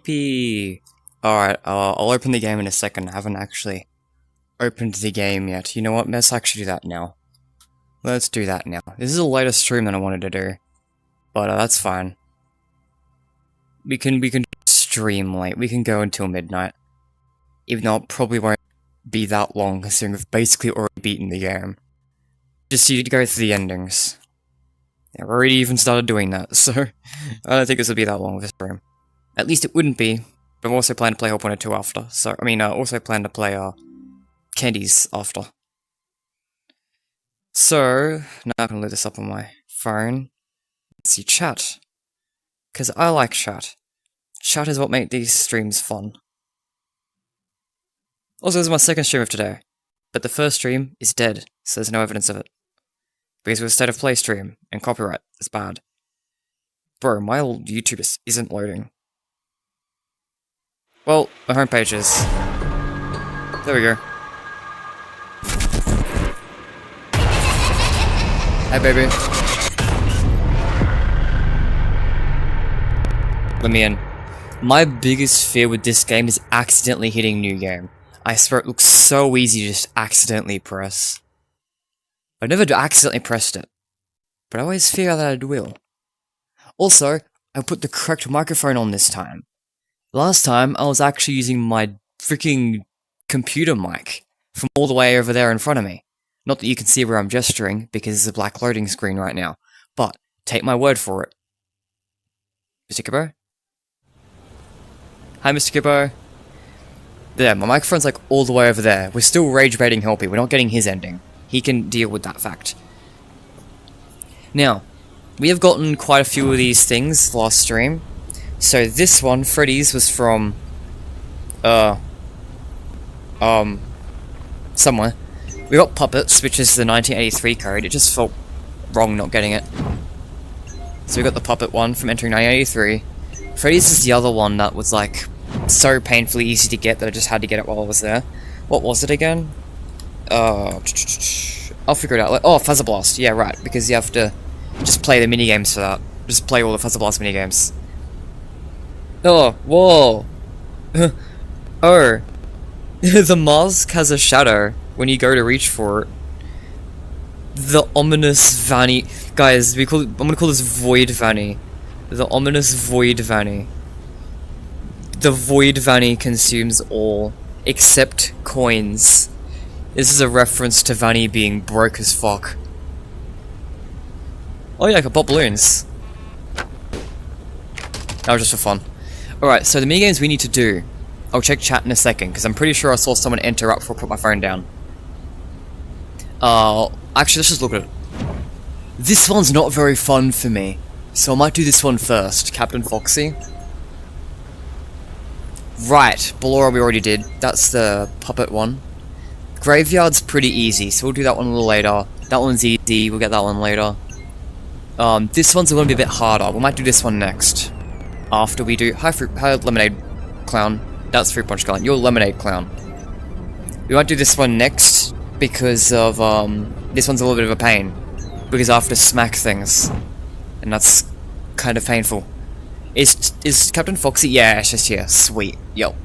Yippee! Alright, I'll open the game in a second. I haven't actually opened the game yet. You know what? Let's actually do that now. Let's do that now. This is a later stream than I wanted to do. But that's fine. We can stream late. We can go until midnight. Even though it probably won't be that long, considering we've basically already beaten the game. Just need to go through the endings. Yeah, we've already even started doing that, so I don't think this will be that long of a stream. At least it wouldn't be, but I'm also planning to play Hop 1 and 2 after. So, I mean, also plan to play, Candies after. So, now I can load this up on my phone. Let's see, chat. Because I like chat. Chat is what makes these streams fun. Also, this is my second stream of today. But the first stream is dead, so there's no evidence of it. Because it was a state of play stream, and copyright is bad. Bro, my old YouTube isn't loading. Well, my homepage is. There we go. Hi, baby. Let me in. My biggest fear with this game is accidentally hitting new game. I swear it looks so easy to just accidentally press. I've never accidentally pressed it, but I always fear that I will. Also, I put the correct microphone on this time. Last time, I was actually using my freaking computer mic from all the way over there in front of me. Not that you can see where I'm gesturing, because there's a black loading screen right now, but take my word for it. Mr. Kibbo? Hi, Mr. Kibbo. There, my microphone's like all the way over there. We're still rage-baiting Helpy, we're not getting his ending. He can deal with that fact. Now, we have gotten quite a few of these things last stream. So this one, Freddy's, was from somewhere. We got Puppets, which is the 1983 code. It just felt wrong not getting it. So we got the Puppet one from entering 1983. Freddy's is the other one that was like so painfully easy to get that I just had to get it while I was there. What was it again? I'll figure it out. Like, oh, Fuzzer Blast. Yeah, right. Because you have to just play the minigames for that. Just play all the Fuzzer Blast minigames. Oh, whoa. Oh. The mask has a shadow when you go to reach for it. The ominous Vanny. Guys, I'm gonna call this Void Vanny. The ominous Void Vanny. The Void Vanny consumes all, except coins. This is a reference to Vanny being broke as fuck. Oh yeah, I can pop balloons. That was just for fun. Alright, so the minigames we need to do. I'll check chat in a second, because I'm pretty sure I saw someone enter up before I put my phone down. Actually, let's just look at it. This one's not very fun for me, so I might do this one first. Captain Foxy. Right, Ballora we already did. That's the puppet one. Graveyard's pretty easy, so we'll do that one a little later. That one's easy, we'll get that one later. This one's going to be a bit harder. We might do this one next. After we do... Hi, Lemonade Clown. That's Fruit Punch Clown. You're Lemonade Clown. We might do this one next, because of, this one's a little bit of a pain. Because I have to smack things. And that's kind of painful. Is Captain Foxy? Yeah, it's just here. Sweet. Yo.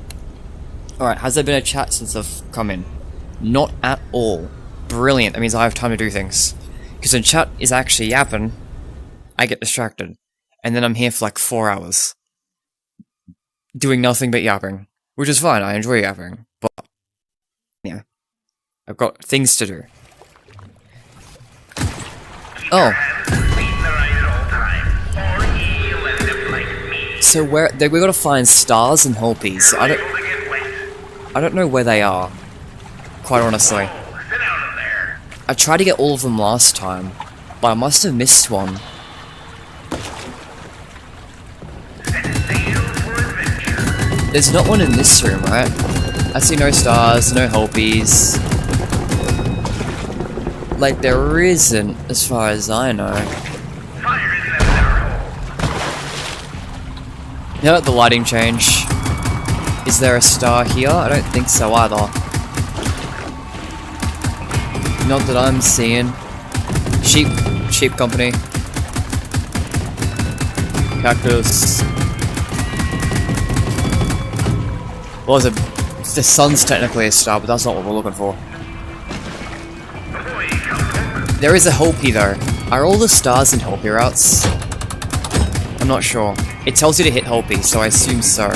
Alright, has there been a chat since I've come in? Not at all. Brilliant. That means I have time to do things. Because when chat is actually yapping, I get distracted. And then I'm here for like 4 hours. Doing nothing but yapping. Which is fine, I enjoy yapping. But, yeah. I've got things to do. Oh. So we gotta find stars and Holpies. I don't know where they are. Quite honestly. I tried to get all of them last time, but I must have missed one. There's not one in this room, right? I see no stars, no Holpies. Like, there isn't, as far as I know. Now let the lighting change. Is there a star here? I don't think so either. Not that I'm seeing. Sheep company. Cactus. Well, the sun's technically a star, but that's not what we're looking for. There is a Hopi though. Are all the stars in Hopi routes? I'm not sure. It tells you to hit Hopi, so I assume so.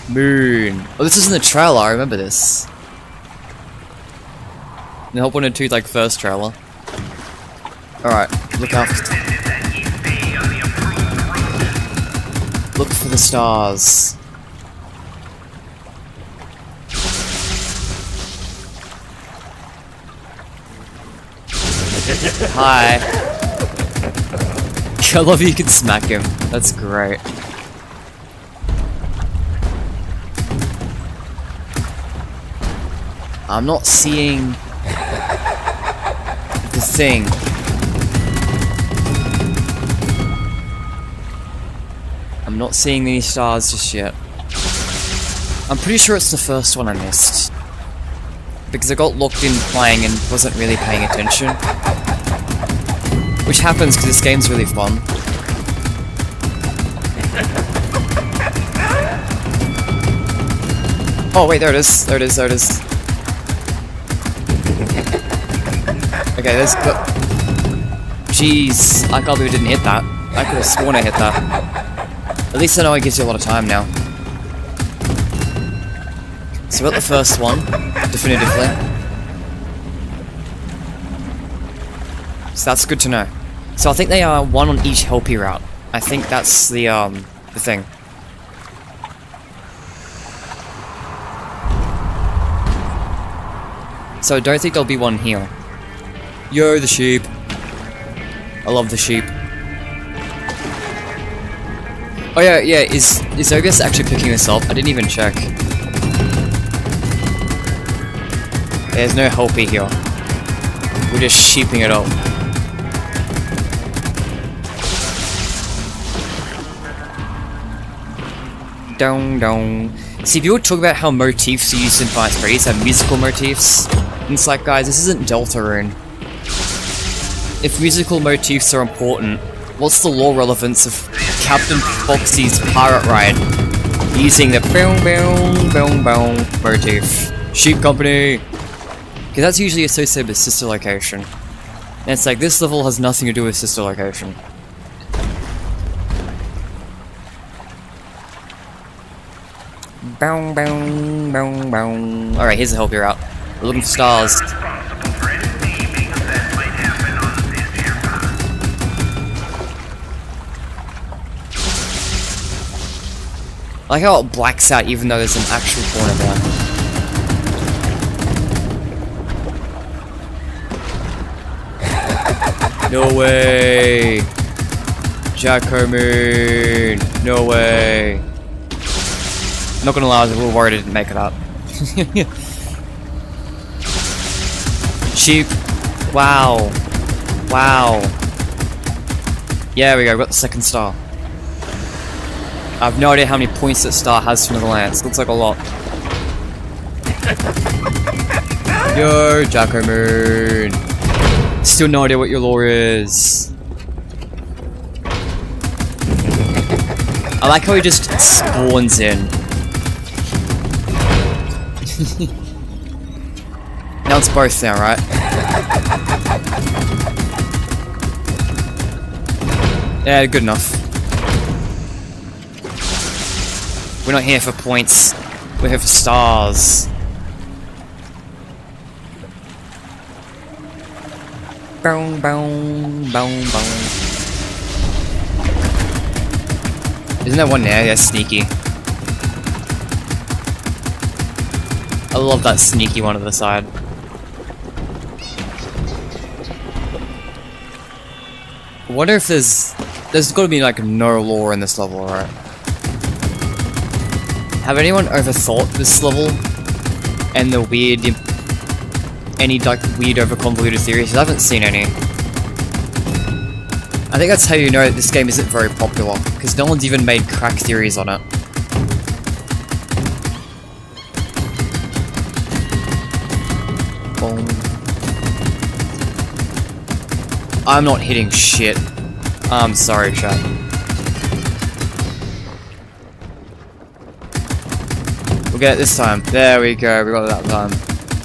Moon. Oh, this is in the trailer, I remember this. The HW2 like first trailer. Alright, look out. Look for the stars. Hi. I love you can smack him. That's great. I'm not seeing the thing. I'm not seeing any stars just yet. I'm pretty sure it's the first one I missed. Because I got locked in playing and wasn't really paying attention. Which happens because this game's really fun. Oh wait, there it is. There it is, there it is. Okay, there's... Jeez, I can't believe I didn't hit that. I could have sworn I hit that. At least I know it gives you a lot of time now. So we got the first one, definitively. So that's good to know. So I think they are one on each Hopi route. I think that's the thing. So I don't think there'll be one here. Yo, the sheep. I love the sheep. Oh yeah, is Zogus actually picking this up? I didn't even check. There's no Hopi here. We're just sheeping it up. Down, down. See, people talk about how motifs are used in Fight Freddy's have musical motifs. And it's like, guys, this isn't Deltarune. If musical motifs are important, what's the lore relevance of Captain Foxy's pirate ride using the boom boom boom boom motif? Sheep Company! Because that's usually associated with Sister Location. And it's like, this level has nothing to do with Sister Location. Boom boom boom boom. Alright, here's the help you're out. We're looking for stars. I like how it blacks out even though there's an actual corner there. No way! Jacko Moon! No way! Not gonna lie, I was a little worried I didn't make it up. Sheep. Wow. Wow. Yeah, there we go, got the second star. I have no idea how many points that star has from the lance. Looks like a lot. Yo, Jacko Moon. Still no idea what your lore is. I like how he just spawns in. Now it's both now, right? Yeah, good enough. We're not here for points. We're here for stars. Boom, boom, boom, boom. Isn't there one there? Yeah, sneaky. I love that sneaky one on the side. I wonder if there's got to be like no lore in this level, right? Have anyone overthought this level and the weird, any like weird overconvoluted theories? I haven't seen any. I think that's how you know that this game isn't very popular, because no one's even made crack theories on it. Boom. I'm not hitting shit. I'm sorry, chat. We'll get it this time. There we go, we got it that time.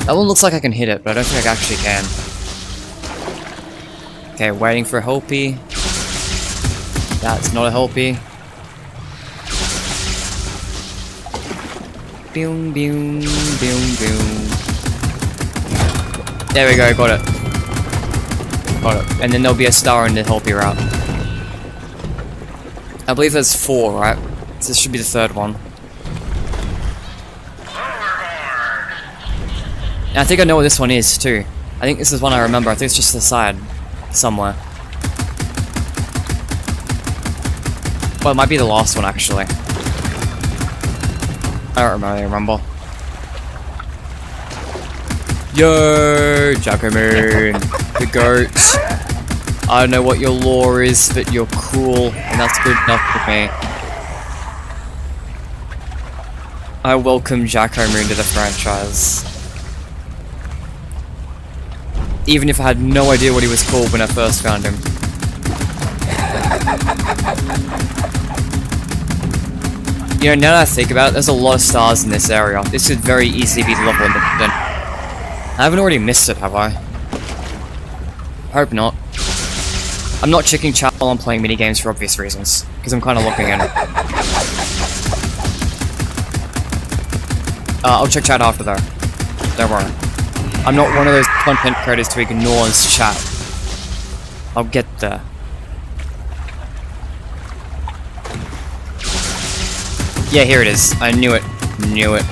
That one looks like I can hit it, but I don't think I actually can. Okay, waiting for a helpy. That's not a helpy. Boom, boom, boom, boom. There we go, got it. Got it. And then there'll be a star in the helpy route. I believe there's 4, right? So this should be the 3rd one. And I think I know what this one is too. I think this is one I remember. I think it's just to the side. Somewhere. Well, it might be the last one actually. I don't really remember. Yo, Jackomoon, the goat. I don't know what your lore is, but you're cool, and that's good enough for me. I welcome Jackomoon to the franchise. Even if I had no idea what he was called when I first found him. You know, now that I think about it, there's a lot of stars in this area. This could very easily be the level in the... I haven't already missed it, have I? Hope not. I'm not checking chat while I'm playing minigames for obvious reasons, because I'm kind of looking in it. I'll check chat after though. Don't worry. I'm not one of those content creators to ignore chat. I'll get there. Yeah, here it is. I knew it. Knew it.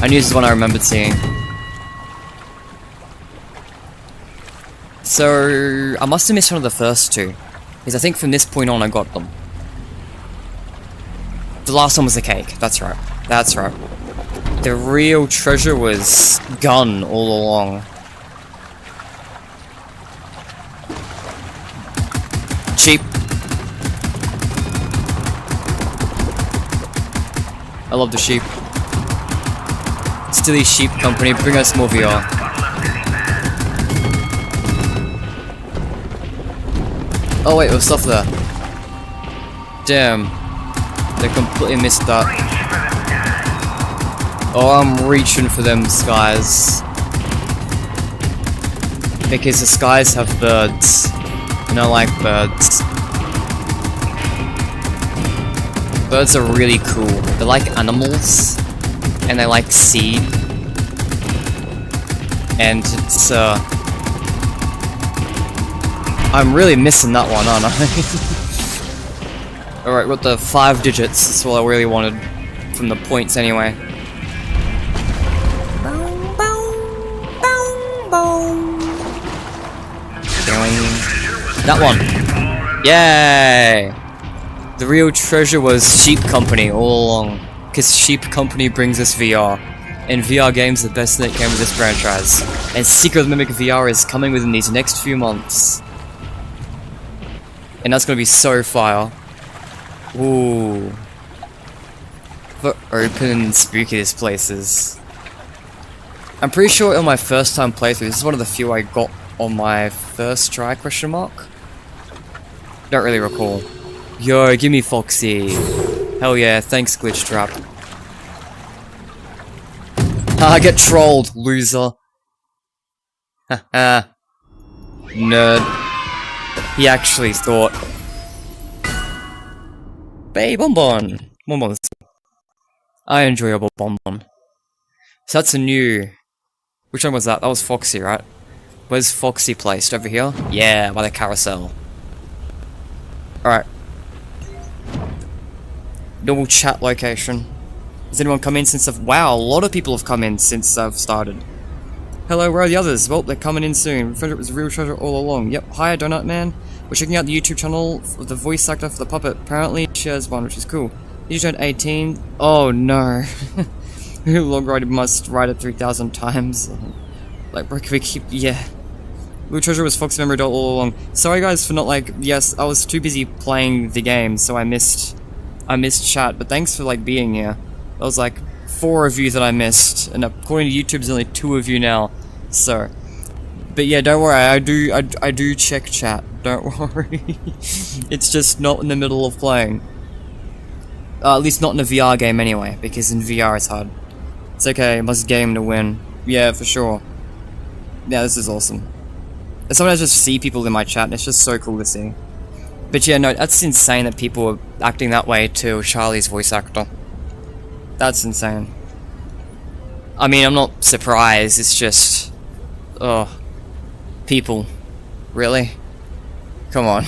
I knew this is one I remembered seeing. So, I must have missed one of the first 2. Because I think from this point on I got them. The last one was the cake. That's right. That's right. The real treasure was gun all along. Sheep. I love the sheep. Stilly Sheep Company, bring us more VR. Oh wait, there's stuff there. Damn. They completely missed that. Oh, I'm reaching for them skies. Because the skies have birds. And I like birds. Birds are really cool. They're like animals. And they like seed. And it's, I'm really missing that one, aren't I? Alright, got the 5 digits. That's all I really wanted. From the points, anyway. That one. Yay! The real treasure was Sheep Company all along. Because Sheep Company brings us VR. And VR games are the best thing that came with this franchise. And Secret of the Mimic VR is coming within these next few months. And that's gonna be so fire. Ooh. The open and spooky this place is. I'm pretty sure on my first time playthrough, this is one of the few I got on my first try, question mark? Don't really recall. Yo, give me Foxy. Hell yeah, thanks Glitch Trap. Ah, get trolled, loser. Haha. Nerd. He actually thought. Bay Bonbon! Bonbons. I enjoyable Bonbon. So that's a new... Which one was that? That was Foxy, right? Where's Foxy placed? Over here? Yeah, by the carousel. Alright. Normal chat location. Has anyone come in since I've... Wow, a lot of people have come in since I've started. Hello, where are the others? Well, they're coming in soon. Frederick was a real treasure all along. Yep, hi Donut Man. We're checking out the YouTube channel of the voice actor for the puppet. Apparently, she has one, which is cool. You turned 18. Oh no. No longer I must write it 3,000 times. Like, we keep... Yeah. Blue Treasure was Fox Memory Doll all along. Sorry guys for not like... Yes, I was too busy playing the game, so I missed chat. But thanks for like being here. There was like 4 of you that I missed. And according to YouTube, there's only 2 of you now. So... But yeah, don't worry, I do check chat, don't worry. It's just not in the middle of playing. At least not in a VR game anyway, because in VR it's hard. It's okay, I must game to win. Yeah, for sure. Yeah, this is awesome. And sometimes I just see people in my chat and it's just so cool to see. But yeah, no, that's insane that people are acting that way to Charlie's voice actor. That's insane. I mean, I'm not surprised, it's just... Ugh. People. Really? Come on.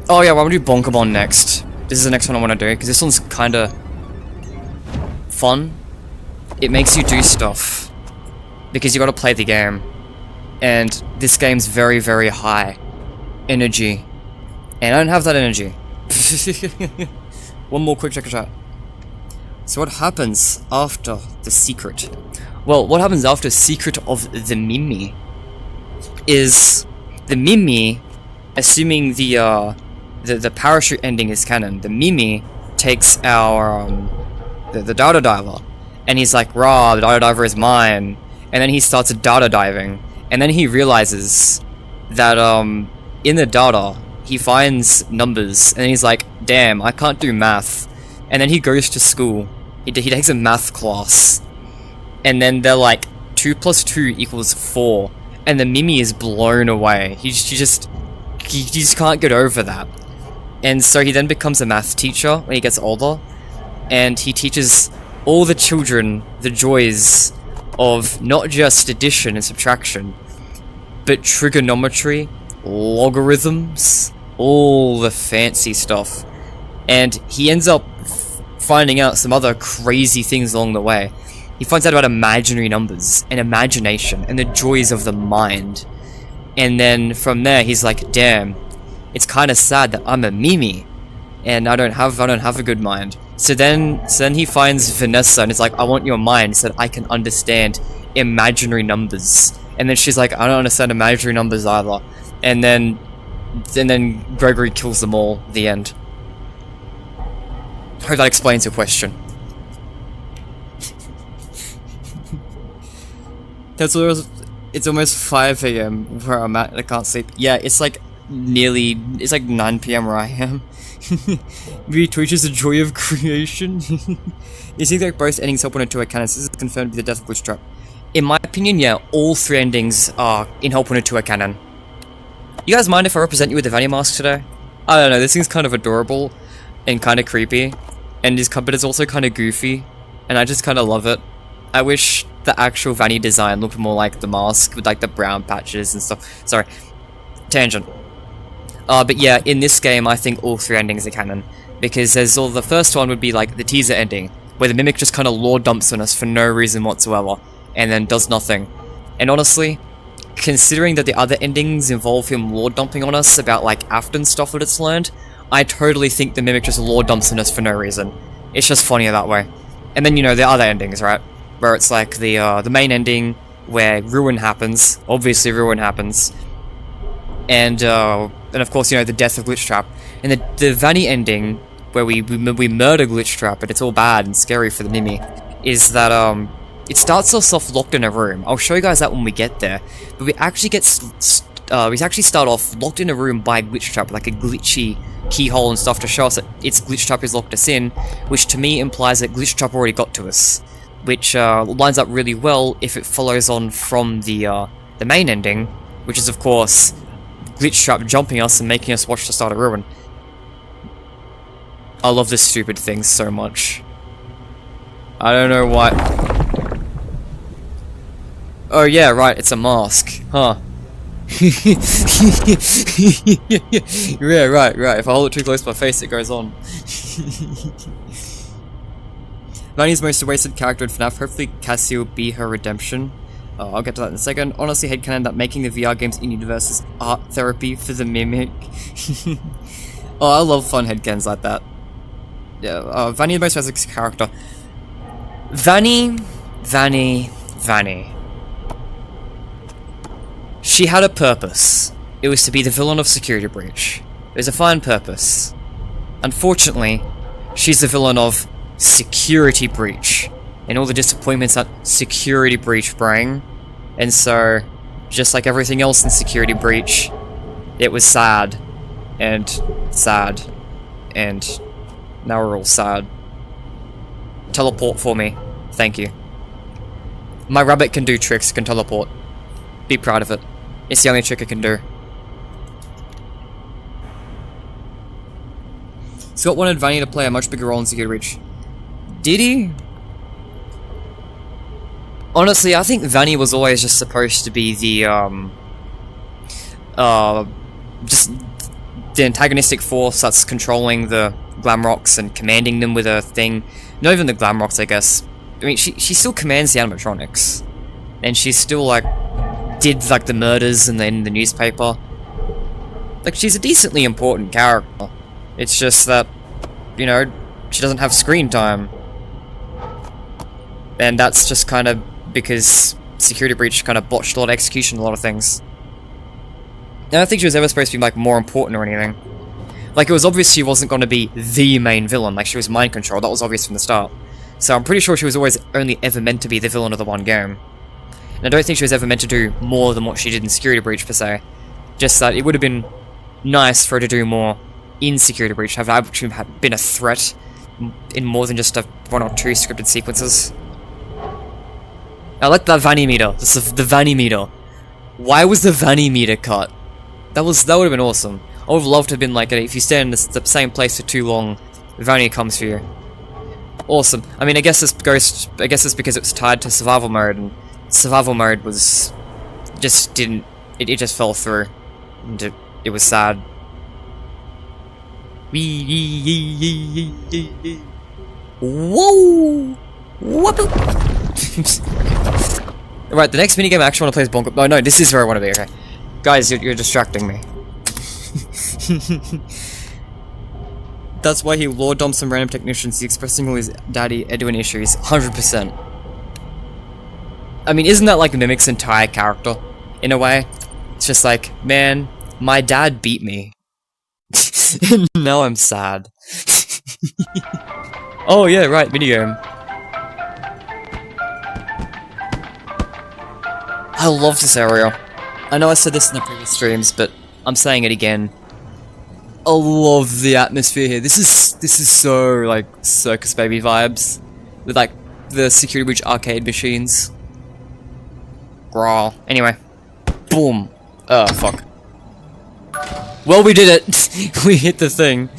Oh yeah, why don't we do Bonkabon next? This is the next one I want to do, because this one's kinda... fun. It makes you do stuff. Because you gotta play the game. And this game's very, very high energy. And I don't have that energy. One more quick check of chat. So what happens after the secret? Well, what happens after Secret of the Mimi is the Mimi, assuming the parachute ending is canon, the Mimi takes our the data diver, and he's like, "Rah, the data diver is mine." And then he starts data diving, and then he realizes that in the data he finds numbers, and he's like, "Damn, I can't do math." And then he goes to school. He takes a math class, and then they're like 2 + 2 = 4, and the Mimi is blown away. He just can't get over that. And so he then becomes a math teacher when he gets older, and he teaches all the children the joys of not just addition and subtraction, but trigonometry, logarithms, all the fancy stuff. And he ends up finding out some other crazy things along the way. He finds out about imaginary numbers and imagination and the joys of the mind. And then from there he's like, damn, it's kind of sad that I'm a Mimi and I don't have a good mind. So then he finds Vanessa and it's like, I want your mind so that I can understand imaginary numbers. And then she's like, I don't understand imaginary numbers either. And then Gregory kills them all at the end. Hope that explains your question. It's almost 5 AM where I'm at and I can't sleep. Yeah, it's like 9 PM where I am. Retweets the joy of creation. You think that both endings Help 102 are canon? This is confirmed to be the death of Glitch Trap. In my opinion, yeah, all 3 endings are in Help 102 are canon. You guys mind if I represent you with the Vanny mask today? I don't know, this thing's kind of adorable and kind of creepy, but it's also kind of goofy, and I just kind of love it. I wish the actual Vanny design looked more like the mask with like the brown patches and stuff. Sorry, tangent. But yeah, in this game, I think all 3 endings are canon, because the first one would be like the teaser ending, where the Mimic just kind of lore dumps on us for no reason whatsoever, and then does nothing. And honestly, considering that the other endings involve him lore dumping on us about like Afton stuff that it's learned, I totally think the Mimic just lore dumps on us for no reason. It's just funnier that way. And then, you know, the other endings, right? Where it's like the main ending, where ruin happens, obviously ruin happens, and of course, you know, the death of Glitch Trap, and the Vanny ending, where we murder Glitch Trap, and it's all bad and scary for the Mimi, is that it starts us off locked in a room. I'll show you guys that when we get there, but we actually start off locked in a room by Glitch Trap, like a glitchy keyhole and stuff to show us that it's Glitch Trap has locked us in, which to me implies that Glitch Trap already got to us, which lines up really well if it follows on from the main ending, which is of course Glitch Trap jumping us and making us watch the start of Ruin. I love this stupid thing so much. I don't know why. Oh yeah, right, it's a mask. Huh. Yeah, right. If I hold it too close to my face, it goes on. Vanny's most wasted character in FNAF. Hopefully Cassie will be her redemption. I'll get to that in a second. Honestly, headcanon that making the VR games in universe is art therapy for the Mimic. Oh, I love fun headcanons like that. Yeah, Vanny the most basic character. Vanny. She had a purpose. It was to be the villain of Security Breach. It was a fine purpose. Unfortunately, she's the villain of Security Breach, and all the disappointments that Security Breach bring. And so, just like everything else in Security Breach. It was sad. And sad. And now we're all sad. Teleport for me. Thank you. My rabbit can do tricks, can teleport. Be proud of it. It's the only trick it can do. Scott wanted Vanny to play a much bigger role in Security Breach. Did he? Honestly, I think Vanny was always just supposed to be the, just the antagonistic force that's controlling the Glamrocks and commanding them with a thing. Not even the Glamrocks, I guess. I mean, she still commands the animatronics. And she still, like, did, like, the murders and then the newspaper. Like, she's a decently important character. It's just that, you know, she doesn't have screen time. And that's just kind of because Security Breach kind of botched a lot of execution, a lot of things. I don't think she was ever supposed to be, like, more important or anything. Like, it was obvious she wasn't going to be the main villain, like, she was mind control, that was obvious from the start. So I'm pretty sure she was always only ever meant to be the villain of the one game. And I don't think she was ever meant to do more than what she did in Security Breach, per se. Just that it would have been nice for her to do more in Security Breach, have actually been a threat in more than just one or two scripted sequences. I like that Vanny meter, the Vanny meter. Why was the Vanny meter cut? That would have been awesome. I would have loved to have been like, if you stand in the same place for too long, Vanny comes for you. Awesome. I mean, I guess it's because it's tied to survival mode, and survival mode was just didn't. It just fell through, and it was sad. Whoa! What? Right, the next minigame I actually want to play is Bongo. Oh no, this is where I want to be. Okay, guys, you're distracting me. That's why he lord dumped some random technicians. He's expressing all his daddy Edwin issues. 100%. I mean, isn't that like Mimic's entire character? In a way, it's just like, man, my dad beat me. And now I'm sad. Oh yeah, right, minigame. I love this area. I know I said this in the previous streams, but I'm saying it again. I love the atmosphere here. This is so like Circus Baby vibes with like the Security Breach arcade machines. Grawl. Anyway, boom. Oh fuck. Well, we did it. We hit the thing.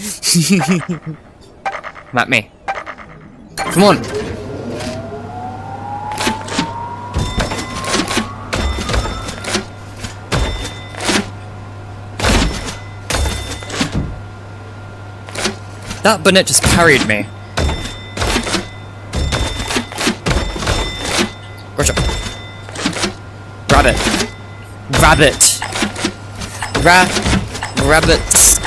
Come at me. Come on. That Burnett just parried me. Gotcha. Rabbit. Rabbit. Rabbits.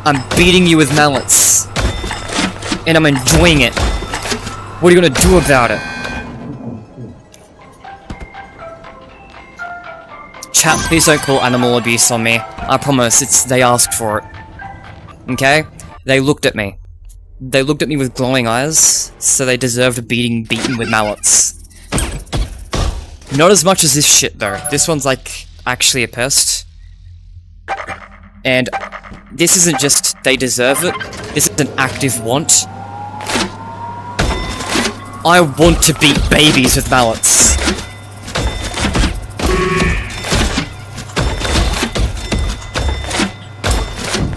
I'm beating you with mallets. And I'm enjoying it. What are you gonna do about it? Chat, please don't call animal abuse on me. I promise, they asked for it. Okay? They looked at me. They looked at me with glowing eyes, so they deserved being beaten with mallets. Not as much as this shit, though. This one's, like, actually a pest. And this isn't just they deserve it, this is an active want. I want to beat babies with mallets.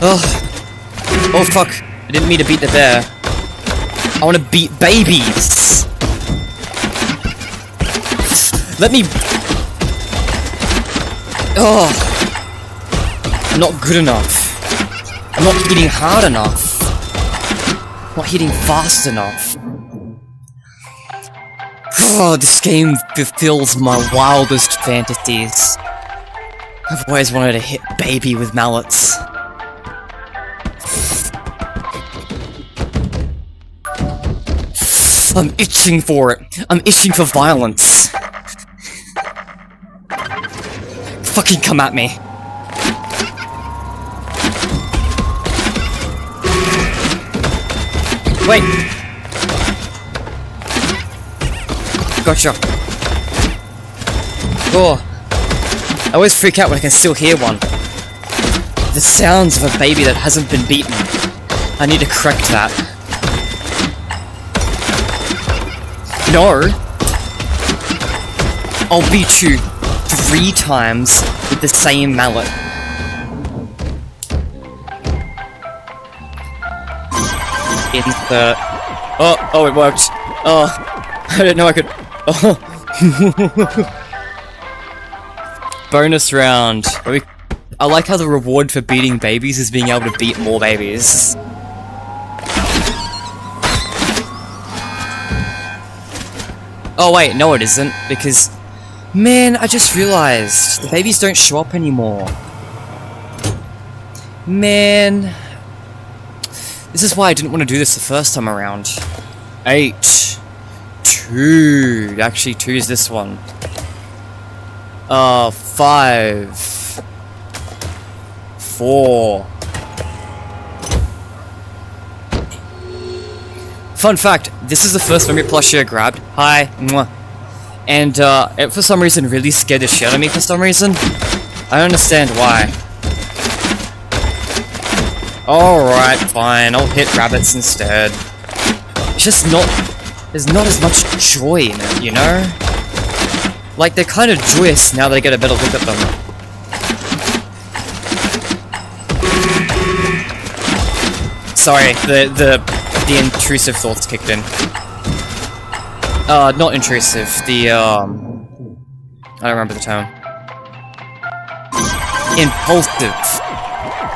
Ugh. Oh fuck, I didn't mean to beat the bear. I want to beat babies! Let me... Oh! I'm not good enough. I'm not hitting hard enough. I'm not hitting fast enough. Oh, this game fulfills my wildest fantasies. I've always wanted to hit baby with mallets. I'm itching for it. I'm itching for violence. Fucking come at me. Wait. Oh, I always freak out when I can still hear one. The sounds of a baby that hasn't been beaten. I need to correct that. No! I'll beat you 3 times with the same mallet. Insert. Oh, it worked. Oh, I didn't know I could. Oh. Bonus round. I like how the reward for beating babies is being able to beat more babies. Oh wait, no it isn't, because... Man, I just realized, the babies don't show up anymore. Man... This is why I didn't want to do this the first time around. 8. 2. Actually, 2 is this one. 5. 4. Fun fact, this is the first memory plushie I grabbed. Hi. Mwah. And, it for some reason really scared the shit out of me for some reason. I don't understand why. Alright, fine, I'll hit rabbits instead. It's just not... There's not as much joy in it, you know? Like, they're kind of joyous now that I get a better look at them. Sorry, the intrusive thoughts kicked in. Not intrusive, the, I don't remember the term. Impulsive.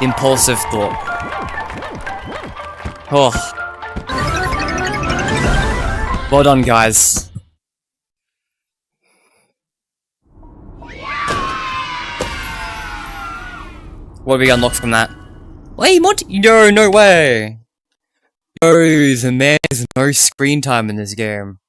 Impulsive thought. Oh. Well done, guys. What have we unlocked from that? Wait, Monty! No, no way! No, the man has no screen time in this game.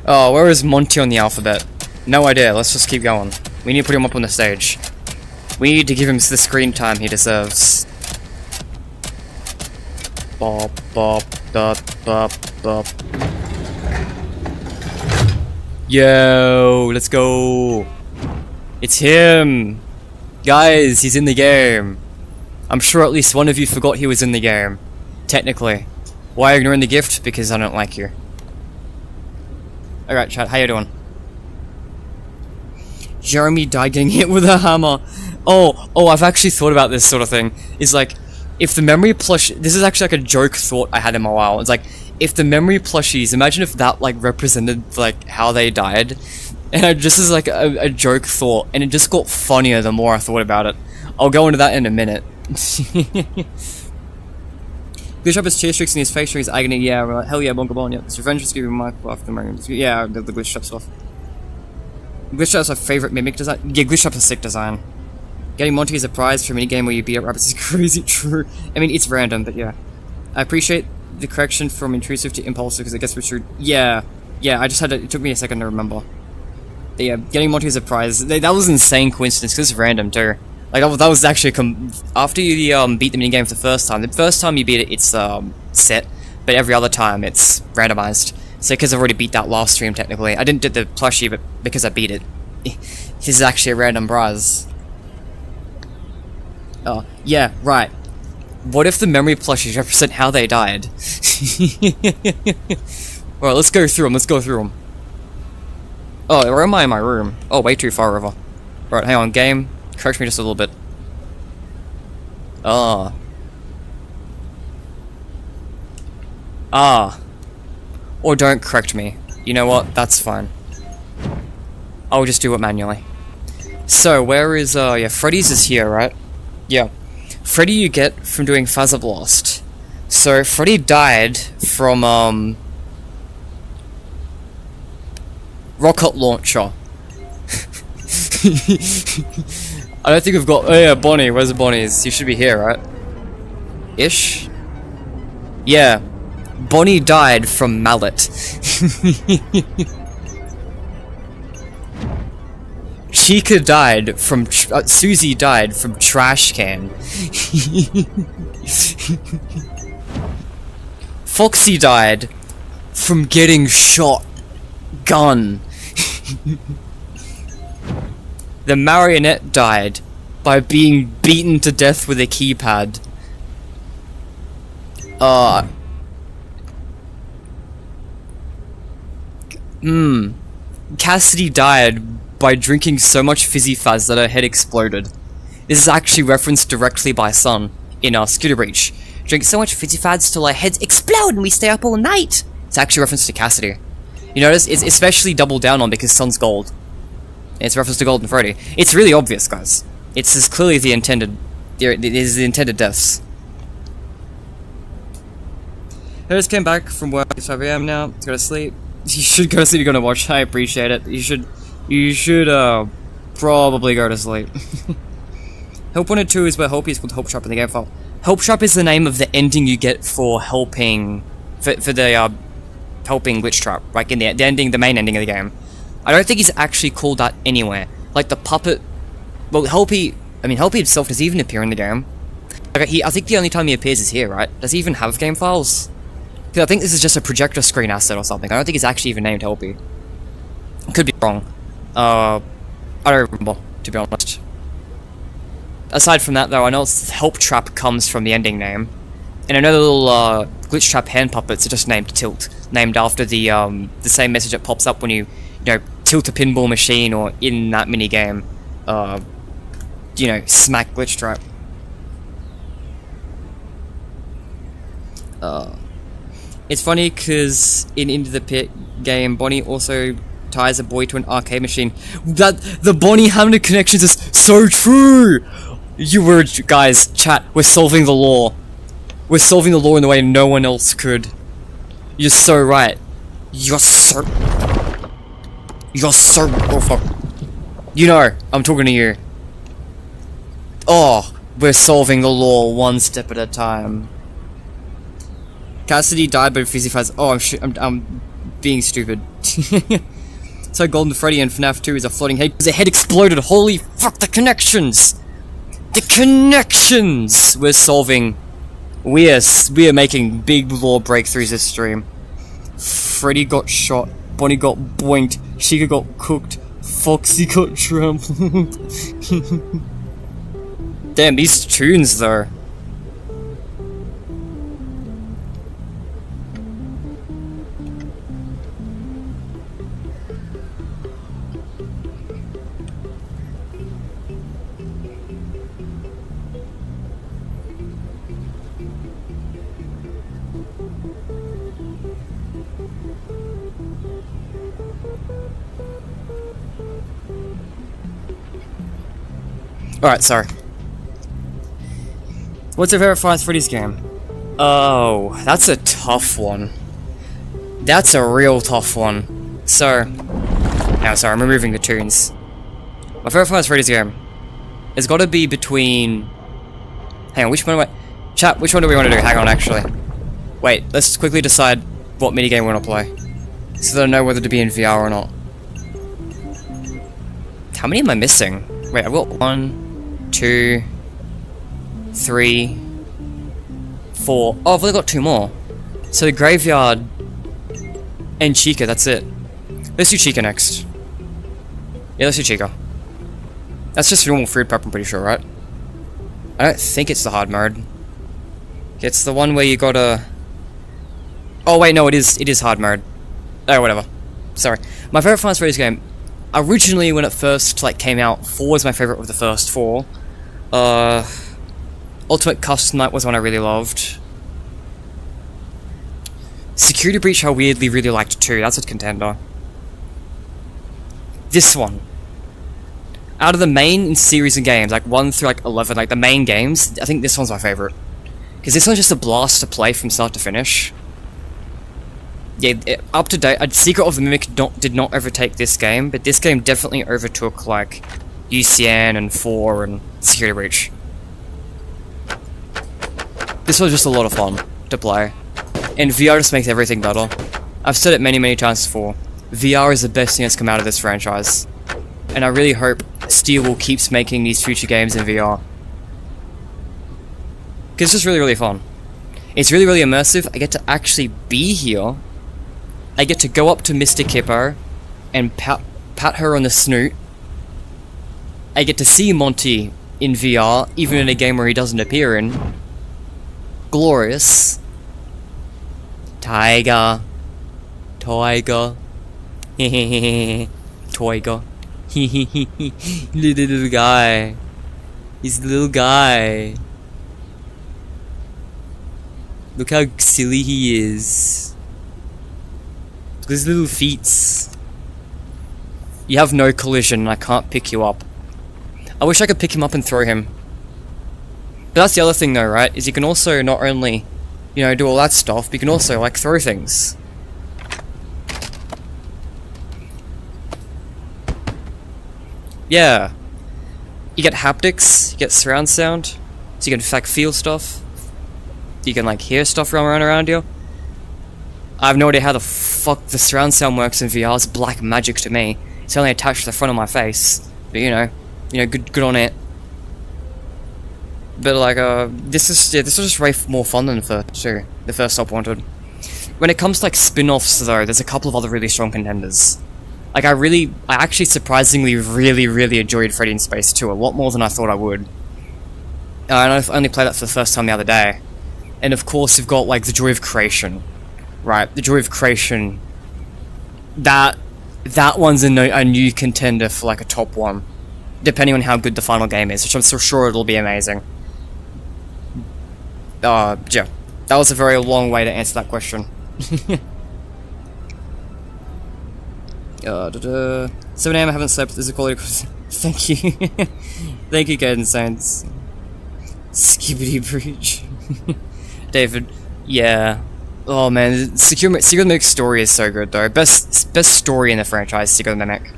Oh, where is Monty on the alphabet? No idea, let's just keep going. We need to put him up on the stage. We need to give him the screen time he deserves. Bop, bop, bop, bop, bop. Yo, let's go. It's him. Guys, he's in the game. I'm sure at least one of you forgot he was in the game. Technically. Why are you ignoring the gift? Because I don't like you. Alright, chat, how you doing? Jeremy died getting hit with a hammer. Oh, I've actually thought about this sort of thing. It's like, if the memory plush... This is actually like a joke thought I had in a while. It's like, if the memory plushies, imagine if that, like, represented, like, how they died. And just as, like, a joke thought. And it just got funnier the more I thought about it. I'll go into that in a minute. Glitch up his cheer streaks in his face, his agony. Yeah, we're like, hell yeah, Bonkabon, yeah. It's revenge, just give him Michael after the memory. Yeah, the glitch up stuff. Glitch Up's my favorite mimic design. Yeah, Glitch Up's a sick design. Getting Monty as a prize for a minigame where you beat up rabbits is crazy true. I mean, it's random, but yeah. I appreciate the correction from intrusive to impulsive because I guess we're true. Yeah, I just had to, it took me a second to remember. But yeah, getting Monty as a prize, that was an insane coincidence because it's random too. Like, that was actually, after you beat the minigame for the first time you beat it, it's set, but every other time it's randomized. So because I've already beat that last stream technically. I didn't do the plushie, but because I beat it. This is actually a random prize. Oh, yeah, right. What if the memory plushies represent how they died? Alright, let's go through them, Oh, where am I in my room? Oh, way too far over. Right, hang on, game. Correct me just a little bit. Ah. Or don't correct me. You know what? That's fine. I'll just do it manually. So, where is, yeah, Freddy's is here, right? Yeah. Freddy you get from doing Phaser Blast. So, Freddy died from, rocket launcher. I don't think we've got... Oh yeah, Bonnie. Where's the Bonnies? You should be here, right? Ish? Yeah. Bonnie died from mallet. Chica died from... Susie died from trash can. Foxy died from getting shot. Gun. The marionette died by being beaten to death with a keypad. Cassidy died by drinking so much fizzy fuzz that her head exploded. This is actually referenced directly by Sun in our Scooter Breach. Drink so much fizzy fuzz till our heads explode and we stay up all night. It's actually reference to Cassidy. You notice it's especially doubled down on because Sun's gold. It's reference to Golden Freddy. It's really obvious, guys. It's as clearly the intended. It is the intended deaths. I just came back from work. It's 5 AM now. Let's go to sleep. You should go to sleep. You're gonna watch. I appreciate it. You should probably go to sleep. Help 1 and 2 is where Help is called Help Shop in the game file. Help Shop is the name of the ending you get for helping for the helping glitch trap, like in the ending, the main ending of the game. I don't think he's actually called that anywhere. Like the puppet. Well, Helpy himself does he even appear in the game? Like I think the only time he appears is here, right? Does he even have game files? Because I think this is just a projector screen asset or something. I don't think he's actually even named Helpy. Could be wrong. I don't remember, to be honest. Aside from that, though, I know Help Trap comes from the ending name, and I know the little glitch trap hand puppets are just named Tilt, named after the same message that pops up when you tilt a pinball machine or in that mini game, smack glitch trap. It's funny because in Into the Pit game, Bonnie also ties a boy to an arcade machine. That the Bonnie Hamner connections is so true. Guys, chat. We're solving the law. We're solving the law in the way no one else could. You're so right. You're so. Oh fuck. You know, I'm talking to you. Oh, we're solving the law one step at a time. Cassidy died by fizzy fuzz. Oh, I'm being stupid. So Golden Freddy and FNAF 2 is a floating head because the head exploded. Holy fuck, the connections! The connections! We're solving. We are making big law breakthroughs this stream. Freddy got shot. Bonnie got boinked. Chica got cooked. Foxy got trampled. Damn, these tunes though. Alright, sorry. What's your favorite Five Freddy's game? Oh, that's a tough one. That's a real tough one. So, no, sorry, I'm removing the tunes. My favorite Five Freddy's game has got to be between. Hang on, which one do I? Chat, which one do we want to do? Hang on, actually. Wait, let's quickly decide what minigame we want to play, so that I know whether to be in VR or not. How many am I missing? Wait, I've got 1, 2, 3, 4. Oh, I've only got 2 more. So the Graveyard and Chica, that's it. Let's do Chica next. Yeah, let's do Chica. That's just normal food prep, I'm pretty sure, right? I don't think it's the hard mode. It's the one where you gotta. Oh wait, no, it is hard mode. Oh, whatever. Sorry. My favorite Final Fantasy game. Originally, when it first came out, 4 was my favorite of the first 4. Ultimate Custom Night was one I really loved. Security Breach I weirdly really liked too. That's a contender. This one. Out of the main series of games, 1 through 11, the main games, I think this one's my favorite. Because this one's just a blast to play from start to finish. Yeah, up to date. Secret of the Mimic did not overtake this game, but this game definitely overtook UCN and 4 and Security Breach. This was just a lot of fun to play, and VR just makes everything better. I've said it many times before. VR is the best thing that's come out of this franchise, and I really hope Steel keeps making these future games in VR. Because it's just really fun. It's really immersive. I get to actually be here I get to go up to Mr. Kippo and pat her on the snoot. I get to see Monty in VR, even in a game where he doesn't appear in. Glorious. Tiger. Tiger. Tiger. Little guy. He's a little guy. Look how silly he is. Look at his little feet. You have no collision and I can't pick you up. I wish I could pick him up and throw him. But that's the other thing though, right? Is you can also not only, you know, do all that stuff, but you can also, like, throw things. Yeah. You get haptics, you get surround sound, so you can, in fact, feel stuff. You can, like, hear stuff running around you. I have no idea how the fuck the surround sound works in VR. It's black magic to me. It's only attached to the front of my face. But, you know, good on it. But, like, this was just way more fun than the first Stop Wanted. When it comes to, like, spin-offs, though, there's a couple of other really strong contenders. Like, I actually surprisingly really enjoyed Freddy in Space 2 a lot more than I thought I would. And I only played that for the first time the other day. And of course, you've got, like, the joy of creation. Right, the joy of creation. That one's a new contender for, like, a top one. Depending on how good the final game is, which I'm so sure it'll be amazing. Yeah. That was a very long way to answer that question. 7 AM, I haven't slept. This is a quality. Thank you. Thank you, Gaiden Saints. Skibbity Breach. David, yeah. Oh man, Secure the Mimic's story is so good though. Best story in the franchise, Secure the Mimic.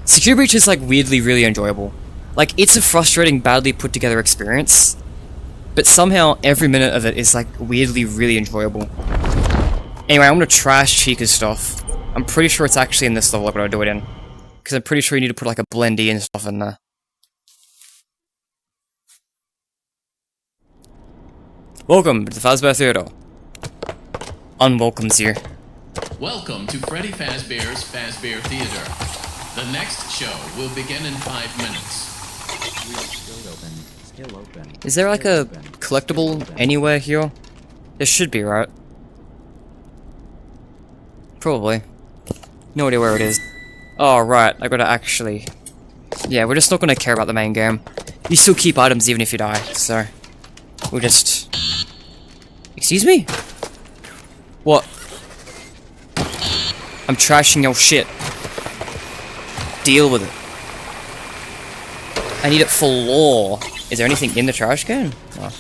Secure Breach is like weirdly really enjoyable. Like, it's a frustrating, badly put together experience, but somehow every minute of it is like weirdly really enjoyable. Anyway, I'm gonna trash Chica's stuff. I'm pretty sure it's actually in this level I'm gonna do it in. Because I'm pretty sure you need to put like a blendy and stuff in there. Welcome to the Fazbear Theater. Unwelcomes you. Welcome to Freddy Fazbear's Fazbear Theater. The next show will begin in 5 minutes. Still open. Is there like a collectible anywhere here? There should be, right? Probably. No idea where it is. Oh, right. I gotta actually... Yeah, we're just not gonna care about the main game. You still keep items even if you die, so... We'll just... Excuse me? What? I'm trashing your shit. Deal with it. I need it for lore. Is there anything in the trash can? Oh.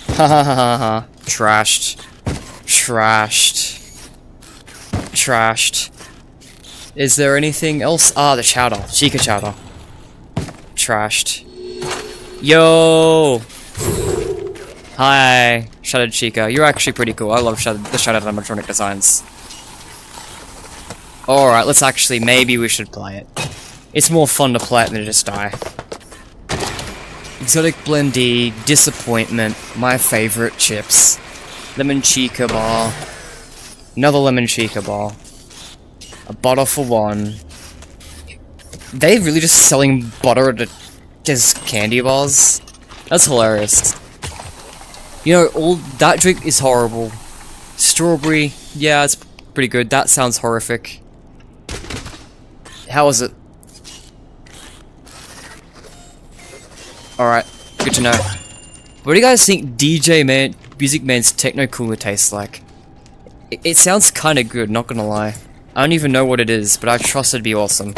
Ha ha ha ha ha. Trashed. Trashed. Trashed. Is there anything else? Ah, the chowder. Chica chowder. Trashed. Yo! Hi, Shadowed Chica. You're actually pretty cool. I love the Shadowed animatronic designs. Alright, let's actually... Maybe we should play it. It's more fun to play it than to just die. Exotic Blendy, Disappointment, my favorite chips. Lemon Chica bar. Another Lemon Chica bar. A butter for one. They really just selling butter as candy bars? That's hilarious. You know, all that drink is horrible. Strawberry, yeah, it's pretty good. That sounds horrific. How is it? Alright, good to know. What do you guys think Music Man's Techno Cooler tastes like? It sounds kinda good, not gonna lie. I don't even know what it is, but I trust it'd be awesome.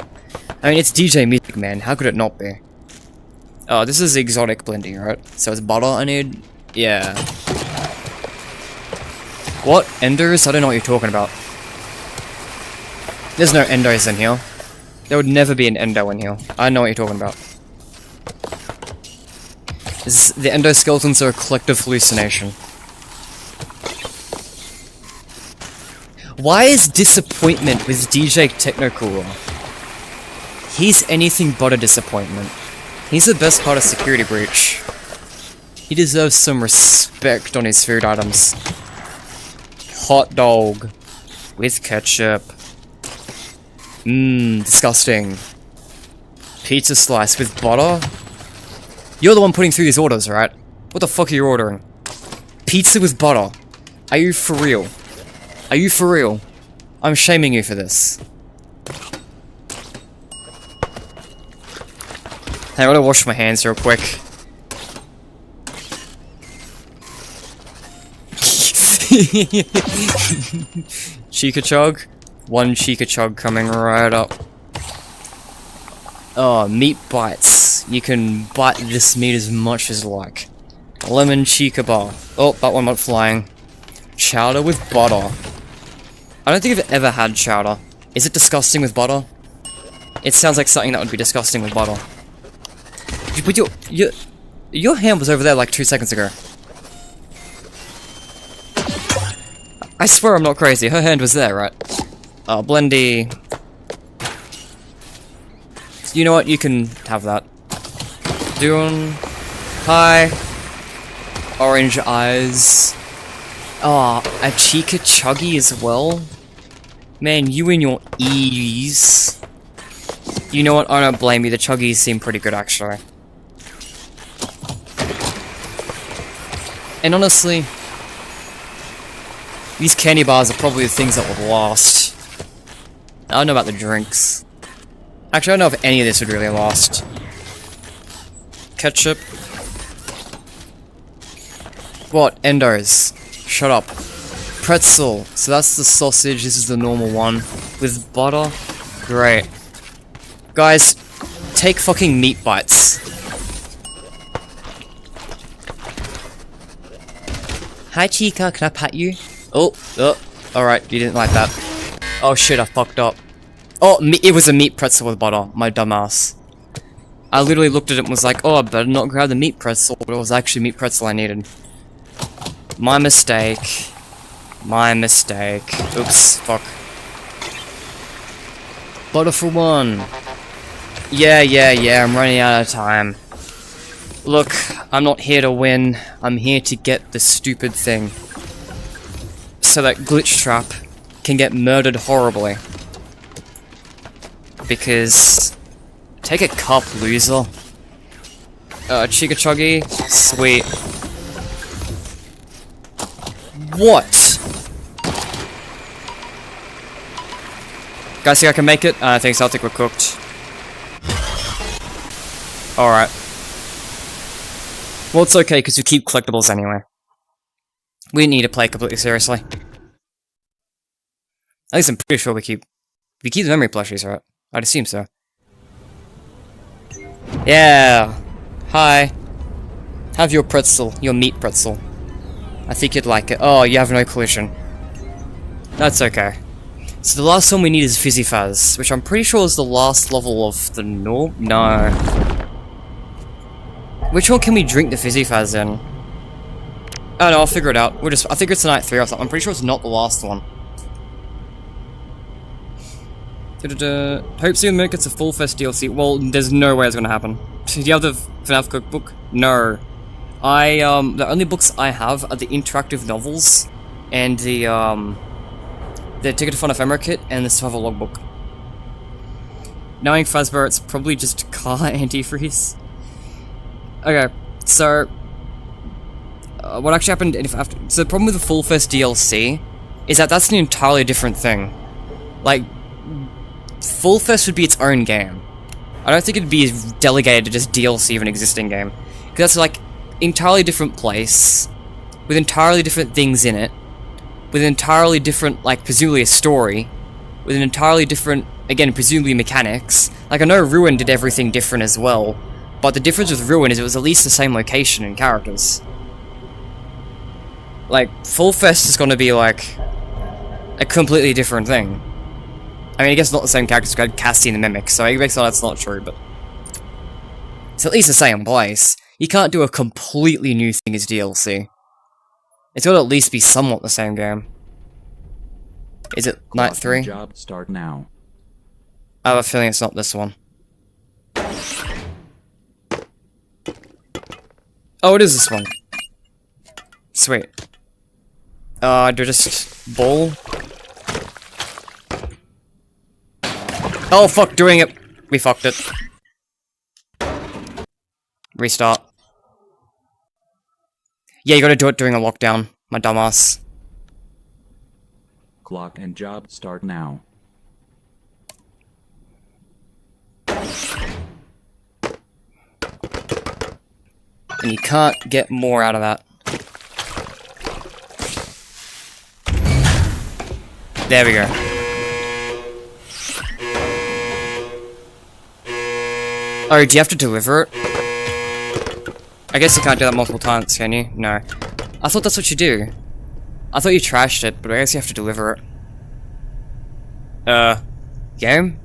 I mean, it's DJ Music Man, how could it not be? Oh, this is exotic blendy, right? So it's butter I need? Yeah. What? Endos? I don't know what you're talking about. There's no endos in here. There would never be an endo in here. I know what you're talking about. The endoskeletons are a collective hallucination. Why is Disappointment with DJ Technocooler? He's anything but a disappointment. He's the best part of Security Breach. He deserves some respect on his food items. Hot dog with ketchup. Mmm, disgusting. Pizza slice with butter? You're the one putting through these orders, right? What the fuck are you ordering? Pizza with butter. Are you for real? Are you for real? I'm shaming you for this. Hey, I gotta wash my hands real quick. Chica chug. One Chica chug coming right up. Oh, meat bites. You can bite this meat as much as you like. Lemon Chica bar. Oh, that one went flying. Chowder with butter. I don't think I've ever had chowder. Is it disgusting with butter? It sounds like something that would be disgusting with butter. But your hand was over there like 2 seconds ago. I swear I'm not crazy. Her hand was there, right? Blendy. You know what? You can have that. Doing. Hi. Orange eyes. Oh, a Chica Chuggy as well? Man, you and your ease. You know what? I don't blame you. The Chuggies seem pretty good, actually. And honestly, these candy bars are probably the things that would last. I don't know about the drinks. Actually, I don't know if any of this would really last. Ketchup. What? Endos. Shut up. Pretzel. So that's the sausage, this is the normal one. With butter. Great. Guys, take fucking meat bites. Hi Chica, can I pat you? Oh, alright, you didn't like that. Oh shit, I fucked up. Oh, it was a meat pretzel with butter, my dumbass. I literally looked at it and was like, oh, I better not grab the meat pretzel, but it was actually meat pretzel I needed. My mistake. My mistake. Oops, fuck. Butter for one. Yeah, I'm running out of time. Look, I'm not here to win, I'm here to get the stupid thing. So that Glitch Trap can get murdered horribly. Because... Take a cup, loser. Chica Chuggy, sweet. What? Guys think I can make it? I think so, I think we're cooked. Alright. Well, it's okay, because we keep collectibles anyway. We didn't need to play completely seriously. At least I'm pretty sure we keep the memory plushies, right? I'd assume so. Yeah! Hi. Have your pretzel, your meat pretzel. I think you'd like it. Oh, you have no collision. That's okay. So the last one we need is Fizzy Fuzz, which I'm pretty sure is the last level of the No. Which one can we drink the Fizzy Fuzz in? Oh no, I'll figure it out. I think it's Night 3 or something. I'm pretty sure it's not the last one. Hope soon Moon gets a full Fest DLC. Well, there's no way it's gonna happen. Do you have the FNAF cookbook? No. The only books I have are the interactive novels, and the Ticket to Fun Ephemeral Kit, and the Survival Logbook. Knowing Fazbear, it's probably just car antifreeze. Okay, so... what actually happened so the problem with the Full Fest DLC is that that's an entirely different thing. Like, Full Fest would be its own game. I don't think it'd be delegated to just DLC of an existing game. Because that's like, entirely different place, with entirely different things in it, with an entirely different, like, presumably a story, with an entirely different, again, presumably mechanics. Like, I know Ruin did everything different as well, but the difference with Ruin is it was at least the same location and characters. Like, Full Fest is gonna be, like, a completely different thing. I mean, I guess not the same characters, because Cassie and the Mimic, so I guess that's not true, but... It's at least the same place. You can't do a completely new thing as DLC. It's gotta at least be somewhat the same game. Is it Night 3? Job start now. I have a feeling it's not this one. Oh, it is this one. Sweet. Do I just ball? Oh fuck, doing it! We fucked it. Restart. Yeah, you gotta do it during a lockdown, my dumbass. Clock and job start now. And you can't get more out of that. There we go. Oh, do you have to deliver it? I guess you can't do that multiple times, can you? No. I thought that's what you do. I thought you trashed it, but I guess you have to deliver it. Game?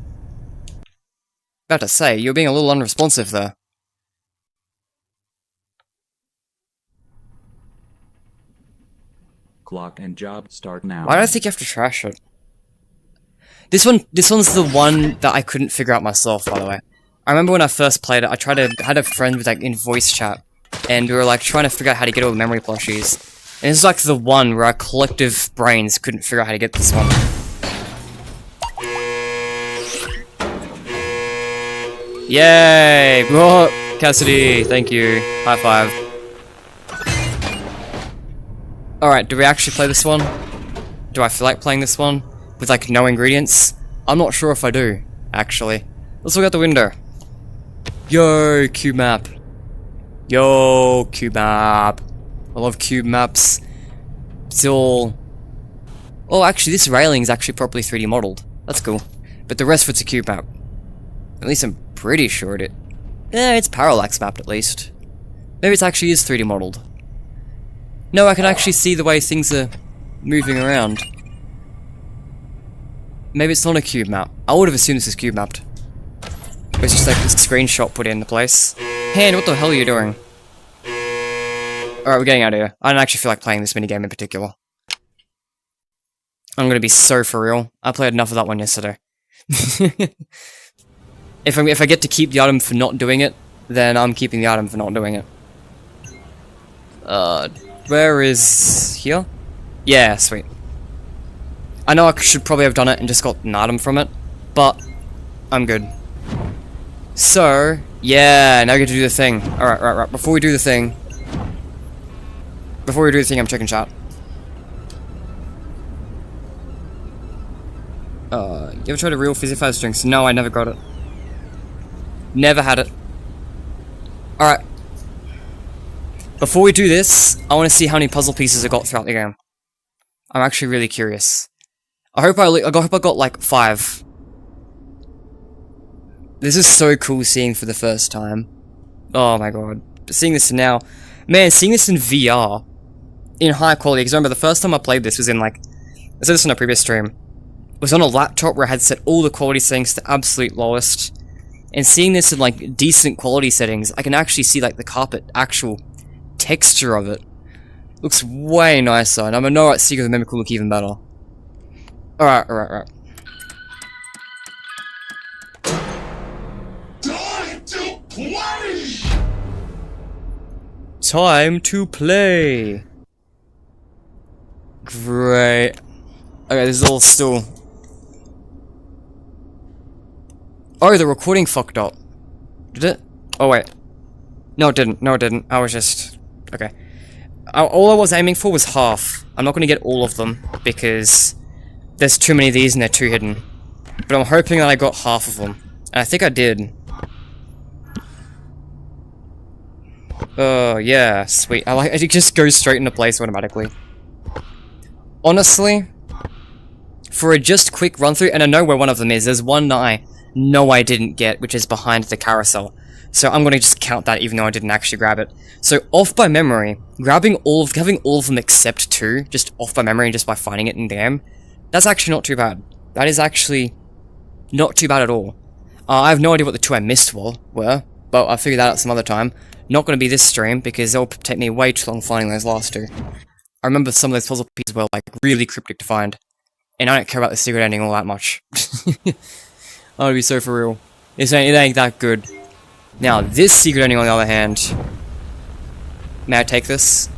About to say, you're being a little unresponsive there. Clock and job start now. Why do I think you have to trash it? This one's the one that I couldn't figure out myself, by the way. I remember when I first played it, I had a friend with, like, in voice chat, and we were, like, trying to figure out how to get all the memory plushies. And this is, like, the one where our collective brains couldn't figure out how to get this one. Yay! Oh, Cassidy, thank you. High five. Alright, do we actually play this one? Do I feel like playing this one? With, like, no ingredients? I'm not sure if I do, actually. Let's look out the window. Yo, cube map. Yo, cube map. I love cube maps. It's all... Oh, actually, this railing is actually properly 3D modeled. That's cool. But the rest of it's a cube map. At least I'm pretty sure it... Yeah, it's parallax mapped at least. Maybe it actually is 3D modeled. No, I can actually see the way things are moving around. Maybe it's not a cube map. I would have assumed this is cube mapped. It's just like a screenshot put into place. Hand, what the hell are you doing? Alright, we're getting out of here. I don't actually feel like playing this minigame in particular. I'm gonna be so for real. I played enough of that one yesterday. If I get to keep the item for not doing it, then I'm keeping the item for not doing it. Where is... here? Yeah, sweet. I know I should probably have done it and just got an item from it, but I'm good. So, yeah, now we get to do the thing. Alright, right. Before we do the thing, I'm checking chat. You ever tried a real Fizzy-Fizz drinks? No, I never got it. Never had it. Alright. Before we do this, I want to see how many puzzle pieces I got throughout the game. I'm actually really curious. I hope I got like 5. This is so cool seeing for the first time. Oh my god. Seeing this now. Man, seeing this in VR. In high quality, because remember the first time I played this was in like... I said this in a previous stream. It was on a laptop where I had set all the quality settings to absolute lowest. And seeing this in like decent quality settings, I can actually see like the carpet, actual texture of it. Looks way nicer, and I know Secret of the Mimic will look even better. Alright. Time to play! Great. Okay, this is all still... Oh, the recording fucked up. Did it? Oh, wait. No, it didn't. I was just... Okay. All I was aiming for was half. I'm not going to get all of them, because there's too many of these and they're too hidden. But I'm hoping that I got half of them. And I think I did. Oh, yeah, sweet. It just goes straight into place automatically. Honestly, for a just quick run through, and I know where one of them is, there's one that I know I didn't get, which is behind the carousel. So I'm gonna just count that even though I didn't actually grab it. So off by memory, having all of them except 2, just off by memory and just by finding it in the game, that's actually not too bad. That is actually not too bad at all. I have no idea what the 2 I missed were, but I'll figure that out some other time. Not gonna be this stream, because it'll take me way too long finding those last 2. I remember some of those puzzle pieces were like really cryptic to find. And I don't care about the secret ending all that much. I'll be so for real. It ain't that good. Now, this secret ending on the other hand... May I take this?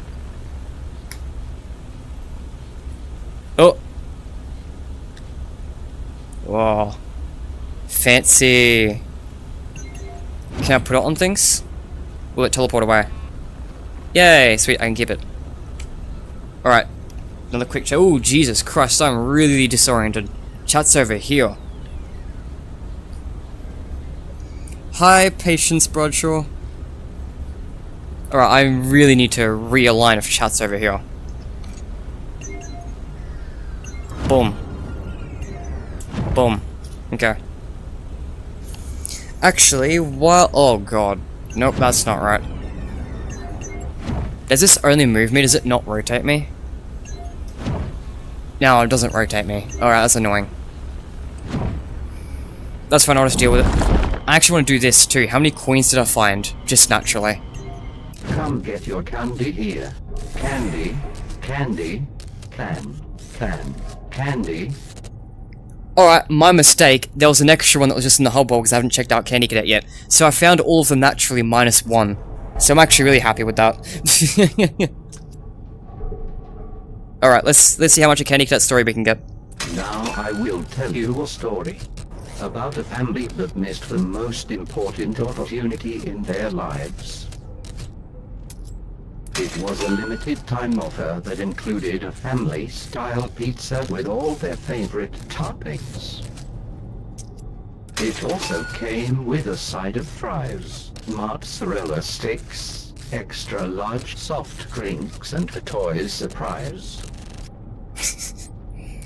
Whoa. Fancy. Can I put it on things? Will it teleport away? Yay! Sweet, I can keep it. Alright. Another quick chat. Oh, Jesus Christ, I'm really disoriented. Chat's over here. Hi, Patience Bradshaw. Alright, I really need to realign if chat's over here. Boom. Boom. Okay. Actually, while... Oh, God. Nope, that's not right. Does this only move me? Does it not rotate me? No, it doesn't rotate me. Alright, that's annoying. That's fine, I'll just deal with it. I actually want to do this too. How many coins did I find? Just naturally. Come get your candy here. Candy, candy, candy. Alright, my mistake. There was an extra one that was just in the hub because I haven't checked out Candy Cadet yet. So I found all of them naturally -1. So I'm actually really happy with that. Alright, let's see how much a Candy Cadet story we can get. Now I will tell you a story about a family that missed the most important opportunity in their lives. It was a limited time offer that included a family-style pizza with all their favorite toppings. It also came with a side of fries, mozzarella sticks, extra large soft drinks, and a toy surprise.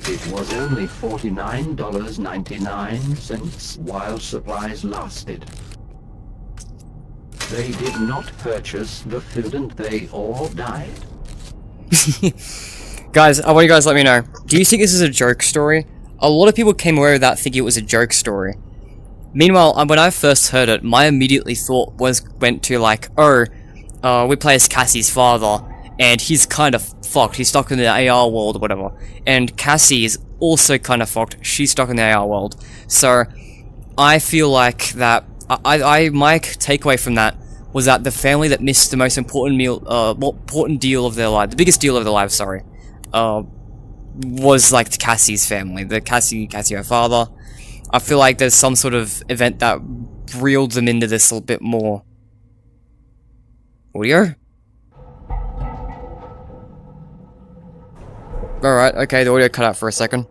It was only $49.99 while supplies lasted. They did not purchase the food and they all died. Guys, I want you guys to let me know. Do you think this is a joke story? A lot of people came away with that thinking it was a joke story. Meanwhile, when I first heard it, my immediately thought went to like, oh, we play as Cassie's father, and he's kind of fucked. He's stuck in the AR world or whatever. And Cassie is also kind of fucked. She's stuck in the AR world. So, I feel like that... my takeaway from that was that the family that missed the most important deal of their life, the biggest deal of their lives, sorry, was like Cassie's family, Cassie, her father. I feel like there's some sort of event that reeled them into this a little bit more. Audio? Alright, okay, the audio cut out for a second.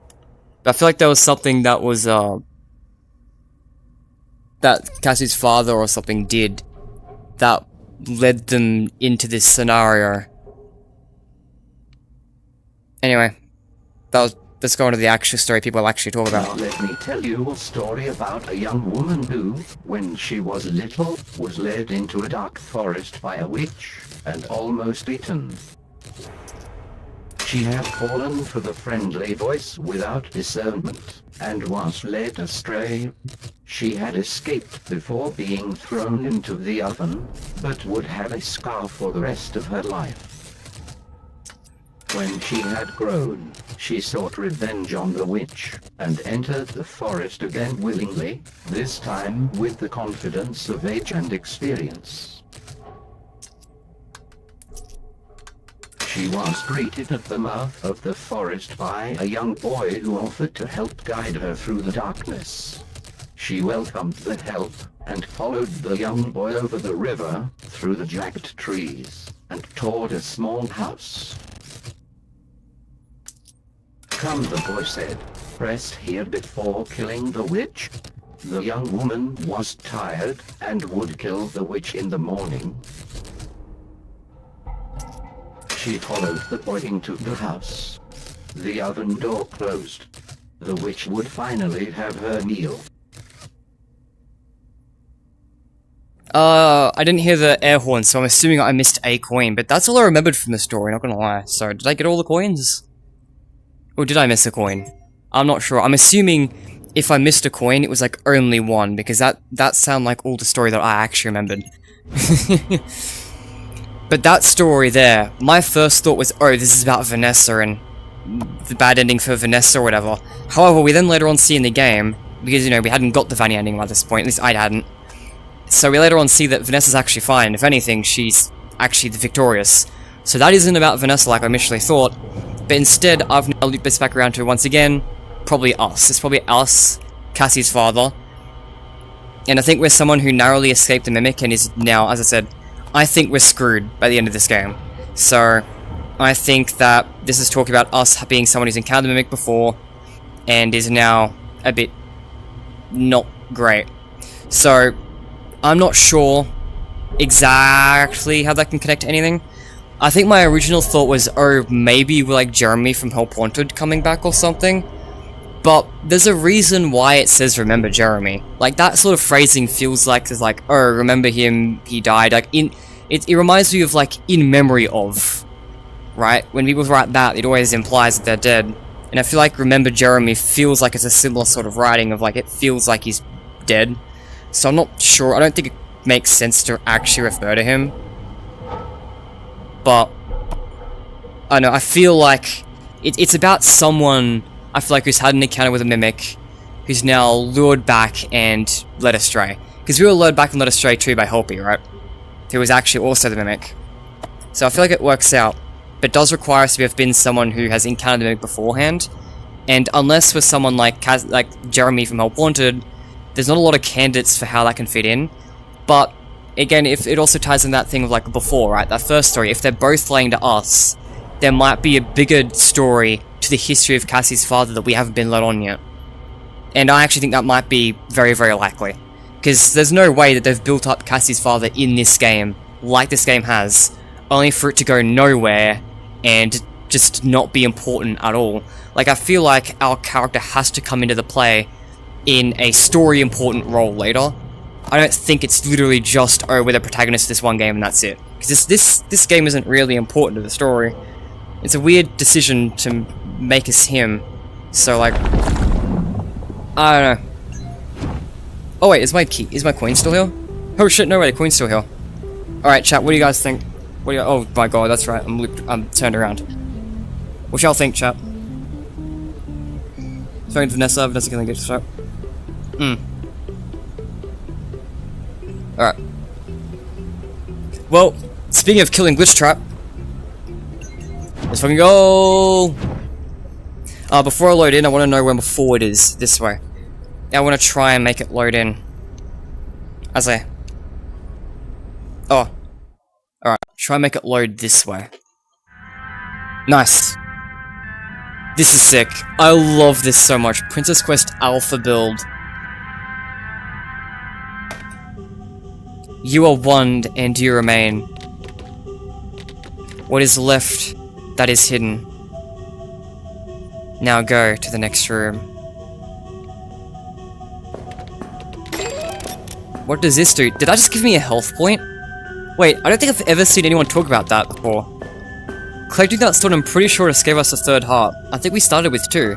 But I feel like there was something that was, that Cassie's father or something did that led them into this scenario. Anyway, let's go on to the actual story people actually talk about. Now let me tell you a story about a young woman who, when she was little, was led into a dark forest by a witch and almost eaten. She had fallen for the friendly voice without discernment, and was led astray. She had escaped before being thrown into the oven, but would have a scar for the rest of her life. When she had grown, she sought revenge on the witch, and entered the forest again willingly, this time with the confidence of age and experience. She was greeted at the mouth of the forest by a young boy who offered to help guide her through the darkness. She welcomed the help, and followed the young boy over the river, through the jagged trees, and toward a small house. "Come," the boy said, "rest here before killing the witch." The young woman was tired, and would kill the witch in the morning. She followed the boy into the house. The oven door closed. The witch would finally have her meal. I didn't hear the air horn, so I'm assuming I missed a coin, but that's all I remembered from the story, not gonna lie. So, did I get all the coins? Or did I miss a coin? I'm not sure. I'm assuming if I missed a coin, it was like only one, because that sounded like all the story that I actually remembered. But that story there, my first thought was, oh, this is about Vanessa and the bad ending for Vanessa or whatever. However, we then later on see in the game, because, you know, we hadn't got the Vanny ending at this point, at least I hadn't. So we later on see that Vanessa's actually fine. If anything, she's actually the victorious. So that isn't about Vanessa like I initially thought, but instead I've now looped this back around to, once again, probably us. It's probably us Cassie's father. And I think we're someone who narrowly escaped the Mimic and is now, as I said, I think we're screwed by the end of this game. So, I think that this is talking about us being someone who's encountered the Mimic before and is now a bit not great. So, I'm not sure exactly how that can connect to anything. I think my original thought was, oh, maybe we're like Jeremy from Help Wanted coming back or something. But there's a reason why it says remember Jeremy. Like, that sort of phrasing feels like it's like, oh, remember him, he died. Like, it reminds me of like, in memory of, right? When people write that, it always implies that they're dead. And I feel like remember Jeremy feels like it's a similar sort of writing of like, it feels like he's dead. So I'm not sure, I don't think it makes sense to actually refer to him. But, I don't know, I feel like it's about someone, I feel like, who's had an encounter with a Mimic, who's now lured back and led astray. Because we were lured back and led astray too by Helpy, right? Who was actually also the Mimic. So I feel like it works out, but it does require us to have been someone who has encountered the Mimic beforehand. And unless we're someone like Jeremy from Help Wanted, there's not a lot of candidates for how that can fit in. But, again, if it also ties in that thing of like before, right? That first story, if they're both laying to us, there might be a bigger story to the history of Cassie's father that we haven't been let on yet. And I actually think that might be very, very likely. Because there's no way that they've built up Cassie's father in this game, like this game has, only for it to go nowhere and just not be important at all. Like, I feel like our character has to come into the play in a story important role later. I don't think it's literally just, oh, we're the protagonist of this one game and that's it. Because this game isn't really important to the story. It's a weird decision to make us him. So, like, I don't know. Oh wait, is my coin still here? Oh shit, no way, the coin's still here. Alright, chat, what do you guys think? What do you, oh my god, that's right, I'm turned around. What y'all think, chat? Sorry, Vanessa can get shot. Alright. Well, speaking of killing Glitch Trap, let's fucking go! Before I load in, I want to know where my forward is, this way. I want to try and make it load in. As I... Oh. Alright, try and make it load this way. Nice. This is sick. I love this so much. Princess Quest Alpha build. You are one and you remain. What is left, that is hidden. Now go to the next room. What does this do? Did that just give me a health point? Wait, I don't think I've ever seen anyone talk about that before. Collecting that stone, I'm pretty sure this gave us a third heart. I think we started with 2.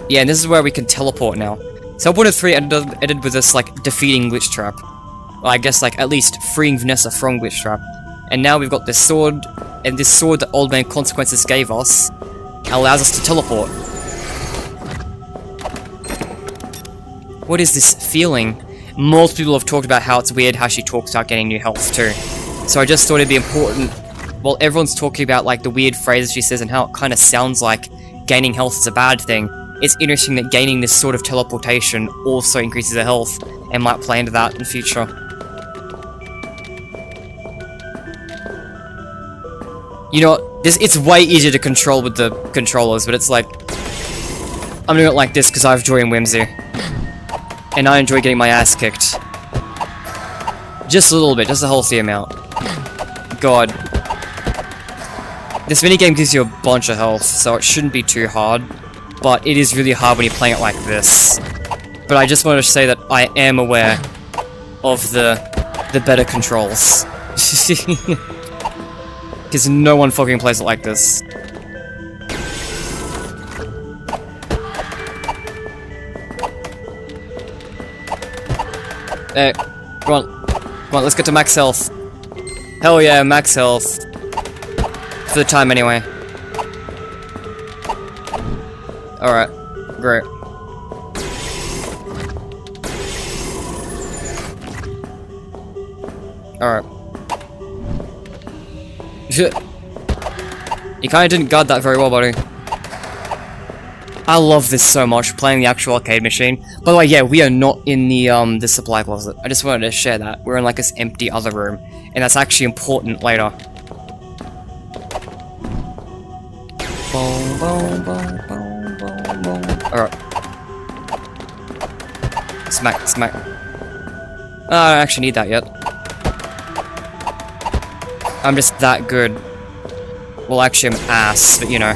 Yeah, and this is where we can teleport now. So Help 3 ended with us, like, defeating Glitch Trap. Well, I guess, like, at least freeing Vanessa from Glitch Trap. And now we've got this sword, and this sword that Old Man Consequences gave us allows us to teleport. What is this feeling? Most people have talked about how it's weird how she talks about getting new health too. So I just thought it'd be important, while everyone's talking about like the weird phrases she says and how it kind of sounds like gaining health is a bad thing, it's interesting that gaining this sort of teleportation also increases her health, and might play into that in the future. You know what, it's way easier to control with the controllers, but it's like, I'm doing it like this because I have joy and whimsy. And I enjoy getting my ass kicked. Just a little bit, just a healthy amount. God. This minigame gives you a bunch of health, so it shouldn't be too hard. But it is really hard when you're playing it like this. But I just wanted to say that I am aware of the better controls. Because no one fucking plays it like this. Come on, let's get to max health. Hell yeah, max health. For the time anyway. Alright, great. Alright. You kinda didn't guard that very well, buddy. I love this so much, playing the actual arcade machine. By the way, yeah, we are not in the supply closet. I just wanted to share that. We're in like this empty other room, and that's actually important later. Alright. Smack, smack. I don't actually need that yet. I'm just that good. Well, actually, I'm ass, but you know.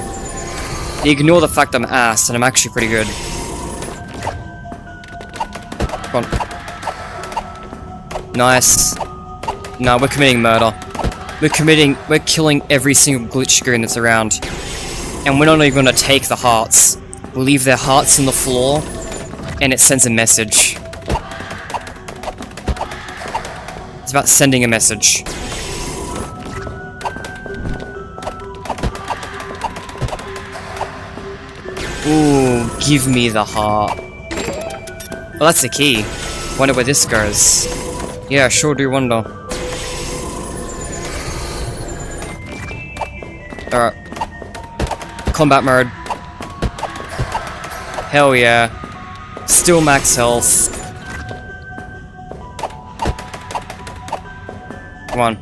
Ignore the fact I'm ass, and I'm actually pretty good. Come on. Nice. No, we're committing murder. We're killing every single glitch screen that's around. And we're not even gonna take the hearts. We'll leave their hearts on the floor, and it sends a message. It's about sending a message. Ooh, give me the heart. Well, that's the key. Wonder where this goes. Yeah, sure do wonder. Alright. Combat mode. Hell yeah. Still max health. Come on.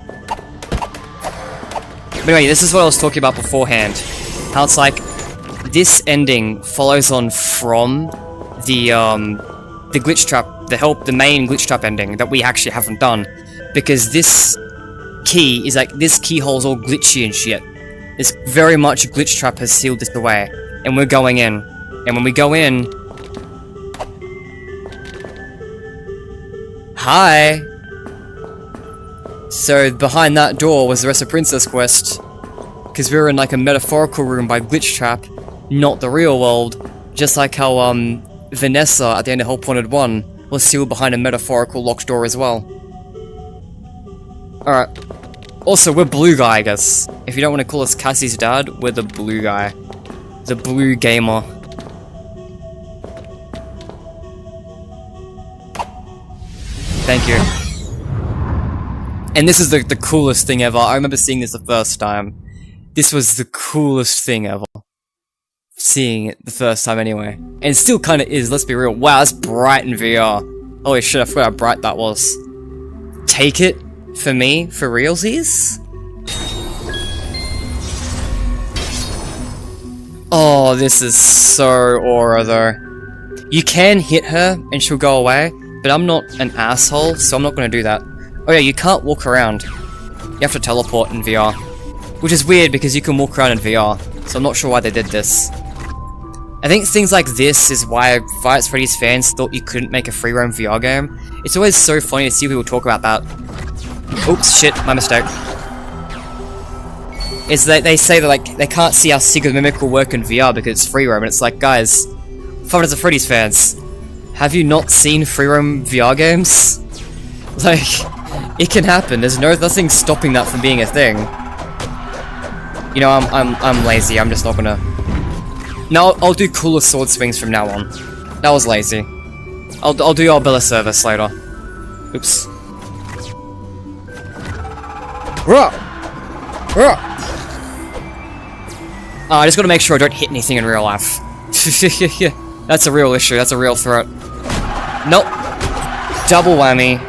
But anyway, this is what I was talking about beforehand. How it's like, this ending follows on from the glitch trap, the main glitch trap ending that we actually haven't done, because this key is like, this keyhole's all glitchy and shit. It's very much a glitch trap has sealed this away, and we're going in, and when we go in, hi. So behind that door was the rest of Princess Quest, because we were in like a metaphorical room by glitch trap. Not the real world, just like how Vanessa at the end of Help Wanted 1 was sealed behind a metaphorical locked door as well. Alright. Also, we're Blue Guy, I guess. If you don't want to call us Cassie's dad, we're the Blue Guy. The Blue Gamer. Thank you. And this is the coolest thing ever. I remember seeing this the first time. This was the coolest thing ever. Seeing it the first time anyway. And it still kinda is, let's be real. Wow, that's bright in VR. Holy shit, I forgot how bright that was. Take it for me, for realsies? Oh, this is so aura though. You can hit her and she'll go away, but I'm not an asshole, so I'm not gonna do that. Oh yeah, you can't walk around. You have to teleport in VR. Which is weird because you can walk around in VR, so I'm not sure why they did this. I think things like this is why Five Nights at Freddy's fans thought you couldn't make a free roam VR game. It's always so funny to see people talk about that. Oops, shit, my mistake. It's that they say that like they can't see how Secret Mimic will work in VR because it's free roam, and it's like, guys, Five Nights at Freddy's fans, have you not seen free roam VR games? Like, it can happen. There's nothing stopping that from being a thing. You know, I'm lazy. I'm just not gonna. No, I'll do cooler sword swings from now on. That was lazy. I'll do your Bella service later. Oops. I just gotta make sure I don't hit anything in real life. That's a real issue. That's a real threat. Nope. Double whammy.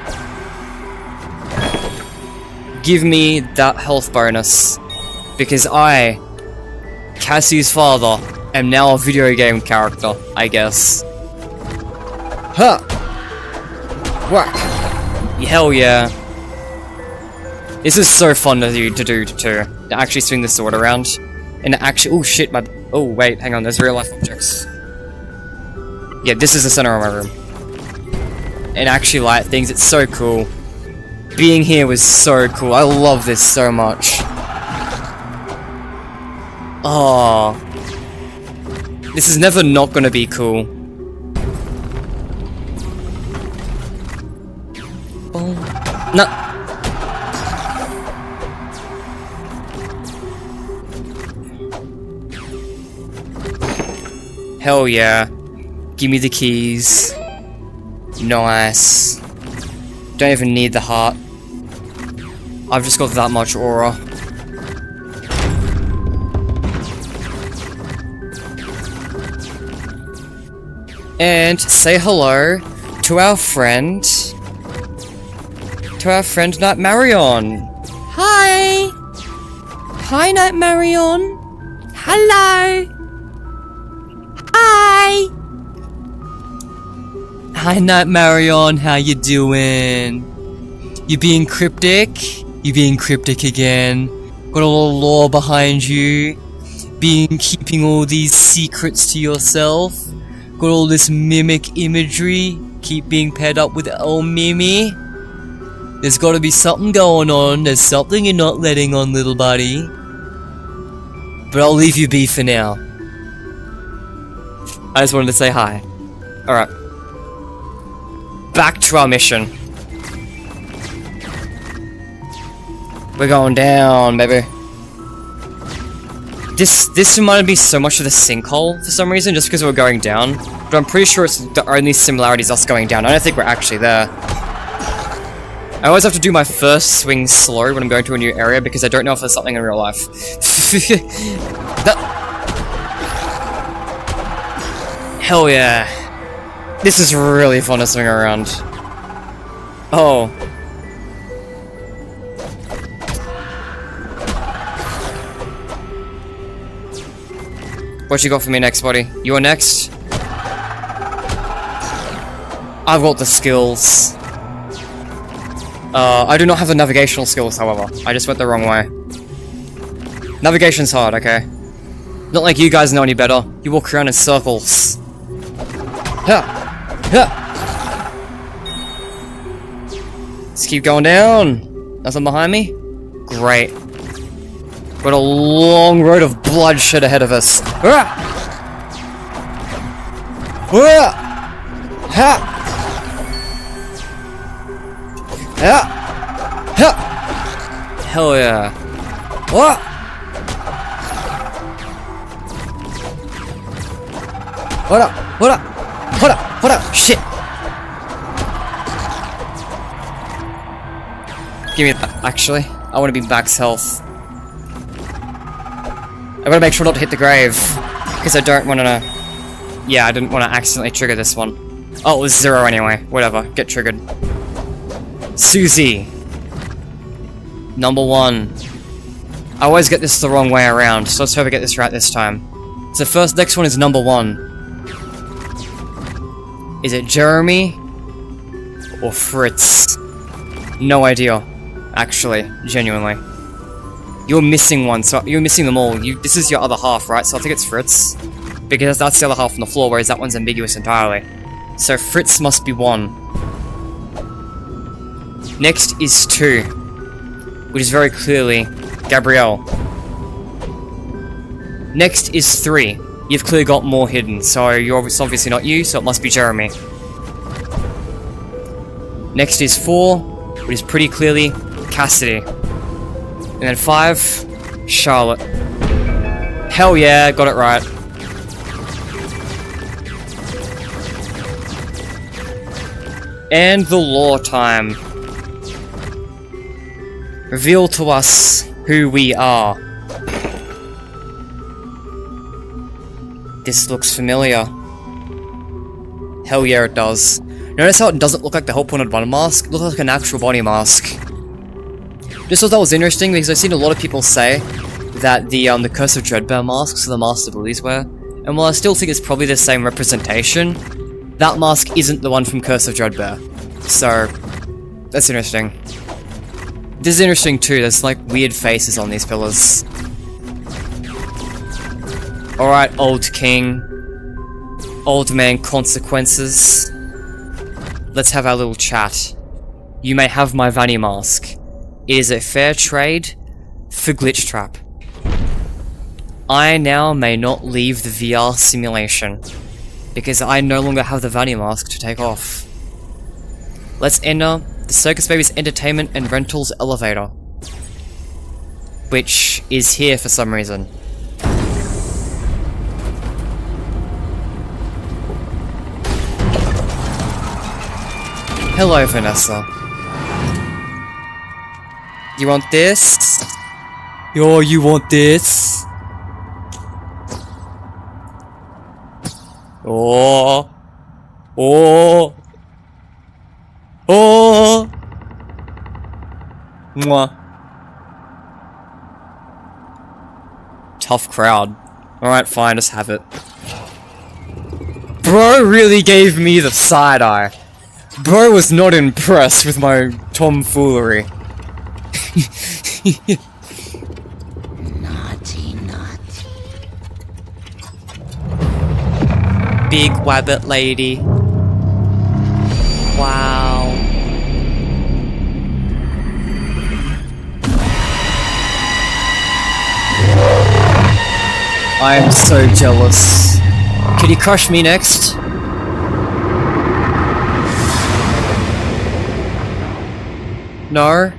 Give me that health bonus. Because I, Cassie's father, am now a video game character, I guess. Huh! Whack! Hell yeah. This is so fun to do too. To actually swing the sword around. And actually, oh shit, oh wait, hang on, there's real life objects. Yeah, this is the center of my room. And actually light things, it's so cool. Being here was so cool, I love this so much. Oh, this is never not gonna be cool. Oh, no. Hell yeah. Give me the keys. Nice. Don't even need the heart. I've just got that much aura. and say hello to our friend Night Marion. Hi! Hi, Night Marion. Hello! Hi! Hi, Night Marion, how you doing? You being cryptic? You being cryptic again? Got a little lore behind you? Keeping all these secrets to yourself? Got all this mimic imagery? Keep being paired up with El Mimi? There's gotta be something going on. There's something you're not letting on, little buddy. But I'll leave you be for now. I just wanted to say hi. Alright. Back to our mission. We're going down, baby. This reminded me so much of the sinkhole for some reason, just because we're going down. But I'm pretty sure it's the only similarity is us going down. I don't think we're actually there. I always have to do my first swing slow when I'm going to a new area because I don't know if there's something in real life. Hell yeah. This is really fun to swing around. Oh. What you got for me next, buddy? You are next? I've got the skills. I do not have the navigational skills, however. I just went the wrong way. Navigation's hard, okay? Not like you guys know any better. You walk around in circles. Let's keep going down. Nothing behind me? Great. Got a long road of bloodshed ahead of us. Hell yeah. What? Hold up, hold up, hold up, hold up, shit. Give me that, actually. I want to be max health. I gotta make sure not to hit the grave, because I don't want to... Yeah, I didn't want to accidentally trigger this one. Oh, it was 0 anyway. Whatever, get triggered. Susie. Number 1. I always get this the wrong way around, so let's hope I get this right this time. So first, next one is number 1. Is it Jeremy? Or Fritz? No idea. Actually, genuinely. You're missing one, so you're missing them all. This is your other half, right? So I think it's Fritz. Because that's the other half on the floor, whereas that one's ambiguous entirely. So Fritz must be 1. Next is 2. Which is very clearly Gabrielle. Next is 3. You've clearly got more hidden, so it's obviously not you, so it must be Jeremy. Next is 4, which is pretty clearly Cassidy. And then 5, Charlotte. Hell yeah, got it right. And the lore time. Reveal to us who we are. This looks familiar. Hell yeah, it does. Notice how it doesn't look like the Help Wanted 1 mask? It looks like an actual body mask. Just thought that was interesting because I've seen a lot of people say that the Curse of Dreadbear masks are the masks the bullies wear. And while I still think it's probably the same representation, that mask isn't the one from Curse of Dreadbear. So, that's interesting. This is interesting too, there's like weird faces on these pillars. Alright, old king. Old man consequences. Let's have our little chat. You may have my Vanny mask. It is a fair trade for Glitch Trap. I now may not leave the VR simulation, because I no longer have the Vanny mask to take off. Let's enter the Circus Babies Entertainment and Rentals elevator, which is here for some reason. Hello, Vanessa. You want this? Yo, you want this? Oh. Oh! Oh! Mwah. Tough crowd. Alright, fine, just have it. Bro really gave me the side eye. Bro was not impressed with my tomfoolery. Naughty, naughty. Big wabbit lady. Wow. I am so jealous. Can you crush me next? No?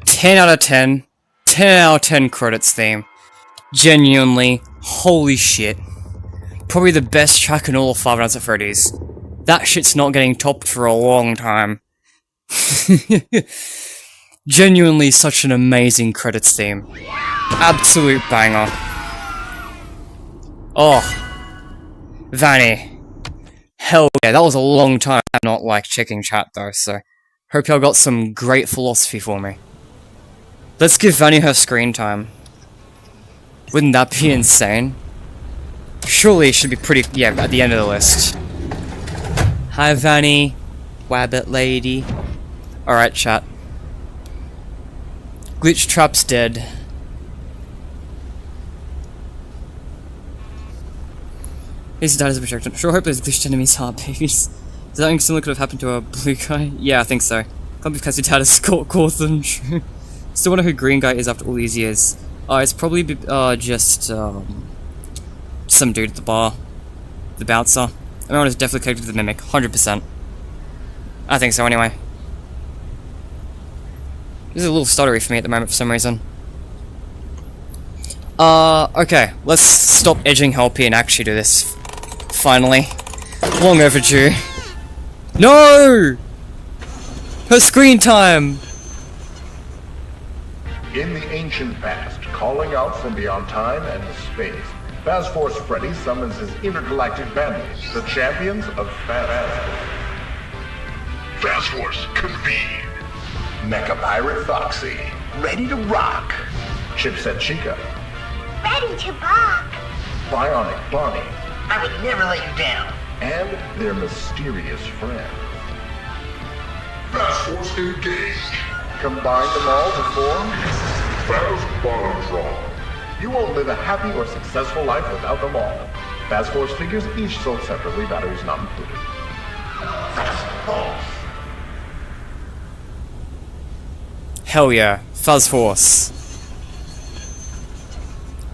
Ten out of 10. 10 out of 10 credits theme. Genuinely, holy shit. Probably the best track in all of Five Nights at Freddy's. That shit's not getting topped for a long time. Genuinely such an amazing credits theme. Absolute banger. Oh. Vanny. Hell yeah, that was a long time not like checking chat though, so hope y'all got some great philosophy for me. Let's give Vanny her screen time. Wouldn't that be insane? Surely it should be pretty, yeah, at the end of the list. Hi Vanny, Wabbit lady. Alright chat. Glitch Trap's dead. His dad is a projection. Sure hope those glitched enemies are babies. Something similar could have happened to a blue guy? Yeah, I think so. Can't be because your dad is Cawthon. Still wonder who Green Guy is after all these years. It's probably just some dude at the bar. The bouncer. Everyone is definitely connected to the Mimic, 100%. I think so anyway. This is a little stuttery for me at the moment for some reason. Okay, let's stop edging Helpy and actually do this. Finally. Long overdue. No! Her screen time! In the ancient past, calling out from beyond time and space, Fast Force Freddy summons his intergalactic bandmates, the champions of Fast Force, convene. Mecha Pirate Foxy, ready to rock. Chipset Chica, Ready to rock. Bionic Bonnie, I would never let you down. and their mysterious friend. Fast Force engage. Combine them all to form Fast Bottomtron. You won't live a happy or successful life without them all. Fast Force figures each sold separately, batteries not included. Fast Force. Hell yeah, Fuzz Force.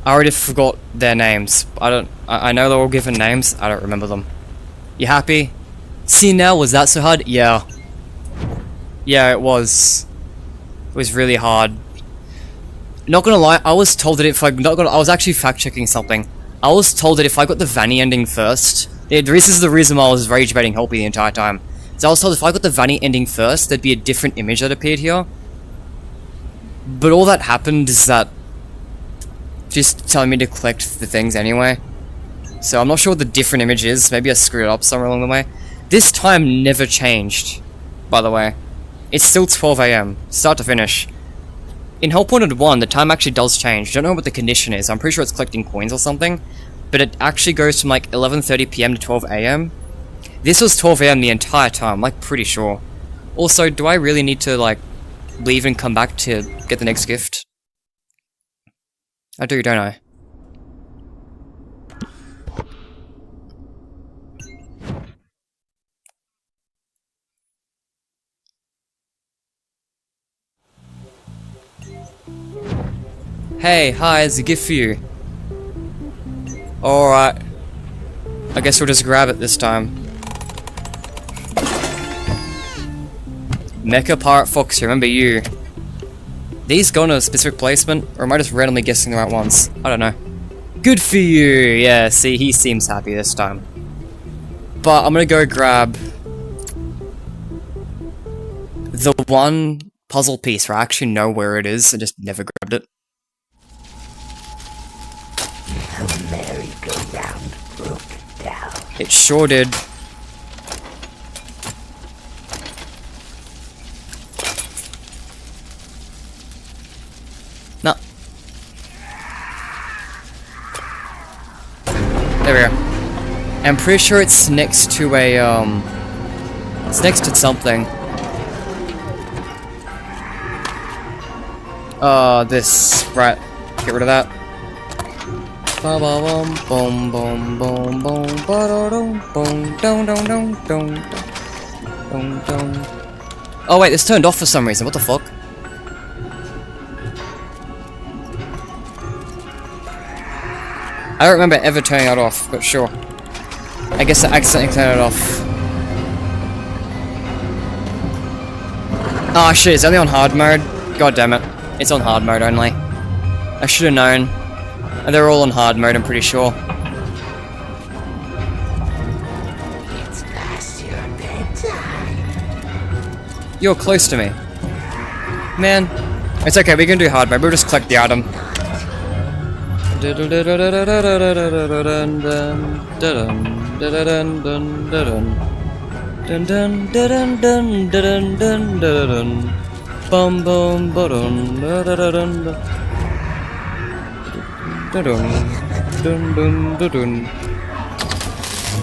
I already forgot their names. I know they're all given names, I don't remember them. You happy? See now, was that so hard? Yeah. Yeah, it was. It was really hard. Not gonna lie, I was told that if I was actually fact checking something. I was told that if I got the Vanny ending first, this is the reason why I was rage baiting Helpy the entire time. So I was told if I got the Vanny ending first, there'd be a different image that appeared here. But all that happened is that just telling me to collect the things anyway. So I'm not sure what the different image is. Maybe I screwed it up somewhere along the way. This time never changed, by the way. It's still 12 AM, start to finish. In Help Wanted 1, the time actually does change. I don't know what the condition is. I'm pretty sure it's collecting coins or something. But it actually goes from like 11:30 PM to 12 AM. This was 12 AM the entire time, like pretty sure. Also, do I really need to like leave and come back to get the next gift? I do, don't I? Hey, hi, it's a gift for you. Alright. I guess we'll just grab it this time. Mecha Pirate Fox, remember you. These go in a specific placement, or am I just randomly guessing the right ones? I don't know. Good for you! Yeah, see, he seems happy this time. But I'm gonna go grab the one puzzle piece where I actually know where it is and just never grabbed it. Merry-go-round broke down. It sure did. No. There we go. I'm pretty sure it's next to a, it's next to something. This. Right. Get rid of that. Ba ba bum bum bum bum bum ba da dum bum dum dum dum dum dum dum. Oh wait, this turned off for some reason. What the fuck? I don't remember ever turning it off, but sure. I guess I accidentally turned it off. Ah shit, it's only on hard mode. God damn it. It's on hard mode only. I should have known. And they're all on hard mode, I'm pretty sure. It's past your bedtime. You're close to me. Man. It's okay, we can do hard mode, we'll just collect the item. Bum bum ba-dun.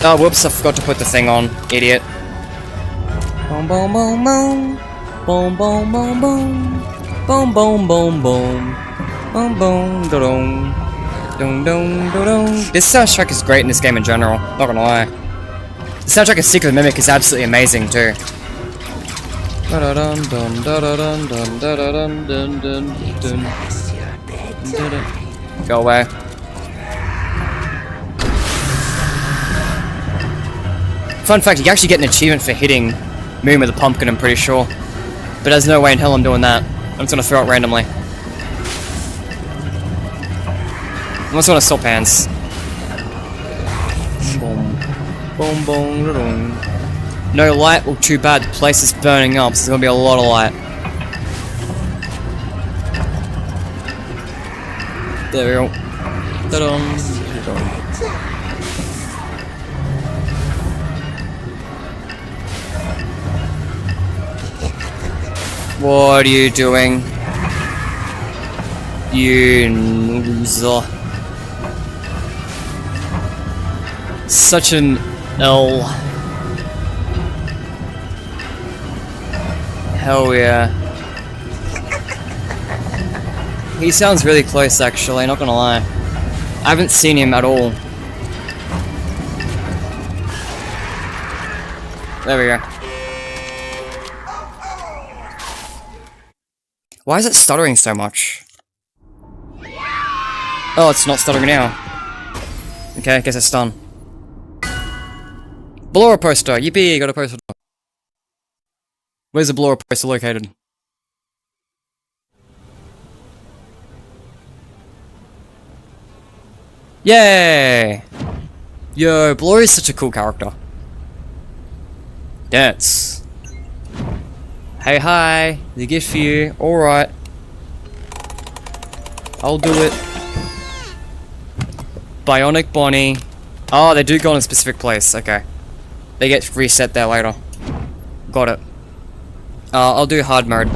Oh, whoops, I forgot to put the thing on. Idiot. Boom, boom, boom, boom. Boom, boom, boom, boom. Boom, boom, boom, boom. Boom, boom, da-dum. Dum, dum, da-dum. This soundtrack is great in this game in general, not gonna lie. The soundtrack of Secret Mimic is absolutely amazing too. Da-da-dun, dun, da-da-dun, dun, da-da-dun, dun, dun, dun. Past your bedtime. Da-da. Go away. Fun fact, you can actually get an achievement for hitting Moon with a pumpkin, I'm pretty sure. But there's no way in hell I'm doing that. I'm just gonna throw it randomly. I'm just gonna swap hands. Boom. Boom, boom, da-dum. No light? Well, too bad. The place is burning up, so there's gonna be a lot of light. There we go. Ta-dum. What are you doing? You loser. Such an L. Hell yeah. He sounds really close actually, not gonna lie. I haven't seen him at all. There we go. Why is it stuttering so much? Oh, it's not stuttering now. Okay, I guess it's done. Blora poster! Yippee, got a poster. Where's the Blora poster located? Yay! Yo, Blur is such a cool character. Dance. Hey, hi. The gift for you. Alright. I'll do it. Bionic Bonnie. Oh, they do go in a specific place. Okay. They get reset there later. Got it. I'll do hard mode.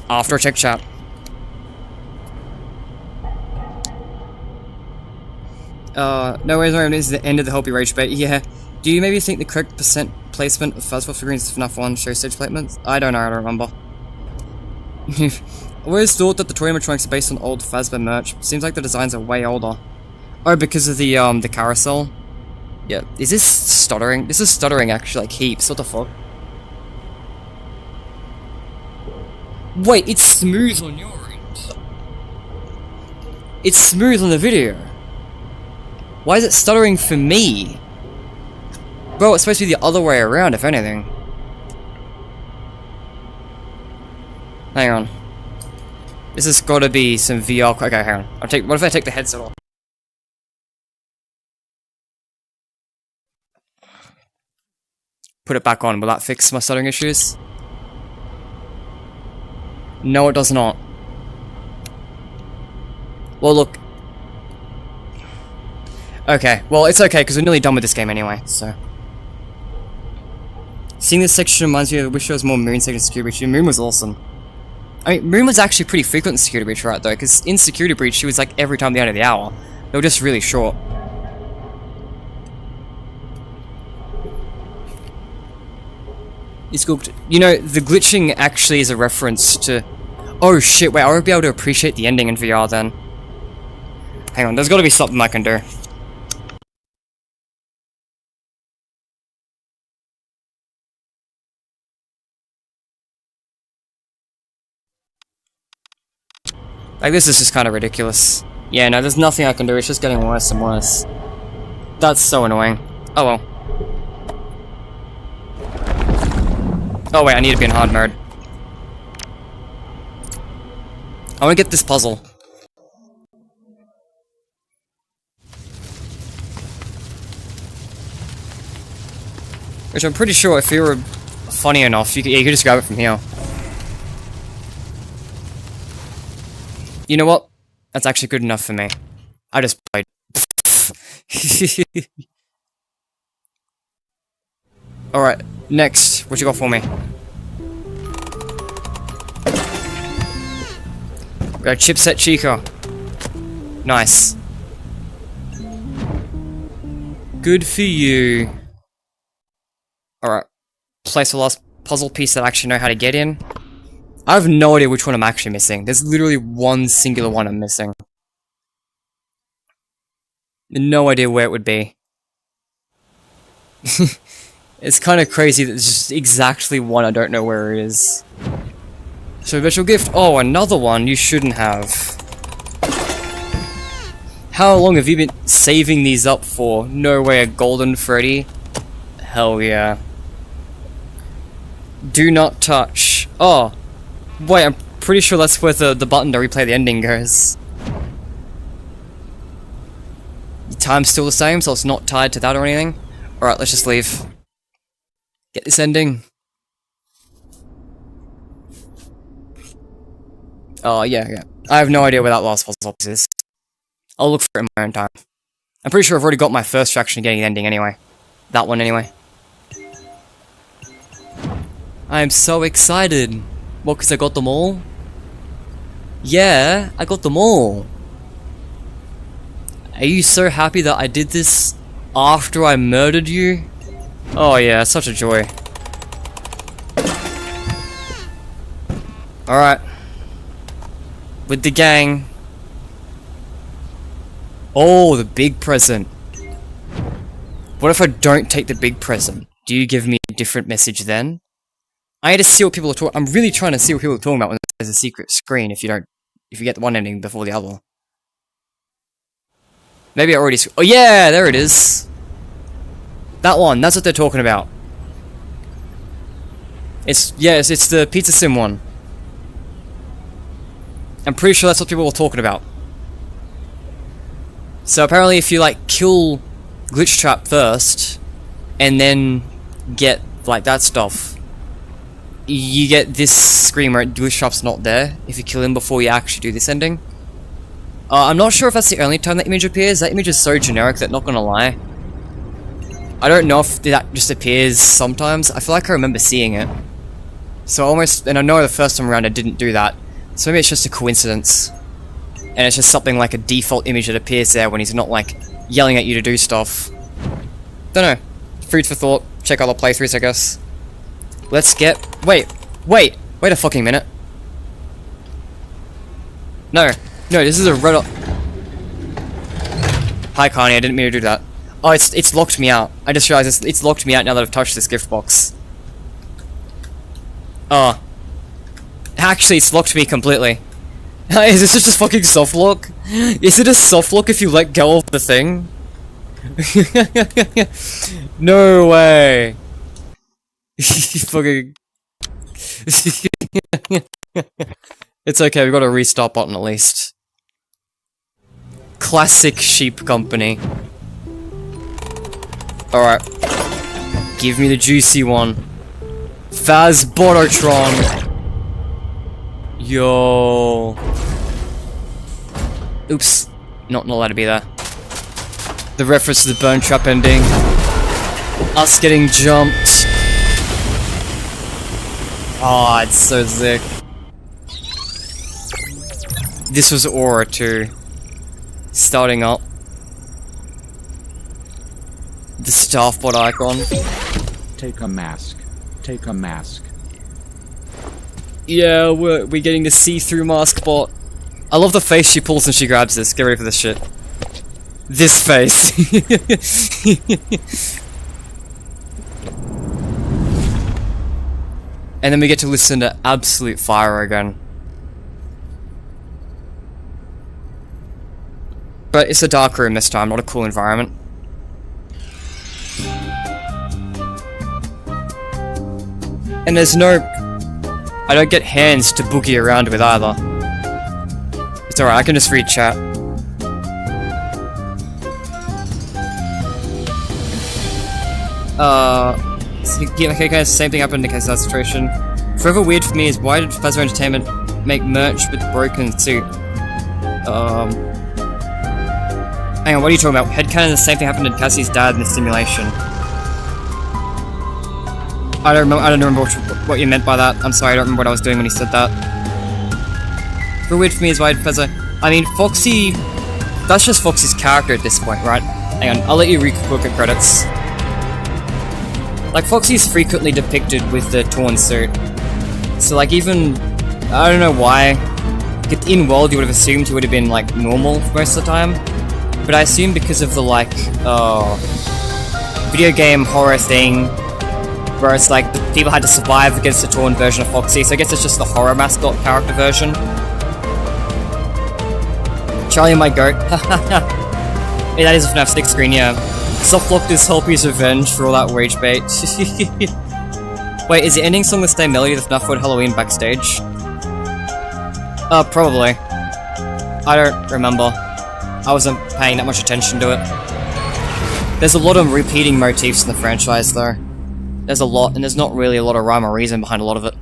After I check chat. No way, this is the end of the Help You Rage bait. Yeah. Do you maybe think the correct percent placement of Fuzz figurines FNAF 1 show stage placements? I don't know, I don't remember. I've always thought that the toy animatronics are based on old Fazbear merch. Seems like the designs are way older. Oh, because of the carousel? Yeah. Is this stuttering? This is stuttering actually, like heaps. What the fuck? Wait, it's smooth on your end. It's smooth on the video. Why is it stuttering for me? Bro, it's supposed to be the other way around, if anything. Hang on. This has got to be some VR. Okay, hang on. What if I take the headset off? Put it back on. Will that fix my stuttering issues? No, it does not. Well, look. Okay, well, it's okay, because we're nearly done with this game anyway, so. Seeing this section reminds me of I wish there was more Moon section in Security Breach. Moon was awesome. I mean, Moon was actually pretty frequent in Security Breach, right, though, because in Security Breach, she was like every time the end of the hour. They were just really short. It's cool. You know, the glitching actually is a reference to... Oh shit, wait, I won't be able to appreciate the ending in VR then. Hang on, there's gotta be something I can do. Like, this is just kind of ridiculous. Yeah, no, there's nothing I can do, it's just getting worse and worse. That's so annoying. Oh well. Oh wait, I need to be in hard mode. I want to get this puzzle. Which I'm pretty sure if you were funny enough, you could just grab it from here. You know what? That's actually good enough for me. I just played. Alright, next. What you got for me? We got Chipset Chica. Nice. Good for you. Alright. Place the last puzzle piece that I actually know how to get in. I have no idea which one I'm actually missing. There's literally one singular one I'm missing. No idea where it would be. It's kind of crazy that there's just exactly one I don't know where it is. So, virtual gift. Oh, another one you shouldn't have. How long have you been saving these up for? No way, a golden Freddy? Hell yeah. Do not touch. Oh. Wait, I'm pretty sure that's where the button to replay the ending goes. The time's still the same, so it's not tied to that or anything. Alright, let's just leave. Get this ending. Oh, yeah. I have no idea where that last puzzle piece is. I'll look for it in my own time. I'm pretty sure I've already got my first reaction of getting the ending anyway. That one anyway. I am so excited. What, because I got them all? Yeah, I got them all. Are you so happy that I did this after I murdered you? Oh yeah, such a joy. Alright. With the gang. Oh, the big present. What if I don't take the big present? Do you give me a different message then? I need to see what people are talking. I'm really trying to see what people are talking about when there's a secret screen. If you get the one ending before the other. Maybe I already. Oh yeah, there it is. That one. That's what they're talking about. It's the Pizza Sim one. I'm pretty sure that's what people were talking about. So apparently if you like kill Glitch Trap first, and then get like that stuff, you get this screen where Glitch Trap's not there if you kill him before you actually do this ending. I'm not sure if that's the only time that image appears. That image is so generic that, not gonna lie, I don't know if that just appears sometimes. I feel like I remember seeing it. So almost, and I know the first time around I didn't do that. So maybe it's just a coincidence. And it's just something like a default image that appears there when he's not like yelling at you to do stuff. Don't know. Food for thought. Check other playthroughs, I guess. Let's get... Wait a fucking minute. No, this is a red... Hi, Connie, I didn't mean to do that. Oh, it's locked me out. I just realized it's locked me out now that I've touched this gift box. Oh. Actually, it's locked me completely. Is this just a fucking soft lock? Is it a soft lock if you let go of the thing? No way. Fucking... It's okay, we got a restart button at least. Classic sheep company. Alright. Give me the juicy one. Faz Bototron. Yo. Oops. Not allowed to be there. The reference to the burn trap ending. Us getting jumped. Oh, it's so sick. This was Aura too. Starting up. The staff bot icon. Take a mask. Take a mask. Yeah, we're getting the see-through mask bot. I love the face she pulls when she grabs this. Get ready for this shit. This face. And then we get to listen to Absolute Fire again. But it's a dark room this time, not a cool environment. And there's no... I don't get hands to boogie around with either. It's alright, I can just read chat. Okay, same thing happened in the case of that situation. Forever weird for me is, why did Fazzo Entertainment make merch with broken suit? Hang on, what are you talking about? Headcanon, the same thing happened to Cassie's dad in the simulation. I don't remember what you meant by that. I'm sorry, I don't remember what I was doing when he said that. The weird for me is why Fezzer... I mean, Foxy... That's just Foxy's character at this point, right? Hang on, I'll let you look at credits. Like, Foxy's frequently depicted with the torn suit. So, like, even... I don't know why. In World, you would have assumed he would have been, like, normal most of the time. But I assume because of the, like, video game horror thing, where it's like, the people had to survive against the torn version of Foxy, so I guess it's just the horror mascot character version. Charlie my goat. Hey, that is a FNAF 6 screen, yeah. Softlocked is Helpy's revenge for all that rage bait. Wait, is the ending song the same melody of the FNAF World Halloween backstage? Probably. I don't remember. I wasn't paying that much attention to it. There's a lot of repeating motifs in the franchise, though. There's a lot, and there's not really a lot of rhyme or reason behind a lot of it.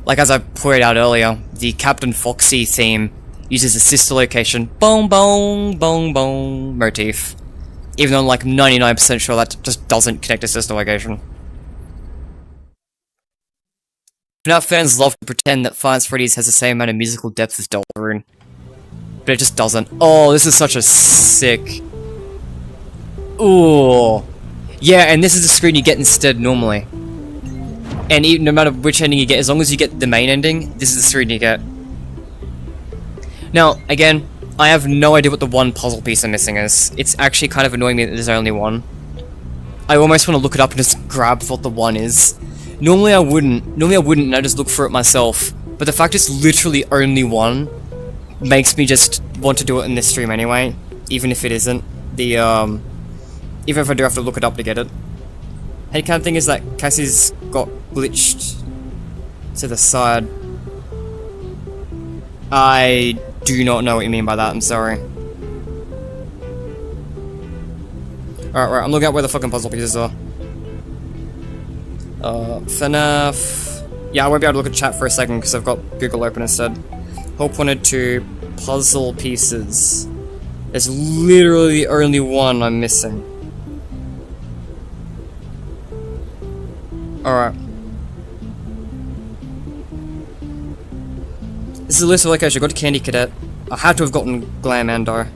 Like, as I pointed out earlier, the Captain Foxy theme uses a sister location bong bong bong bong motif. Even though I'm like 99% sure that just doesn't connect to sister location. FNAF fans love to pretend that Five Nights at Freddy's has the same amount of musical depth as Deltarune. But it just doesn't. Oh, this is such a sick... Ooh. Yeah, and this is the screen you get instead normally. And even, no matter which ending you get, as long as you get the main ending, this is the screen you get. Now, again, I have no idea what the one puzzle piece I'm missing is. It's actually kind of annoying me that there's only one. I almost want to look it up and just grab what the one is. Normally I wouldn't, and I just look for it myself. But the fact it's literally only one makes me just want to do it in this stream anyway, even if it isn't. Even if I do have to look it up to get it. Headcanon thing is that Cassie's got glitched to the side. I do not know what you mean by that, I'm sorry. Alright, right, I'm looking at where the fucking puzzle pieces are. FNAF... Yeah, I won't be able to look at chat for a second because I've got Google open instead. Hole pointed to puzzle pieces. There's literally only one I'm missing. Alright. This is a list of locations. I got Candy Cadet. I had to have gotten Glamando.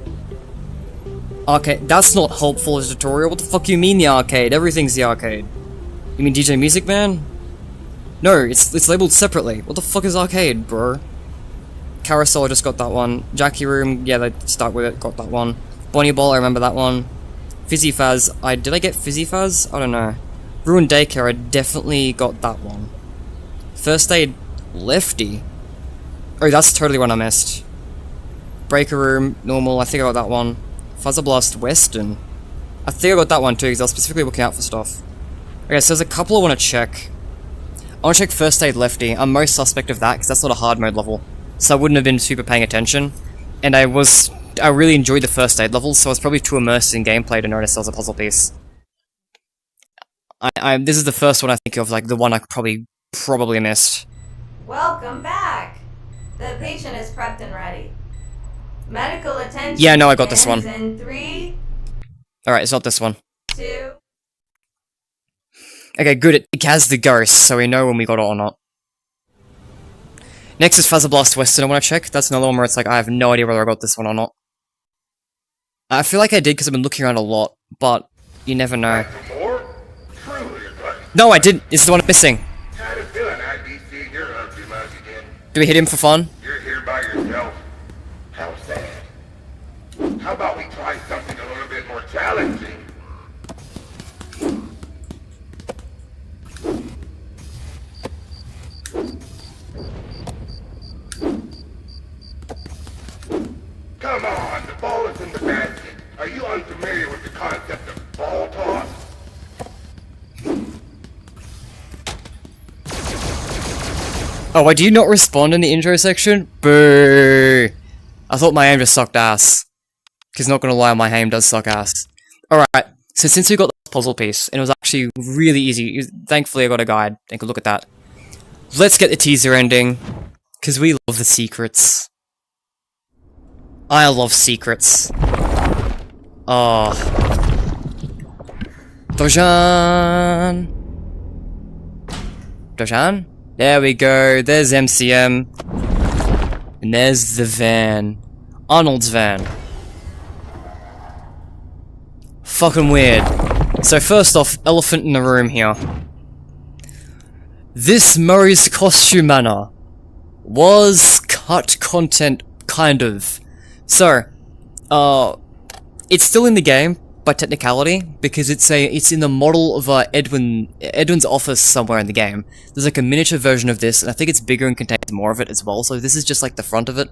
Arcade. That's not helpful as a tutorial. What the fuck do you mean the arcade? Everything's the arcade. You mean DJ Music Man? No, it's labeled separately. What the fuck is arcade, bro? Carousel, I just got that one. Jackie Room, yeah, they start with it, got that one. Bonnie Ball, I remember that one. Fizzy Faz, did I get Fizzy Faz? I don't know. Ruined Daycare, I definitely got that one. First Aid Lefty. Oh, that's totally one I missed. Breaker Room, normal, I think I got that one. Fuzzer Blast Western. I think I got that one too, because I was specifically looking out for stuff. Okay, so there's a couple I want to check. I want to check First Aid Lefty. I'm most suspect of that, because that's not a hard mode level. So I wouldn't have been super paying attention. And I really enjoyed the First Aid level, so I was probably too immersed in gameplay to notice there was a puzzle piece. This is the first one I think of, like, the one I probably missed. Welcome back! The patient is prepped and ready. Medical attention. Yeah, no, I got this one. In 3, Alright, it's not this one. 2. Okay, good, it has the ghost, so we know when we got it or not. Next is Fuzzer Blast Western I want to check. That's another one where it's like, I have no idea whether I got this one or not. I feel like I did because I've been looking around a lot, but you never know. No, I didn't. This is the one I'm missing. Do we hit him for fun? You're here by yourself. How sad. How about we try something a little bit more challenging? Come on, the ball is in the basket. Are you unfamiliar with the concept of ball toss? Oh, wait, do you not respond in the intro section? Boo! I thought my aim just sucked ass. Because not gonna lie, my aim does suck ass. Alright, so since we got the puzzle piece, and it was actually really easy, thankfully I got a guide, and could look at that. Let's get the teaser ending, because we love the secrets. I love secrets. Oh. Dojan! Dojan? There we go, there's MCM. And there's the van. Arnold's van. Fucking weird. So first off, elephant in the room here. This Murray's costume manor was cut content, kind of. So, it's still in the game, by technicality, because it's in the model of Edwin's office somewhere in the game. There's like a miniature version of this, and I think it's bigger and contains more of it as well, so this is just like the front of it.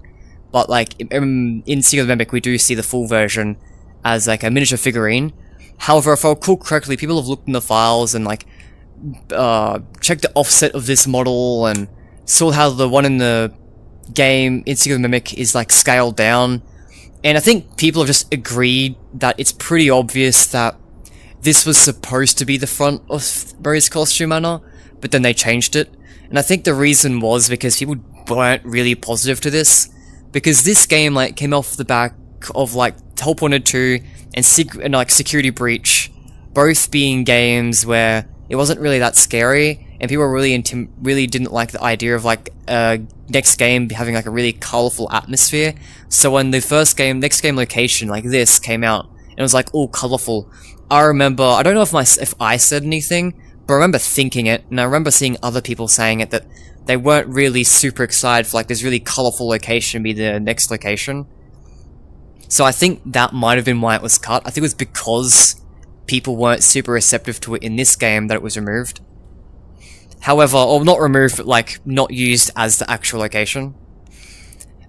But like, in Secret of the Mimic, we do see the full version as like a miniature figurine. However, if I recall correctly, people have looked in the files and like, checked the offset of this model, and saw how the one in the game, in Secret of the Mimic, is like scaled down. And I think people have just agreed that it's pretty obvious that this was supposed to be the front of Murray's costume manor, but then they changed it. And I think the reason was because people weren't really positive to this, because this game like came off the back of like Hole Pointed 2 and Security Breach, both being games where it wasn't really that scary, and people really didn't like the idea of like next game having like a really colorful atmosphere. So when the next game location like this came out, it was like all colorful. I remember, I don't know if I said anything, but I remember thinking it, and I remember seeing other people saying it, that they weren't really super excited for like this really colorful location be the next location. So I think that might have been why it was cut. I think it was because people weren't super receptive to it in this game that it was removed. However, or not removed, but like not used as the actual location.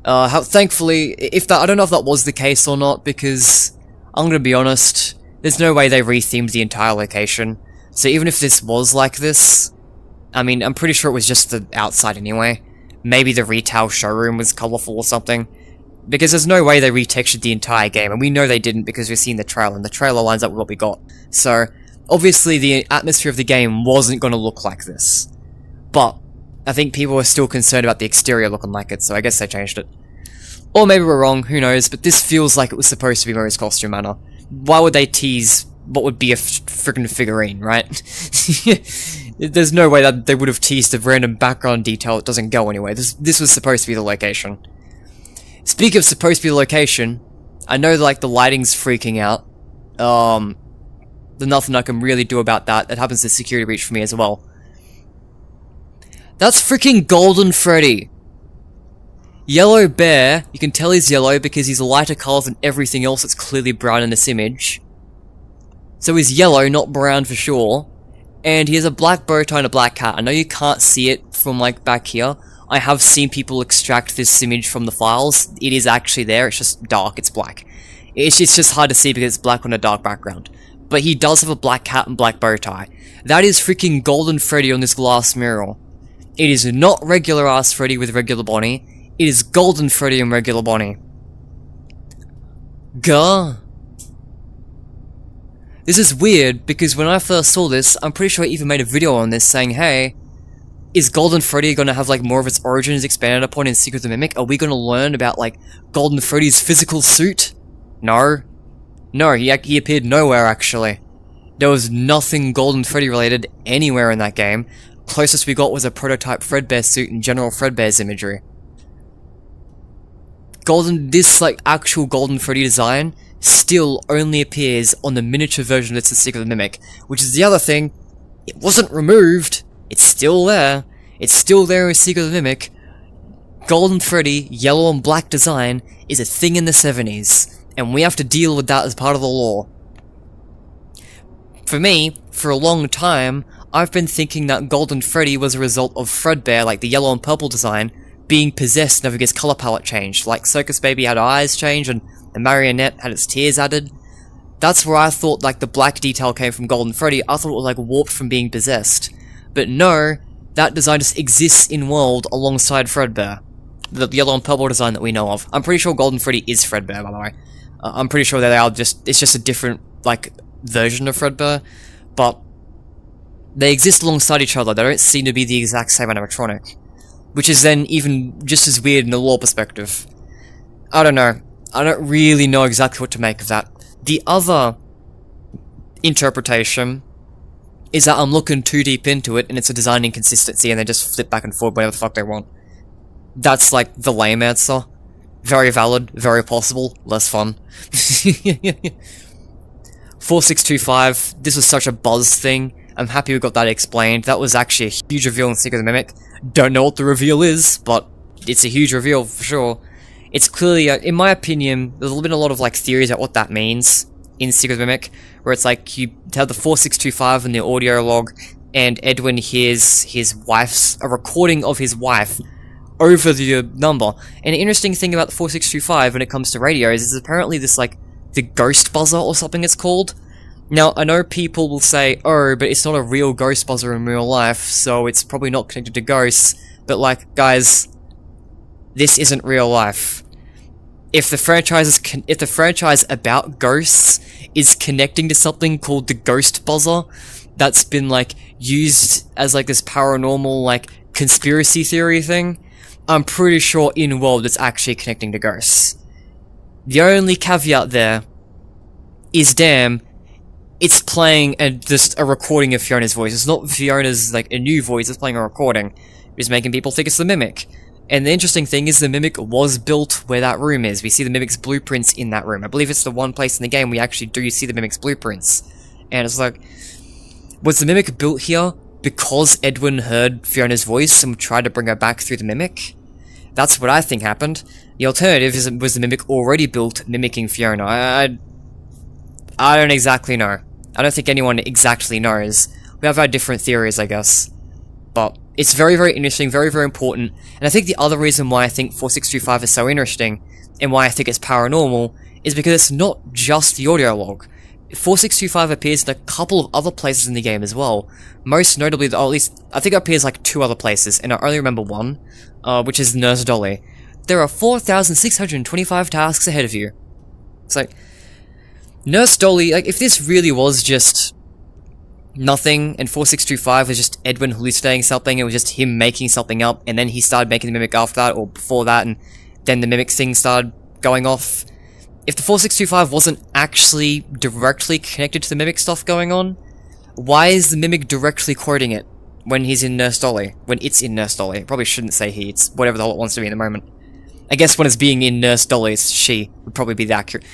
Thankfully, I don't know if that was the case or not, because I'm gonna be honest, there's no way they rethemed the entire location. So even if this was like this, I mean, I'm pretty sure it was just the outside anyway. Maybe the retail showroom was colorful or something. Because there's no way they retextured the entire game, and we know they didn't because we've seen the trailer, and the trailer lines up with what we got. So, obviously the atmosphere of the game wasn't going to look like this. But, I think people were still concerned about the exterior looking like it, so I guess they changed it. Or maybe we're wrong, who knows, but this feels like it was supposed to be Murray's costume manner. Why would they tease what would be a freaking figurine, right? There's no way that they would have teased a random background detail that doesn't go anywhere. This was supposed to be the location. Speaking of supposed to be the location, I know like the lighting's freaking out. There's nothing I can really do about that. That happens to security breach for me as well. That's freaking Golden Freddy! Yellow Bear, you can tell he's yellow because he's a lighter colour than everything else that's clearly brown in this image. So he's yellow, not brown for sure. And he has a black bow tie and a black hat. I know you can't see it from like back here. I have seen people extract this image from the files. It is actually there, it's just dark, it's black. It's just hard to see because it's black on a dark background. But he does have a black hat and black bow tie. That is freaking Golden Freddy on this glass mural. It is not regular ass Freddy with regular Bonnie. It is Golden Freddy and regular Bonnie. Gah. This is weird, because when I first saw this, I'm pretty sure I even made a video on this saying, hey, is Golden Freddy gonna have like more of its origins expanded upon in Secret of the Mimic? Are we gonna learn about like Golden Freddy's physical suit? No. No, he appeared nowhere actually. There was nothing Golden Freddy related anywhere in that game. Closest we got was a prototype Fredbear suit and general Fredbear's imagery. This like actual Golden Freddy design still only appears on the miniature version of the Secret of the Mimic, which is the other thing. It wasn't removed. It's still there. It's still there in Secret of the Mimic. Golden Freddy, yellow and black design, is a thing in the 70s, and we have to deal with that as part of the lore. For me, for a long time, I've been thinking that Golden Freddy was a result of Fredbear, like the yellow and purple design, being possessed and having his colour palette changed, like Circus Baby had her eyes changed and the marionette had its tears added. That's where I thought like the black detail came from Golden Freddy. I thought it was like warped from being possessed. But no, that design just exists in world alongside Fredbear. The yellow and purple design that we know of. I'm pretty sure Golden Freddy is Fredbear, by the way. I'm pretty sure that they are it's just a different, like, version of Fredbear. But they exist alongside each other. They don't seem to be the exact same animatronic. Which is then even just as weird in a lore perspective. I don't know. I don't really know exactly what to make of that. The other interpretation is that I'm looking too deep into it and it's a design inconsistency and they just flip back and forth whatever the fuck they want. That's like the lame answer. Very valid, very possible, less fun. 4625, this was such a buzz thing. I'm happy we got that explained. That was actually a huge reveal in Secret of the Mimic. Don't know what the reveal is, but it's a huge reveal for sure. It's clearly, in my opinion, there's been a lot of like theories about what that means in Secret of the Mimic, where it's like you have the 4625 in the audio log, and Edwin hears a recording of his wife over the number. And an interesting thing about the 4625 when it comes to radios is apparently this like the ghost buzzer or something it's called. Now, I know people will say, oh, but it's not a real ghost buzzer in real life, so it's probably not connected to ghosts. But like, guys, this isn't real life. If the franchise about ghosts is connecting to something called the ghost buzzer, that's been like used as like this paranormal like conspiracy theory thing, I'm pretty sure in world it's actually connecting to ghosts. The only caveat there is, damn, it's playing just a recording of Fiona's voice. It's not Fiona's like a new voice, it's playing a recording. It's making people think it's the Mimic. And the interesting thing is the Mimic was built where that room is. We see the Mimic's blueprints in that room. I believe it's the one place in the game we actually do see the Mimic's blueprints. And it's like, was the Mimic built here because Edwin heard Fiona's voice and tried to bring her back through the Mimic? That's what I think happened. The alternative is, was the Mimic already built mimicking Fiona? I don't exactly know. I don't think anyone exactly knows. We have our different theories, I guess. But it's very, very interesting, very, very important. And I think the other reason why I think 4625 is so interesting, and why I think it's paranormal, is because it's not just the audio log. 4625 appears in a couple of other places in the game as well. Most notably, or at least, I think it appears like 2 other places, and I only remember one, which is Nurse Dolly. there are 4,625 tasks ahead of you. It's like, Nurse Dolly, like, if this really was just nothing, and 4625 was just Edwin hallucinating something, it was just him making something up, and then he started making the Mimic after that, or before that, and then the Mimic thing started going off. If the 4625 wasn't actually directly connected to the Mimic stuff going on, why is the Mimic directly quoting it when he's in Nurse Dolly? When it's in Nurse Dolly? It probably shouldn't say he, it's whatever the hell it wants to be in the moment. I guess when it's being in Nurse Dolly, it's she, would probably be the accurate.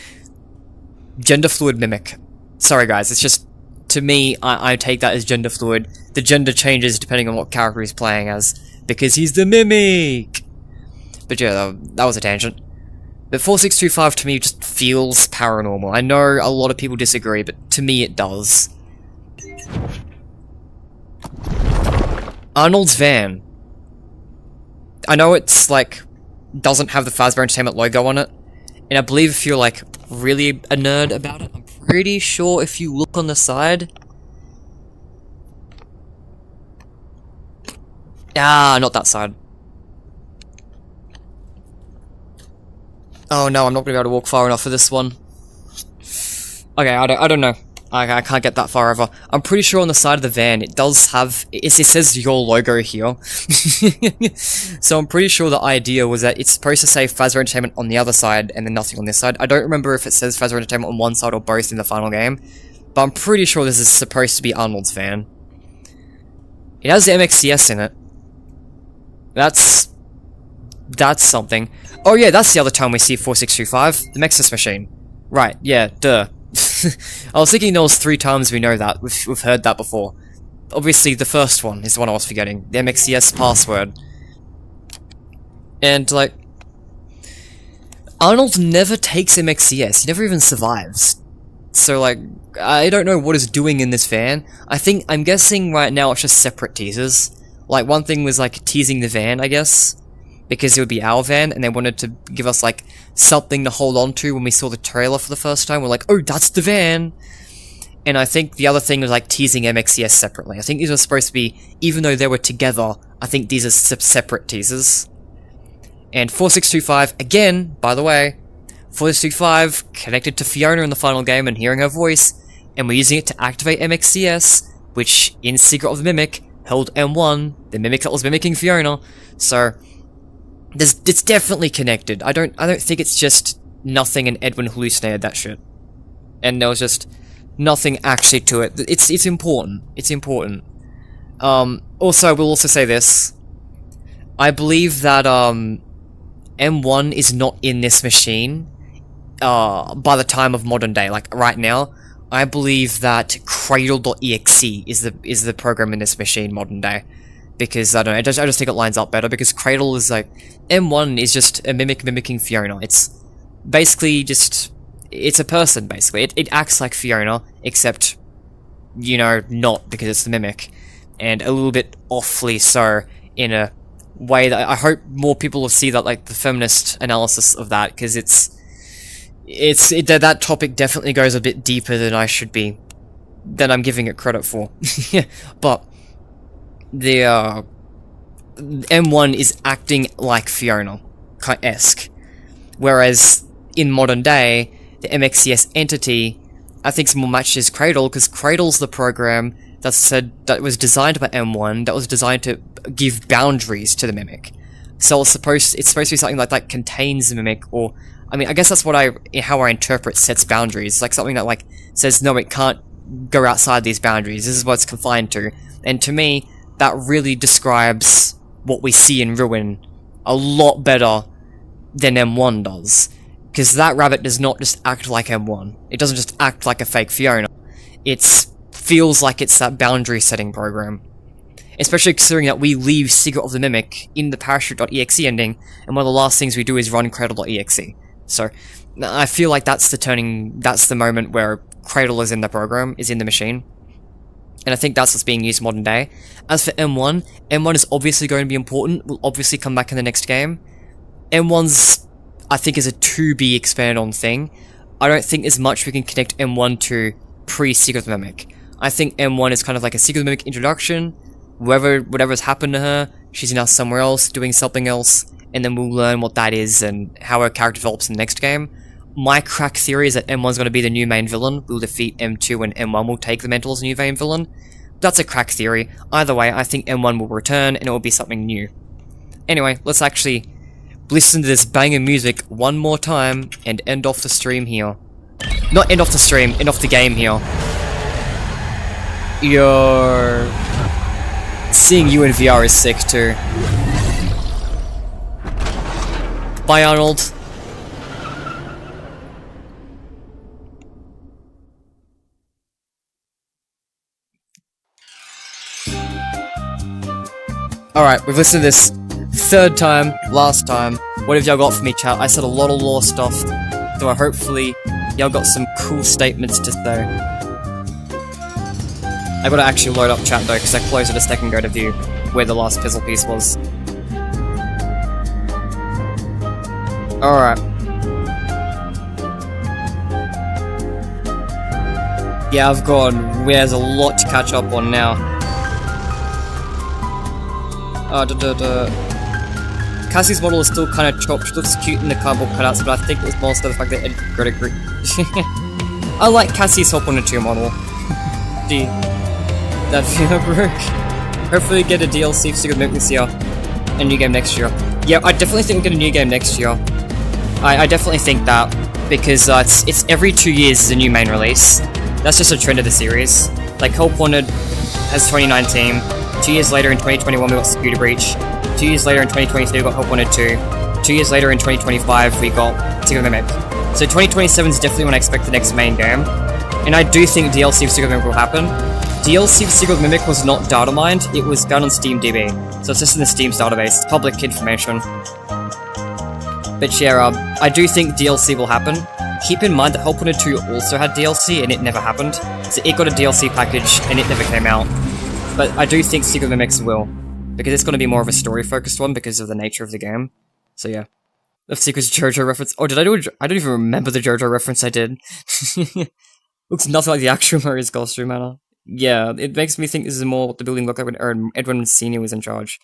Gender fluid Mimic. Sorry guys, it's just, to me, I take that as gender fluid. The gender changes depending on what character he's playing as, because he's the Mimic! But yeah, that was a tangent. But 4625 to me just feels paranormal. I know a lot of people disagree, but to me it does. Arnold's van. I know it's like, doesn't have the Fazbear Entertainment logo on it, and I believe if you're like really a nerd about it, I'm pretty sure if you look on the side... Ah, not that side. Oh no, I'm not gonna be able to walk far enough for this one. Okay, I don't know. I can't get that far over. I'm pretty sure on the side of the van, it does have... It says your logo here. So I'm pretty sure the idea was that it's supposed to say Fazbear Entertainment on the other side, and then nothing on this side. I don't remember if it says Fazbear Entertainment on one side or both in the final game, but I'm pretty sure this is supposed to be Arnold's van. It has the MXCS in it. That's something. Oh yeah, that's the other time we see 4625, the Mexus machine. Right, yeah, duh. I was thinking there was 3 times we know that, we've heard that before. Obviously, the first one is the one I was forgetting, the MXCS password. And, like, Arnold never takes MXCS, he never even survives. So, like, I don't know what it's doing in this van. I'm guessing right now it's just separate teasers. Like, one thing was, like, teasing the van, I guess, because it would be our van, and they wanted to give us, like, something to hold on to when we saw the trailer for the first time. We're like, oh, that's the van! And I think the other thing was, like, teasing MXCS separately. I think these are supposed to be, even though they were together, I think these are separate teasers. And 4625, again, by the way, 4625 connected to Fiona in the final game and hearing her voice, and we're using it to activate MXCS, which, in Secret of the Mimic, held M1, the Mimic that was mimicking Fiona, so... It's definitely connected. I don't think it's just nothing and Edwin hallucinated that shit. And there was just nothing actually to it. It's important. It's important. Also, we'll also say this. I believe that, M1 is not in this machine, by the time of modern day. Like, right now, I believe that Cradle.exe is the program in this machine modern day. Because, I don't know, I just think it lines up better, because Cradle is like... M1 is just a mimic mimicking Fiona. It's basically just... It's a person, basically. It acts like Fiona, except, you know, not, because it's the mimic. And a little bit awfully so, in a way that I hope more people will see that, like, the feminist analysis of that, because that topic definitely goes a bit deeper than I should be... than I'm giving it credit for. But... the M1 is acting like Fiona-esque, whereas in modern day, the MXCS entity, I think, more matches Cradle, because Cradle's the program that was designed by M1, that was designed to give boundaries to the Mimic. So it's supposed to be something like that contains the Mimic, or, I mean, I guess that's how I interpret sets boundaries, like something that, like, says, no, it can't go outside these boundaries, this is what it's confined to, and to me, that really describes what we see in Ruin a lot better than M1 does. Because that rabbit does not just act like M1. It doesn't just act like a fake Fiona. It feels like it's that boundary setting program. Especially considering that we leave Secret of the Mimic in the Parachute.exe ending, and one of the last things we do is run Cradle.exe. So, I feel like that's the moment where Cradle is in the program, is in the machine. And I think that's what's being used modern day. As for M1, M1 is obviously going to be important, will obviously come back in the next game. M1's, I think, is a to-be expanded on thing. I don't think there's much we can connect M1 to pre-Secret of the Mimic. I think M1 is kind of like a Secret of the Mimic introduction. Whatever's happened to her, she's now somewhere else, doing something else, and then we'll learn what that is and how our character develops in the next game. My crack theory is that M1's going to be the new main villain. We'll defeat M2 and M1 will take the mantle as a new main villain. That's a crack theory. Either way, I think M1 will return and it will be something new. Anyway, let's actually listen to this banging music one more time and end off the stream here. Not end off the stream, end off the game here. Seeing you in VR is sick too. Bye, Arnold. Alright, we've listened to this third time, last time. What have y'all got for me, chat? I said a lot of lore stuff, so hopefully y'all got some cool statements to say. I gotta actually load up chat though, because I closed it a second ago to view where the last puzzle piece was. Alright. Yeah, I've gone. There's a lot to catch up on now. Cassie's model is still kind of chopped. She looks cute in the cardboard cutouts, but I think it was more so the fact that Ed Greta I like Cassie's Hop on a 2 model. D. That feel broke. Hopefully get a DLC for Secret Milk this year. A new game next year. Yeah, I definitely think we'll get a new game next year. I definitely think that, because it's every 2 years is a new main release. That's just a trend of the series. Like, Help Wanted has 2019. 2 years later in 2021 we got Security Breach. 2 years later in 2022 we got Help Wanted 2. 2 years later in 2025 we got Secret Mimic. So 2027 is definitely when I expect the next main game. And I do think DLC for Secret Mimic will happen. DLC for Secret Mimic was not data mined, it was found on SteamDB. So it's just in the Steam's database, it's public information. But yeah, I do think DLC will happen. Keep in mind that Help Wanted 2 also had DLC and it never happened. So it got a DLC package and it never came out. But I do think Secret Mimics will, because it's going to be more of a story-focused one because of the nature of the game. So yeah. The Secret's JoJo reference. Oh, did I do a I don't even remember the JoJo reference I did. Looks nothing like the actual Mario's costume, Anna. Yeah, it makes me think this is more what the building looked like when Edwin Sr. was in charge.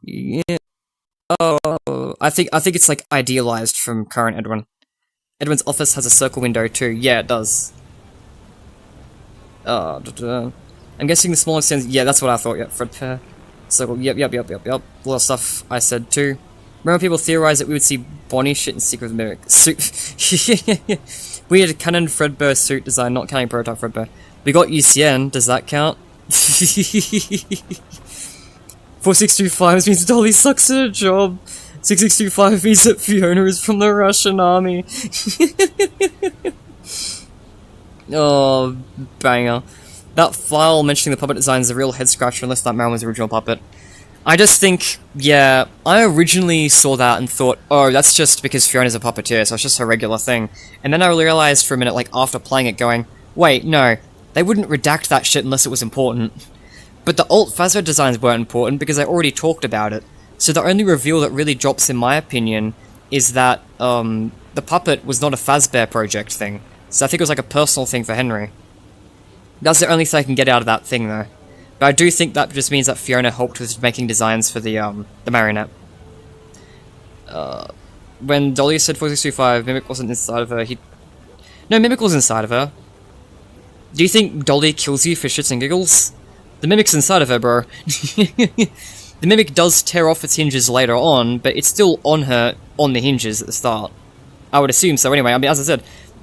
Yeah. Oh, I think it's like idealized from current Edwin. Edwin's office has a circle window too. Yeah, it does. I'm guessing the small extends. Yeah, that's what I thought. Yep, Fred Pear. Circle. Yep. A lot of stuff I said too. Remember people theorized that we would see Bonnie shit in Secret Mimic suit. Weird canon Fredbear suit design, not counting prototype Fredbear. We got UCN. Does that count? 4625 means Dolly sucks at her job. 6625 means that Fiona is from the Russian army. Oh, banger. That file mentioning the puppet design is a real head scratcher unless that man was the original puppet. I just think, yeah, I originally saw that and thought, oh, that's just because Fiona's a puppeteer, so it's just a regular thing. And then I realized for a minute, like, after playing it, going, wait, no, they wouldn't redact that shit unless it was important. But the alt Phasma designs weren't important because I already talked about it. So the only reveal that really drops, in my opinion, is that, the puppet was not a Fazbear project thing. So I think it was like a personal thing for Henry. That's the only thing I can get out of that thing, though. But I do think that just means that Fiona helped with making designs for the marionette. When Dolly said 4625, Mimic wasn't inside of her, No, Mimic was inside of her. Do you think Dolly kills you for shits and giggles? The Mimic's inside of her, bro. The Mimic does tear off its hinges later on, but it's still on her, on the hinges at the start. I would assume so anyway. I mean, as I said,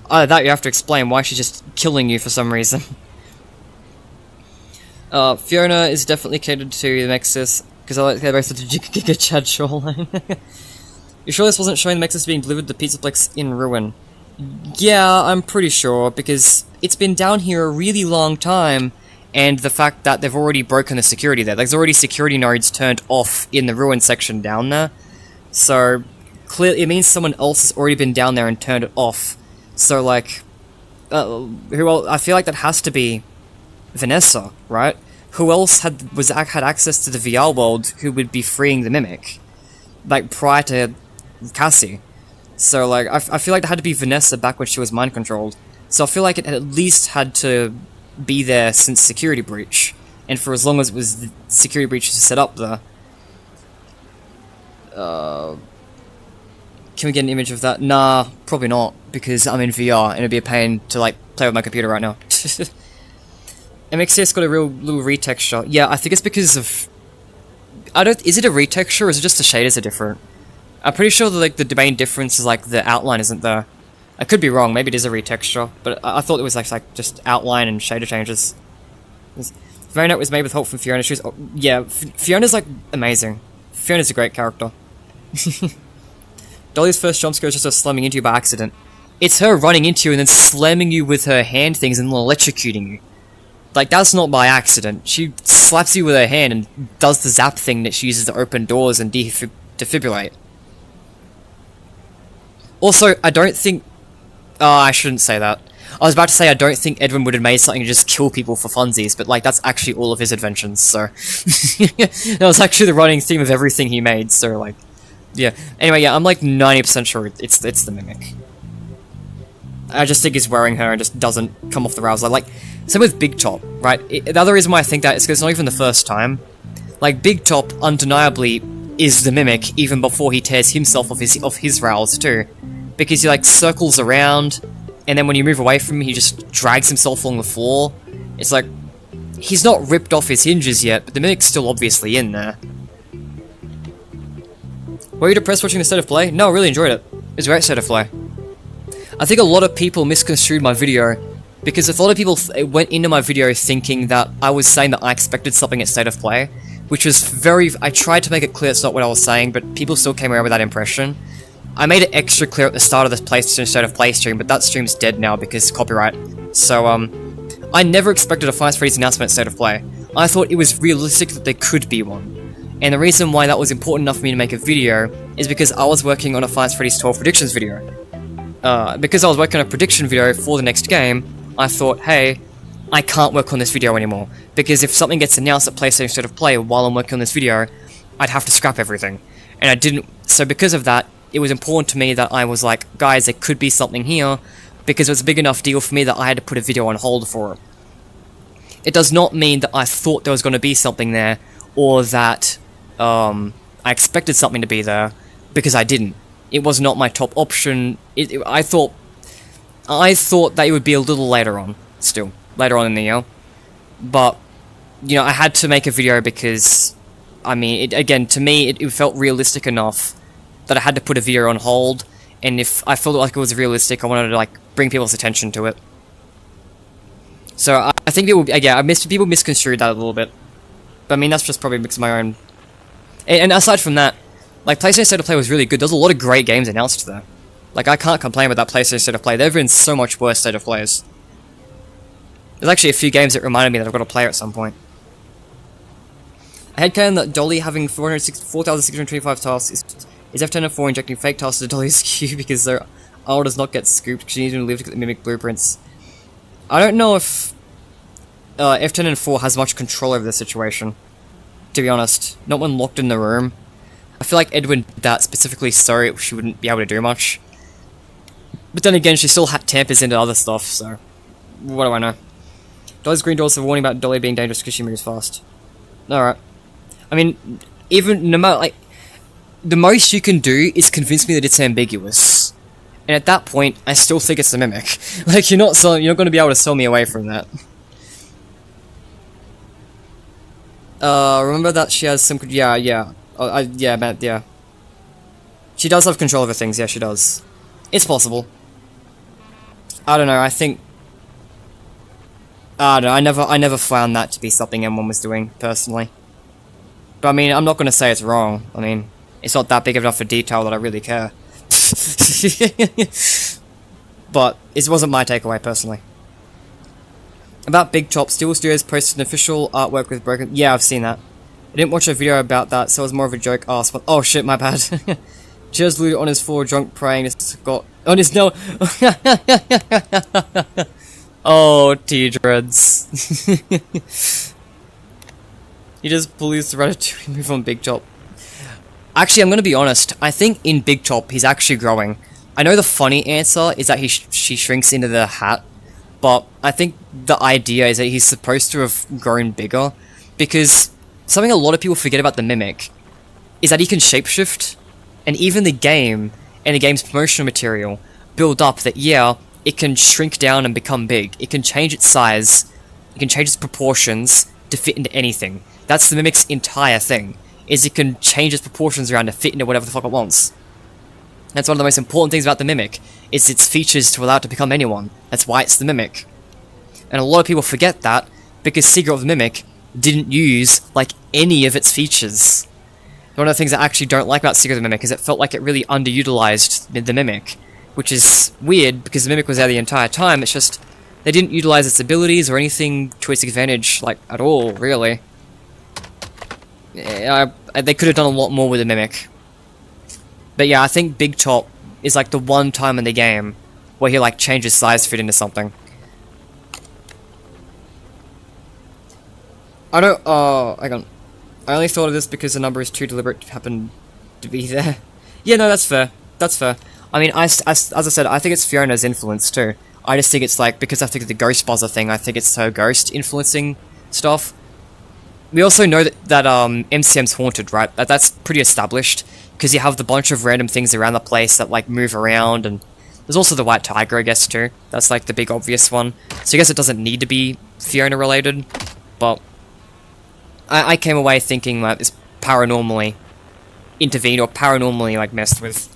either that you have to explain why she's just killing you for some reason. Fiona is definitely catered to the Nexus, because I like they're both the Giga Chad shoreline. You sure this wasn't showing the Nexus being delivered to Pizzaplex in ruin? Yeah, I'm pretty sure, because it's been down here a really long time, and the fact that they've already broken the security there. There's already security nodes turned off in the ruin section down there. So, clearly, it means someone else has already been down there and turned it off. So, like, I feel like that has to be Vanessa, right? Who else had access to the VR world who would be freeing the Mimic? Like, prior to Cassie. So, like, I feel like that had to be Vanessa back when she was mind-controlled. So I feel like it at least had to be there since Security Breach. And for as long as it was the Security Breach set up there. Can we get an image of that? Nah, probably not, because I'm in VR, and it'd be a pain to, like, play with my computer right now. MXCS got a real little retexture. Yeah, I think it's because of... is it a retexture, or is it just the shaders are different? I'm pretty sure that, like, the main difference is, like, the outline isn't there. I could be wrong, maybe it is a retexture, but I thought it was, like just outline and shader changes. Variant was made with help from Fiona. She was... Oh, yeah, Fiona's, like, amazing. Fiona's a great character. Dolly's first jump scare is just her slamming into you by accident. It's her running into you and then slamming you with her hand things and electrocuting you. Like, that's not by accident. She slaps you with her hand and does the zap thing that she uses to open doors and defibrillate. Also, I don't think... Oh, I shouldn't say that. I was about to say I don't think Edwin would have made something to just kill people for funsies, but, like, that's actually all of his inventions, so... That was actually the running theme of everything he made, so, like... Yeah. Anyway, yeah, I'm, like, 90% sure it's the Mimic. I just think he's wearing her and just doesn't come off the rails. Like, same with Big Top, right? The other reason why I think that is because it's not even the first time. Like, Big Top, undeniably, is the Mimic, even before he tears himself off his rails, too. Because he, like, circles around, and then when you move away from him, he just drags himself along the floor. It's like, he's not ripped off his hinges yet, but the Mimic's still obviously in there. Were you depressed watching the state of play? No, I really enjoyed it. It was a great state of play. I think a lot of people misconstrued my video, because a lot of people went into my video thinking that I was saying that I expected something at state of play, which was I tried to make it clear it's not what I was saying, but people still came around with that impression. I made it extra clear at the start of this PlayStation State of Play stream, but that stream's dead now because copyright. So, I never expected a Five Freddy's announcement at State of Play. I thought it was realistic that there could be one. And the reason why that was important enough for me to make a video is because I was working on a Five Freddy's 12 predictions video. Because I was working on a prediction video for the next game, I thought, hey, I can't work on this video anymore. Because if something gets announced at PlayStation State of Play while I'm working on this video, I'd have to scrap everything. And I didn't, so because of that, it was important to me that I was like, guys, there could be something here, because it was a big enough deal for me that I had to put a video on hold for it. It does not mean that I thought there was going to be something there, or that I expected something to be there, because I didn't. It was not my top option. I thought that it would be a little later on, still. Later on in the year. But, you know, I had to make a video because, I mean, again, to me, it felt realistic enough that I had to put a video on hold, and if I felt like it was realistic, I wanted to, like, bring people's attention to it. So, I think people misconstrued that a little bit. But, I mean, that's just probably because of my own... And aside from that, like, PlayStation State of Play was really good. There's a lot of great games announced there. Like, I can't complain about that PlayStation State of Play. There have been so much worse State of Plays. There's actually a few games that reminded me that I've got to play at some point. I headcanon that Dolly having 4,625 tasks is FNAC FUR injecting fake tasks to Dolly's queue because their R does not get scooped because she needs to live to get the Mimic blueprints. I don't know if FNAC FUR has much control over the situation, to be honest. Not when locked in the room. I feel like Edwin did that specifically so she wouldn't be able to do much. But then again, she still tampers into other stuff, so... What do I know? Dolly's green doors have a warning about Dolly being dangerous because she moves fast. Alright. I mean, even no matter, like... The most you can do is convince me that it's ambiguous. And at that point, I still think it's the Mimic. Like, you're not going to be able to sell me away from that. Remember that she has some... Yeah. Yeah. She does have control over things, yeah, she does. It's possible. I don't know, I think... I don't know, I never found that to be something M1 was doing, personally. But I mean, I'm not gonna say it's wrong. I mean, it's not that big enough a detail that I really care. But, it wasn't my takeaway, personally. About Big Top, Steel Studios posted an official artwork with broken... Yeah, I've seen that. I didn't watch a video about that, so it was more of a joke. Oh shit, my bad. Just looted on his floor, drunk, praying, got... On his no... Oh, T-Dreads. He just believes the Ratatouille move on Big Top. Actually, I'm gonna be honest. I think in Big Top, he's actually growing. I know the funny answer is that she shrinks into the hat, but I think the idea is that he's supposed to have grown bigger, because something a lot of people forget about the Mimic is that he can shapeshift, and even the game, and the game's promotional material build up that, yeah, it can shrink down and become big. It can change its size, it can change its proportions to fit into anything. That's the Mimic's entire thing, is it can change its proportions around to fit into whatever the fuck it wants. That's one of the most important things about the Mimic, is its features to allow it to become anyone. That's why it's the Mimic. And a lot of people forget that, because Secret of the Mimic didn't use, like, any of its features. One of the things I actually don't like about Secret of the Mimic is it felt like it really underutilized the Mimic, which is weird, because the Mimic was there the entire time, it's just, they didn't utilize its abilities or anything to its advantage, like, at all, really. Yeah, they could have done a lot more with the Mimic. But yeah, I think Big Top is like the one time in the game where he like changes size to fit into something. I don't, hang on. I only thought of this because the number is too deliberate to happen to be there. Yeah, no, that's fair. That's fair. I mean, as I said, I think it's Fiona's influence too. I just think it's like, because I think of the Ghost Buzzer thing, I think it's her ghost influencing stuff. We also know that MCM's haunted, right? That's pretty established, because you have the bunch of random things around the place that like move around, and there's also the White Tiger, I guess, too. That's like the big obvious one. So I guess it doesn't need to be Fiona related, but I came away thinking that it's paranormally intervened or paranormally like messed with.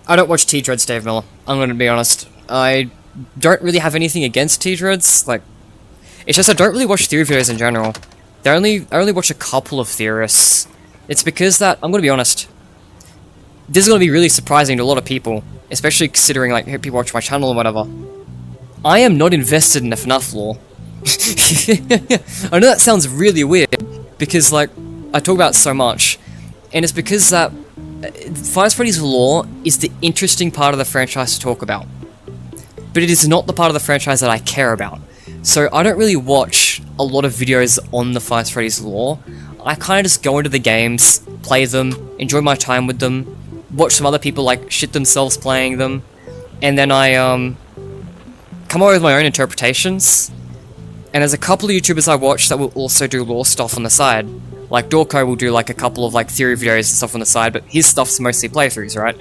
I don't watch T-Dreads, Dave Miller. I'm gonna be honest. I don't really have anything against T-Dreads, like, it's just I don't really watch theory videos in general. I only watch a couple of theorists. It's because that, I'm gonna be honest, this is gonna be really surprising to a lot of people, especially considering like people watch my channel or whatever. I am not invested in the FNAF lore. I know that sounds really weird, because like, I talk about it so much, and it's because that Five Freddy's lore is the interesting part of the franchise to talk about. But it is not the part of the franchise that I care about. So I don't really watch a lot of videos on the Five Freddy's lore. I kind of just go into the games, play them, enjoy my time with them, watch some other people like shit themselves playing them, and then I come up with my own interpretations. And there's a couple of YouTubers I watch that will also do lore stuff on the side. Like Dorko will do like a couple of like theory videos and stuff on the side, but his stuff's mostly playthroughs, right?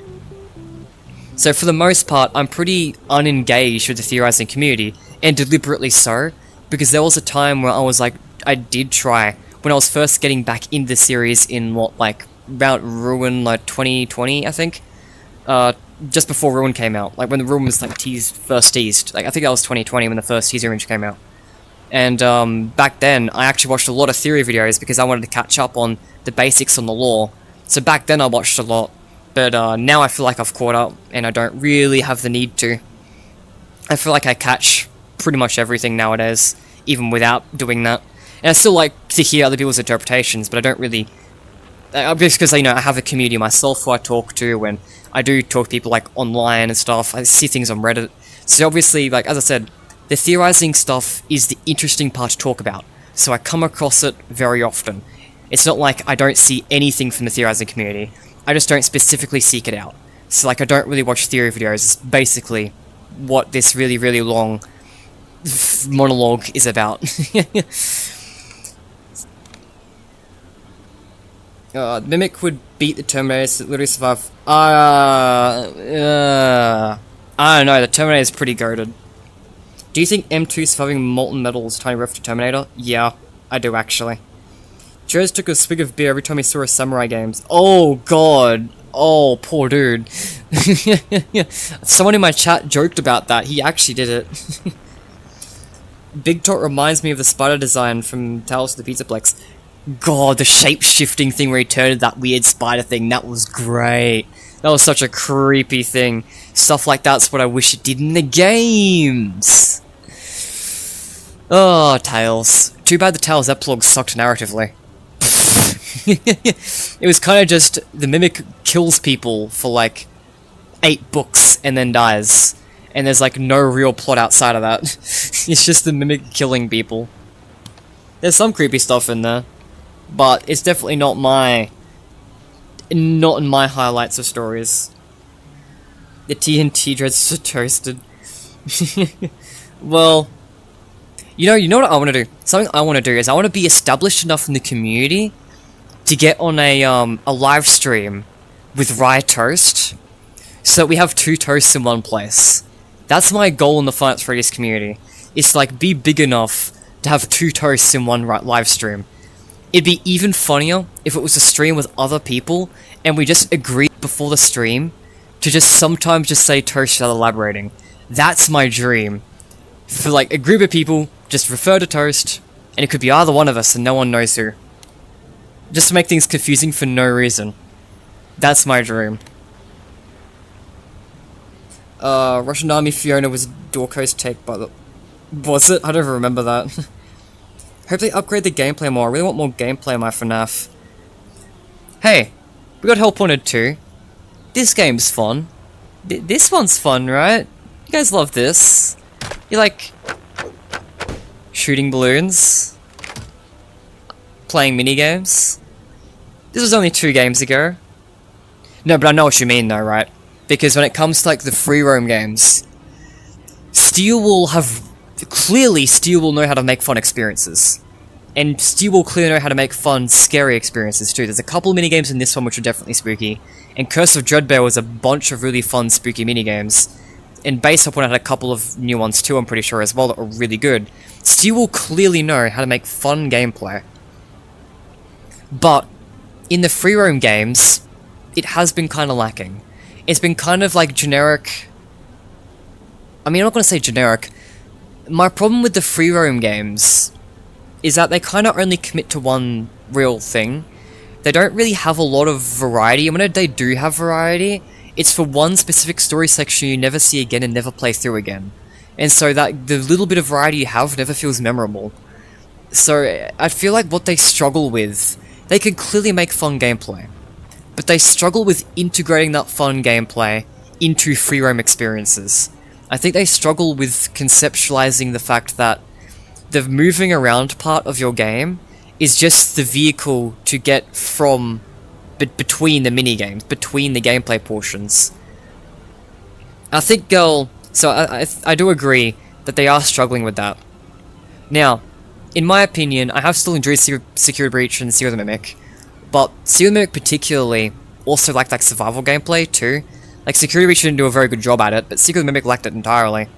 So for the most part, I'm pretty unengaged with the theorizing community, and deliberately so, because there was a time where I was like, I did try, when I was first getting back into the series in what, like, about Ruin, like 2020, I think? Just before Ruin came out, like when the Ruin was like first teased, like I think that was 2020 when the first teaser image came out. And back then, I actually watched a lot of theory videos because I wanted to catch up on the basics on the lore. So back then I watched a lot, but now I feel like I've caught up, and I don't really have the need to. I feel like I catch pretty much everything nowadays, even without doing that. And I still like to hear other people's interpretations, but I don't really... just because, you know, I have a community myself who I talk to, and I do talk to people, like, online and stuff. I see things on Reddit. So obviously, like, as I said, the theorizing stuff is the interesting part to talk about. So I come across it very often. It's not like I don't see anything from the theorizing community. I just don't specifically seek it out. So, like, I don't really watch theory videos. It's basically what this really, really long monologue is about. Mimic would beat the Terminators to literally survive. I don't know, the Terminator is pretty goated. Do you think M2 surviving Molten Metal is a tiny ref to Terminator? Yeah, I do actually. Joe's took a swig of beer every time he saw a Samurai Games. Oh god. Oh, poor dude. Someone in my chat joked about that. He actually did it. Big Tot reminds me of the spider design from Tales of the Pizzaplex. God, the shape-shifting thing where he turned into that weird spider thing, that was great. That was such a creepy thing. Stuff like that's what I wish it did in the games. Oh, Tales. Too bad the Tales epilogue sucked narratively. It was kind of just, the Mimic kills people for like 8 books and then dies. And there's like no real plot outside of that. It's just the Mimic killing people. There's some creepy stuff in there, but it's definitely not in my highlights of stories. The TNT dreads are toasted. Well, you know what I want to do? Something I want to do is I want to be established enough in the community to get on a live stream with rye toast, so we have 2 toasts in one place. That's my goal in the Five Nights at Freddy's community. Is to like be big enough to have 2 toasts in one live stream. It'd be even funnier if it was a stream with other people and we just agreed before the stream to just sometimes just say toast without elaborating. That's my dream. For like a group of people, just refer to toast, and it could be either one of us and no one knows who. Just to make things confusing for no reason. That's my dream. Russian Army Fiona was Dorko's take by the... Was it? I don't even remember that. Hope they upgrade the gameplay more. I really want more gameplay in my FNAF. Hey, we got Help Wanted 2. This game's fun. This one's fun, right? You guys love this. You like... shooting balloons? Playing minigames? This was only 2 games ago. No, but I know what you mean though, right? Because when it comes to like the free roam games, Steel will have... Clearly, Steel will know how to make fun experiences. And Steel will clearly know how to make fun, scary experiences too. There's a couple of minigames in this one which are definitely spooky. And Curse of Dreadbear was a bunch of really fun, spooky minigames. And Base Upon it had a couple of new ones too, I'm pretty sure, as well, that were really good. Steel will clearly know how to make fun gameplay. But, in the free roam games, it has been kind of lacking. It's been kind of like generic... I mean, I'm not going to say generic. My problem with the free roam games is that they kind of only commit to one real thing. They don't really have a lot of variety, and when they do have variety, it's for one specific story section you never see again and never play through again. And so that the little bit of variety you have never feels memorable. So I feel like what they struggle with, they can clearly make fun gameplay, but they struggle with integrating that fun gameplay into free roam experiences. I think they struggle with conceptualizing the fact that the moving around part of your game is just the vehicle to get from between the minigames, between the gameplay portions. I think I do agree that they are struggling with that. Now, in my opinion, I have still enjoyed Security Breach and Secret the Mimic, but Secret the Mimic particularly also lacked like survival gameplay too. Like Security Breach didn't do a very good job at it, but Secret the Mimic lacked it entirely.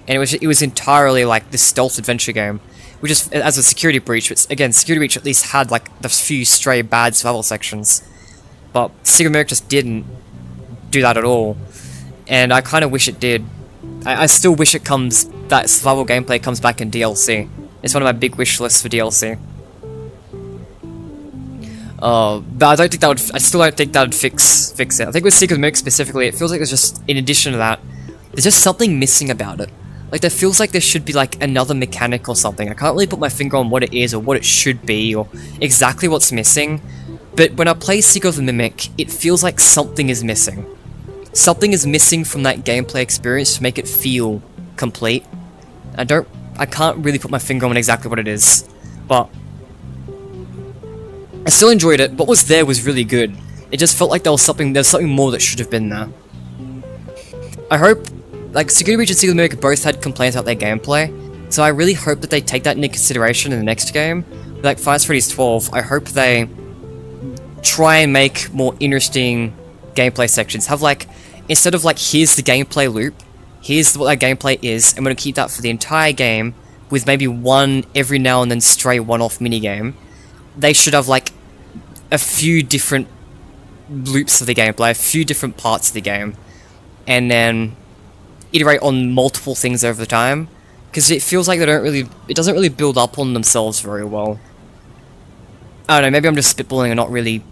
And it was entirely like this stealth adventure game, which is as a Security Breach, but again, Security Breach at least had like the few stray bad survival sections. But Secret the Mimic just didn't do that at all. And I kind of wish it did. I still wish that survival gameplay comes back in DLC. It's one of my big wish lists for DLC. But I still don't think that would fix it. I think with Secret of the Mimic specifically, it feels like there's just, in addition to that, there's just something missing about it. Like, there feels like there should be, like, another mechanic or something. I can't really put my finger on what it is, or what it should be, or exactly what's missing. But when I play Secret of the Mimic, it feels like something is missing. Something is missing from that gameplay experience to make it feel complete. I can't really put my finger on exactly what it is. But I still enjoyed it. What was there was really good. It just felt like there was something more that should have been there. I hope, like, Security Breach and Secret of the Mimic both had complaints about their gameplay, so I really hope that they take that into consideration in the next game. Like Five Nights at Freddy's 12, I hope they try and make more interesting gameplay sections. Have like, instead of like, here's the gameplay loop, here's what that gameplay is, I'm going to keep that for the entire game, with maybe one every now and then stray one-off minigame. They should have like a few different loops of the gameplay, a few different parts of the game, and then iterate on multiple things over the time, because it feels like it doesn't really build up on themselves very well. I don't know, maybe I'm just spitballing and not really...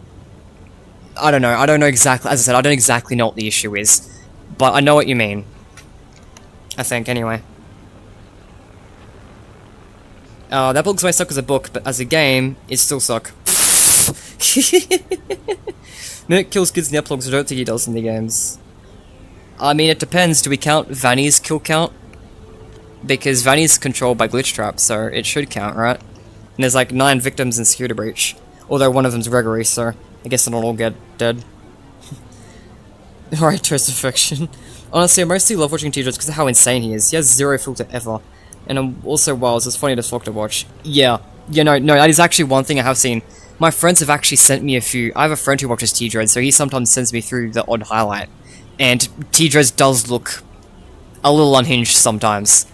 I don't know exactly, as I said, I don't exactly know what the issue is, but I know what you mean. I think, anyway. That book's may suck as a book, but as a game, it still suck. Nick kills kids in the epilogues, I don't think he does in the games. I mean, it depends, do we count Vanny's kill count? Because Vanny's controlled by Glitch Trap, so it should count, right? And there's like 9 victims in Security Breach. Although one of them's Gregory, so I guess they don't all get dead. Alright, Toast Affection. Honestly, I mostly love watching T-Jones because of how insane he is. He has zero filter ever. And also, wow, it's funny to fuck to watch. Yeah, no, that is actually one thing I have seen. My friends have actually sent me a few. I have a friend who watches T-Dread, so he sometimes sends me through the odd highlight. And T-Dread does look a little unhinged sometimes.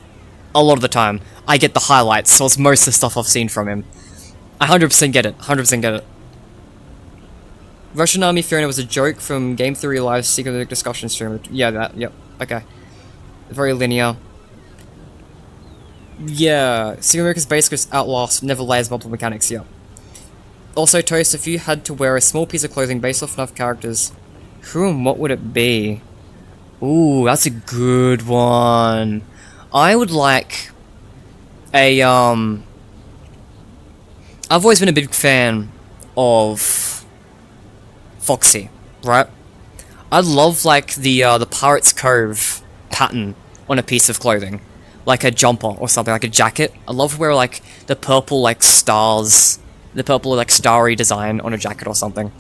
A lot of the time. I get the highlights, so it's most of the stuff I've seen from him. I 100% get it. 100% get it. Russian Army Fiona was a joke from Game Theory Live's secret discussion stream. Yeah, that. Yep. Okay. Very linear. Yeah. Secret America's basic outlast never layers multiple mechanics. Yeah. Also, Toast, if you had to wear a small piece of clothing based off enough characters, who and what would it be? Ooh, that's a good one. I would like a, I've always been a big fan of Foxy, right? I'd love, like, the Pirate's Cove pattern on a piece of clothing. Like a jumper or something, like a jacket. I'd love to wear, like, the purple, like, stars, the purple, like, starry design on a jacket or something.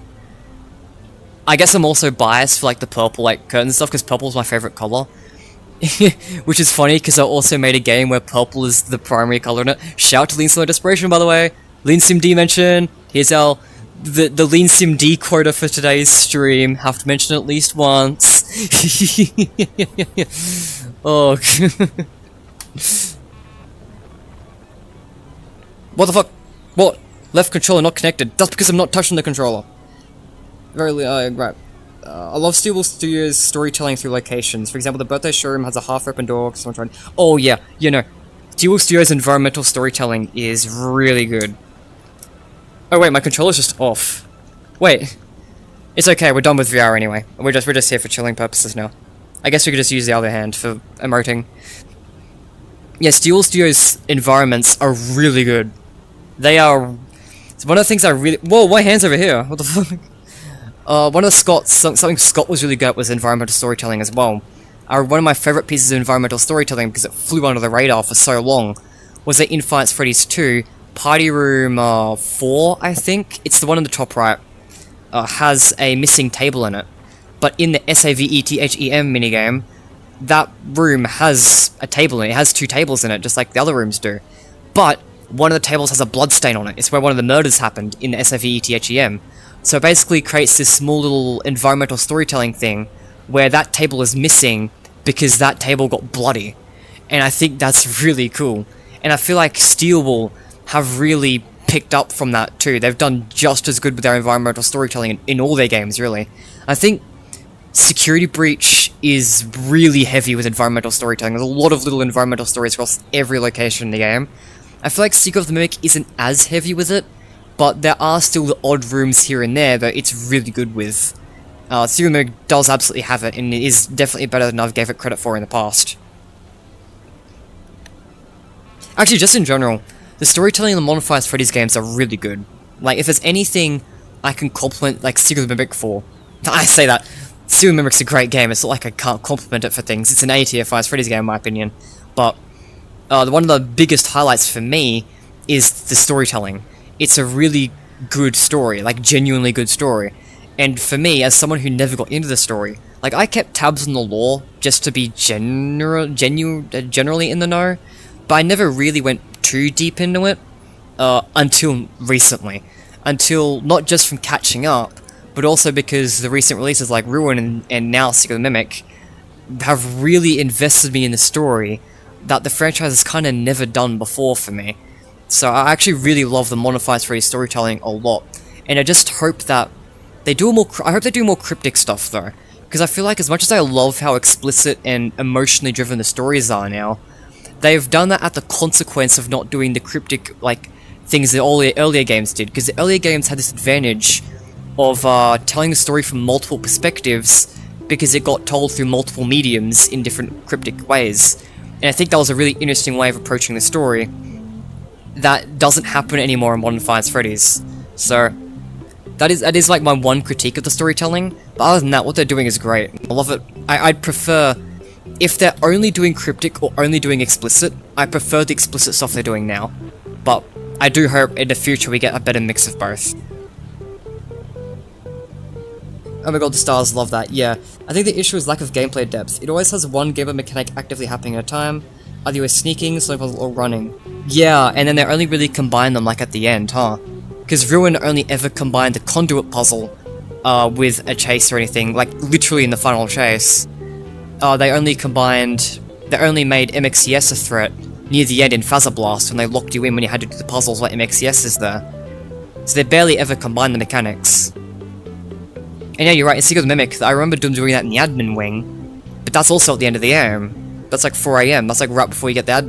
I guess I'm also biased for, like, the purple, like, curtain stuff, because purple's my favorite color. Which is funny, because I also made a game where purple is the primary color in it. Shout out to Lean Sim Desperation, by the way. Lean Sim D mention. Here's our... The Lean Sim D quota for today's stream. Have to mention it at least once. Oh. What the fuck? What? Left controller not connected. That's because I'm not touching the controller. Right. I love Steel Wool Studios' storytelling through locations. For example, the birthday showroom has a half-open door. Someone tried. Oh yeah, you know, Steel Wool Studios' environmental storytelling is really good. Oh wait, my controller's just off. Wait, it's okay. We're done with VR anyway. We're just here for chilling purposes now. I guess we could just use the other hand for emoting. Yeah, Steel Wool Studios' environments are really good. They are. It's one of the things I really. Whoa, my hand's over here. What the fuck? One of something Scott was really good at was environmental storytelling as well. One of my favorite pieces of environmental storytelling, because it flew under the radar for so long, was the In Fights Freddy's 2, Party Room 4, I think? It's the one on the top right. Has a missing table in it. But in the SAVETHEM minigame, that room has a table in it. It has 2 tables in it, just like the other rooms do. But one of the tables has a bloodstain on it. It's where one of the murders happened in the SAVETHEM. So it basically creates this small little environmental storytelling thing where that table is missing because that table got bloody. And I think that's really cool. And I feel like Steel Wool have really picked up from that too. They've done just as good with their environmental storytelling in all their games, really. I think Security Breach is really heavy with environmental storytelling. There's a lot of little environmental stories across every location in the game. I feel like Secret of the Mimic isn't as heavy with it, but there are still the odd rooms here and there that it's really good with. Secret of the Mimic does absolutely have it, and it is definitely better than I've gave it credit for in the past. Actually, just in general, the storytelling in the Modern Fires Freddy's games are really good. Like, if there's anything I can compliment, like, Secret of the Mimic for... I say that, Secret of the Mimic's a great game, it's not like I can't compliment it for things. It's an A-tier Fires Freddy's game, in my opinion. But, one of the biggest highlights for me is the storytelling. It's a really good story, like, genuinely good story. And for me, as someone who never got into the story, like, I kept tabs on the lore just to be generally in the know, but I never really went too deep into it, until recently. Until, not just from catching up, but also because the recent releases like Ruin and now Secret of the Mimic have really invested me in the story that the franchise has kind of never done before for me. So I actually really love the Modern Fires Freddy storytelling a lot, and I just hope that they do more. I hope they do more cryptic stuff though, because I feel like as much as I love how explicit and emotionally driven the stories are now, they've done that at the consequence of not doing the cryptic like things that all the earlier games did. Because the earlier games had this advantage of telling the story from multiple perspectives, because it got told through multiple mediums in different cryptic ways. And I think that was a really interesting way of approaching the story that doesn't happen anymore in Modern Fires Freddy's. So that is like my one critique of the storytelling, but other than that, what they're doing is great. I love it. I'd prefer, if they're only doing cryptic or only doing explicit, I prefer the explicit stuff they're doing now. But I do hope in the future we get a better mix of both. Oh my god, the stars, love that, yeah. I think the issue is lack of gameplay depth. It always has one gameplay mechanic actively happening at a time. Either you're sneaking, sniping, or running. Yeah, and then they only really combine them like at the end, huh? because Ruin only ever combined the conduit puzzle with a chase or anything, like literally in the final chase. They only made MXCS a threat near the end in Phaser Blast when they locked you in when you had to do the puzzles while MXCS is there. So they barely ever combine the mechanics. And yeah, you're right, in Secret of the Mimic, I remember them doing that in the admin wing, but that's also at the end of the game. That's like 4 AM, that's like right before you get the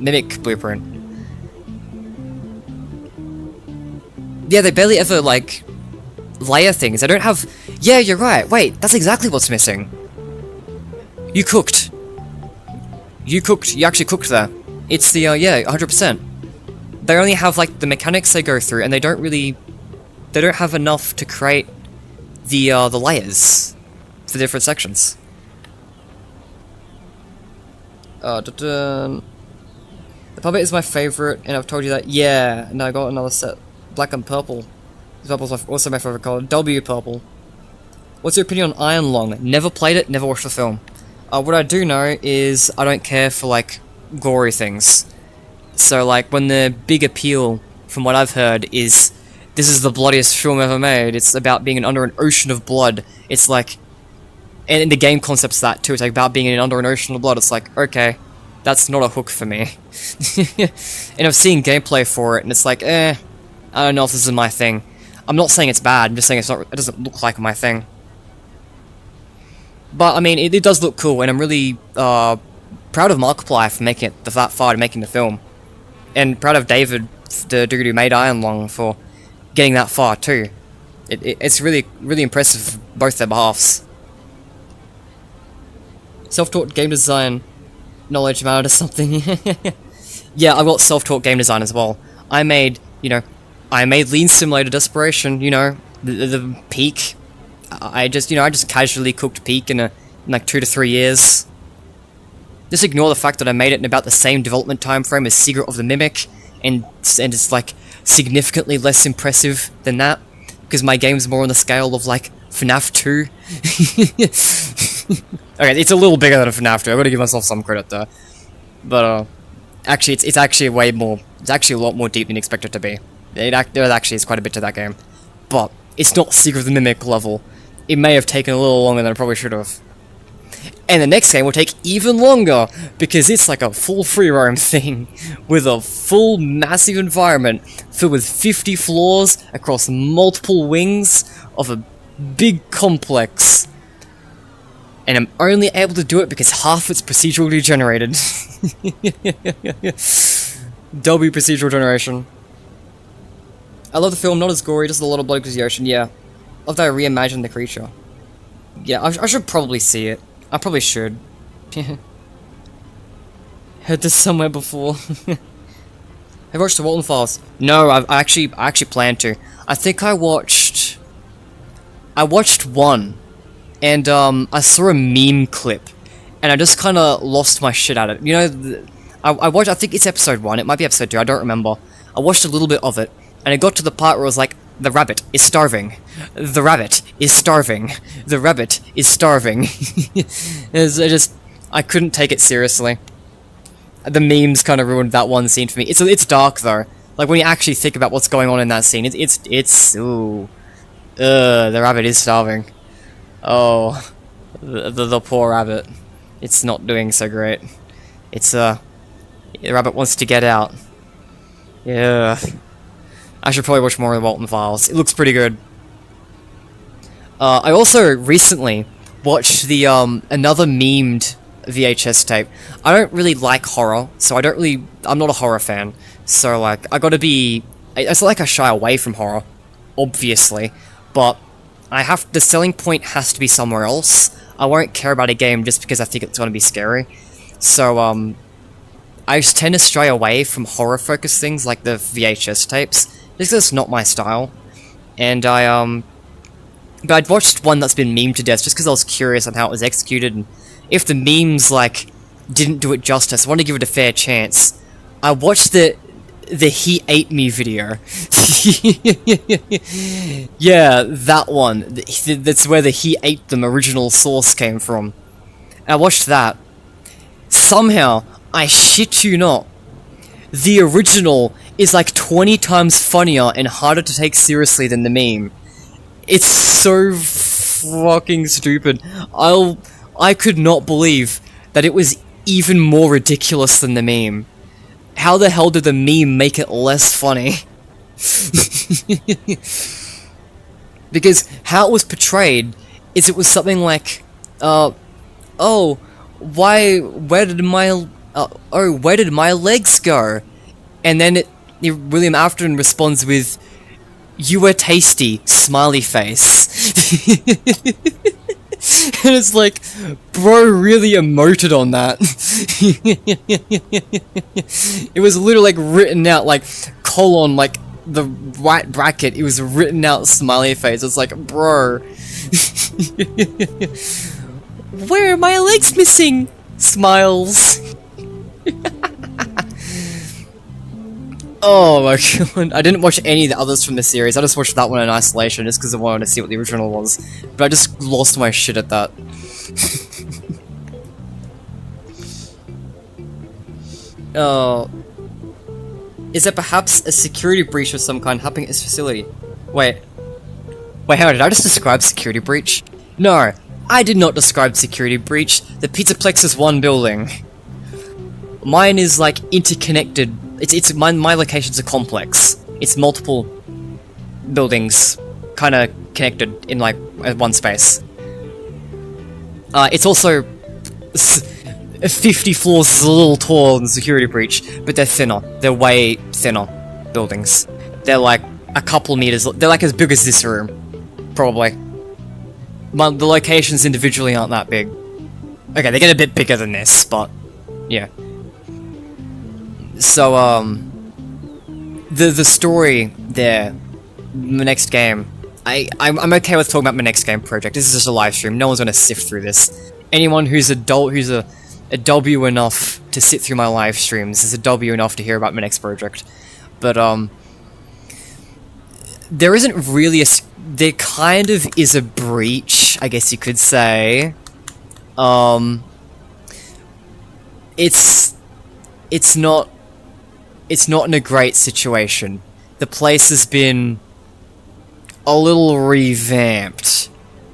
Mimic blueprint. Yeah, they barely ever, like, layer things. They don't have... Yeah, you're right, wait, that's exactly what's missing. You cooked. You actually cooked there. It's the, yeah, 100%. They only have, like, the mechanics they go through, and they don't have enough to create the layers for different sections. The puppet is my favorite, and I've told you that. Yeah, and I got another set. Black and purple. Purple's also my favorite color. W purple. What's your opinion on Iron Lung? Never played it, never watched the film. What I do know is I don't care for, like, gory things. So, like, when the big appeal, from what I've heard, is this is the bloodiest film ever made, it's about being under an ocean of blood. It's like, and the game concept's that too, it's like about being under an ocean of blood. It's like, okay, that's not a hook for me. And I've seen gameplay for it, and it's like, I don't know if this is my thing. I'm not saying it's bad, I'm just saying it doesn't look like my thing. But, I mean, it does look cool, and I'm really proud of Markiplier for making it that far to making the film. And proud of David, the dude who made Iron Lung, for getting that far too. It's really, really impressive for both their behalves. Self-taught game design knowledge matter or something. Yeah, I've got self-taught game design as well. I made Lean Simulator Desperation, you know, the Peak. I just casually cooked Peak in like 2 to 3 years. Just ignore the fact that I made it in about the same development time frame as Secret of the Mimic, and it's like significantly less impressive than that, because my game's more on the scale of like FNAF 2. Okay, it's a little bigger than a FNAF 2, I've got to give myself some credit there. But actually it's actually a lot more deep than expected to be. There actually is quite a bit to that game. But it's not Secret of the Mimic level. It may have taken a little longer than it probably should have. And the next game will take even longer, because it's like a full free roam thing, with a full massive environment filled with 50 floors across multiple wings of a big complex. And I'm only able to do it because half it's procedurally generated. W procedural generation. I love the film, not as gory, just a lot of blood because the ocean, yeah. Love that I reimagined the creature. Yeah, I should probably see it. I probably should. Heard this somewhere before. Have you watched the Walton Files? No, I actually plan to. I think I watched one, and I saw a meme clip, and I just kind of lost my shit at it. You know, I think it's episode 1, it might be episode 2, I don't remember. I watched a little bit of it, and it got to the part where it was like, the rabbit is starving. The rabbit is starving. The rabbit is starving. I couldn't take it seriously. The memes kind of ruined that one scene for me. It's dark though. Like when you actually think about what's going on in that scene, ooh. The rabbit is starving. Oh, the poor rabbit. It's not doing so great. The rabbit wants to get out. Yeah. I should probably watch more of the Walton Files. It looks pretty good. I also recently watched the another memed VHS tape. I don't really like horror, so I'm not a horror fan. So like, it's not like I shy away from horror, obviously, but the selling point has to be somewhere else. I won't care about a game just because I think it's gonna be scary. So I just tend to stray away from horror-focused things like the VHS tapes. This is not my style, and but I'd watched one that's been memed to death just because I was curious on how it was executed, and if the memes, like, didn't do it justice, I wanted to give it a fair chance. I watched the He Ate Me video. Yeah, that one. That's where the He Ate Them original source came from. And I watched that. Somehow, I shit you not, the original is like 20 times funnier and harder to take seriously than the meme. It's so fucking stupid. I could not believe that it was even more ridiculous than the meme. How the hell did the meme make it less funny? Because how it was portrayed is it was something like, oh, where did my legs go? And then William Afton responds with, "You were tasty, smiley face." And it's like, bro really emoted on that. It was literally like written out, like colon, like the right bracket, it was written out smiley face. It's like, bro. Where are my legs missing? Smiles. Oh my god, I didn't watch any of the others from the series, I just watched that one in isolation just because I wanted to see what the original was. But I just lost my shit at that. Oh. Is there perhaps a security breach of some kind happening at this facility? Wait, hang on, did I just describe security breach? No, I did not describe security breach. The Pizzaplex is one building. Mine is like interconnected. My location's a complex. It's multiple buildings, kind of connected in like one space. It's also 50 floors is a little taller than security breach, but they're thinner. They're way thinner buildings. They're like a couple meters. They're like as big as this room, probably. But the locations individually aren't that big. Okay, they get a bit bigger than this, but yeah. So, the story there, my next game, I'm okay with talking about my next game project. This is just a live stream, no one's gonna sift through this. Anyone who's a W enough to sit through my live streams is a W enough to hear about my next project. But, there isn't really there kind of is a breach, I guess you could say. It's not in a great situation. The place has been a little revamped,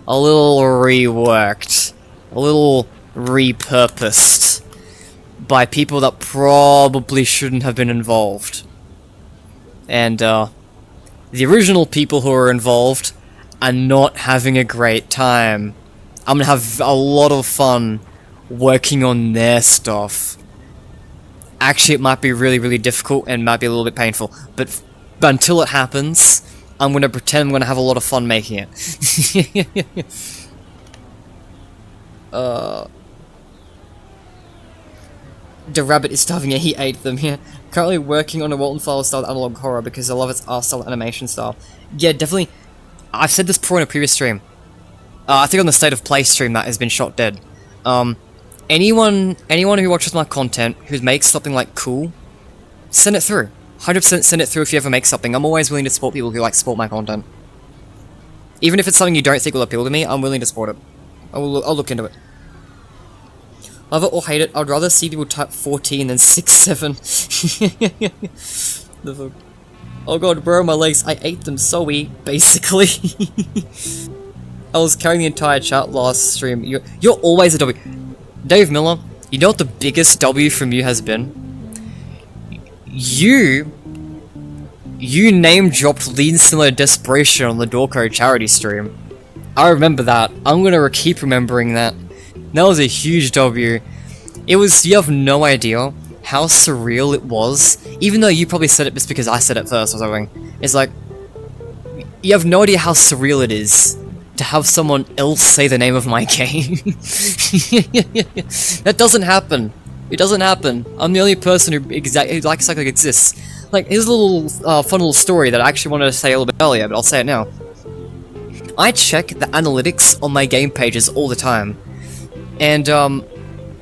a little reworked, a little repurposed by people that probably shouldn't have been involved. And, the original people who are involved are not having a great time. I'm gonna have a lot of fun working on their stuff. Actually, it might be really, really difficult and might be a little bit painful, but until it happens, I'm gonna pretend I'm gonna have a lot of fun making it. The rabbit is starving and he ate them, yeah. Currently working on a Walton File style analog horror because I love its R-style animation style. Yeah, definitely. I've said this before in a previous stream. I think on the State of Play stream that has been shot dead. Anyone who watches my content, who makes something like cool, send it through. 100% send it through if you ever make something. I'm always willing to support people who like support my content. Even if it's something you don't think will appeal to me, I'm willing to support it. I'll look into it. Love it or hate it, I'd rather see people type 14 than 67. Oh god, bro, my legs, I ate them so-y, basically. I was carrying the entire chat last stream. You're always a W. Dave Miller, you know what the biggest W from you has been? You name-dropped Lean Similar Desperation on the Dorco charity stream. I remember that. I'm gonna keep remembering that. That was a huge W. You have no idea how surreal it was, even though you probably said it just because I said it first or something. It's like, you have no idea how surreal it is to have someone else say the name of my game. That doesn't happen. It doesn't happen. I'm the only person who likes like exists. Like, here's a little fun little story that I actually wanted to say a little bit earlier, but I'll say it now. I check the analytics on my game pages all the time. And,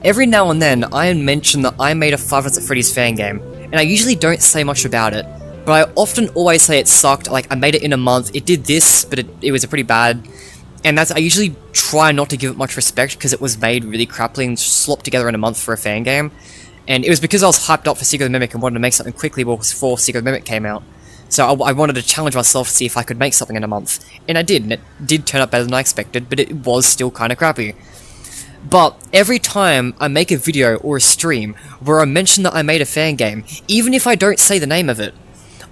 every now and then, I mention that I made a Five Nights at Freddy's fan game, and I usually don't say much about it, but I often always say it sucked, like, I made it in a month, it did this, but it was pretty bad, and I usually try not to give it much respect, because it was made really crappily and slopped together in a month for a fan game, And it was because I was hyped up for Secret of the Mimic and wanted to make something quickly before Secret of the Mimic came out. So I wanted to challenge myself to see if I could make something in a month. And I did, and it did turn out better than I expected, but it was still kind of crappy. But every time I make a video or a stream where I mention that I made a fan game, even if I don't say the name of it,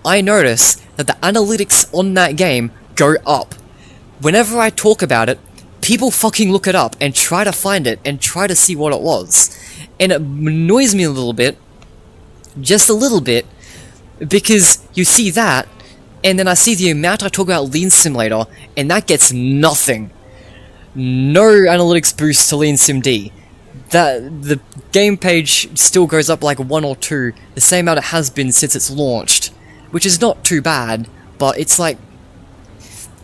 I notice that the analytics on that game go up. Whenever I talk about it, people fucking look it up and try to find it and try to see what it was. And it annoys me a little bit, just a little bit, because you see that, and then I see the amount I talk about Lean Simulator, and that gets nothing. No analytics boost to Lean Sim D. The game page still goes up like 1 or 2, the same amount it has been since it's launched, which is not too bad, but it's like,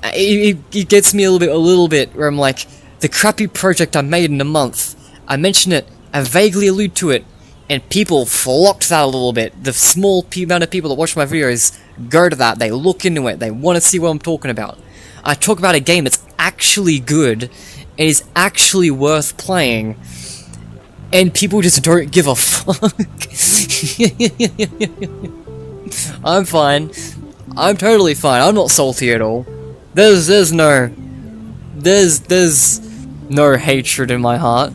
it gets me a little bit, where I'm like, the crappy project I made in a month, I mention it, I vaguely allude to it, and people flock to that a little bit. The small amount of people that watch my videos go to that, they look into it, they want to see what I'm talking about. I talk about a game that's actually good, and is actually worth playing, and people just don't give a fuck. I'm fine. I'm totally fine. I'm not salty at all. There's no hatred in my heart.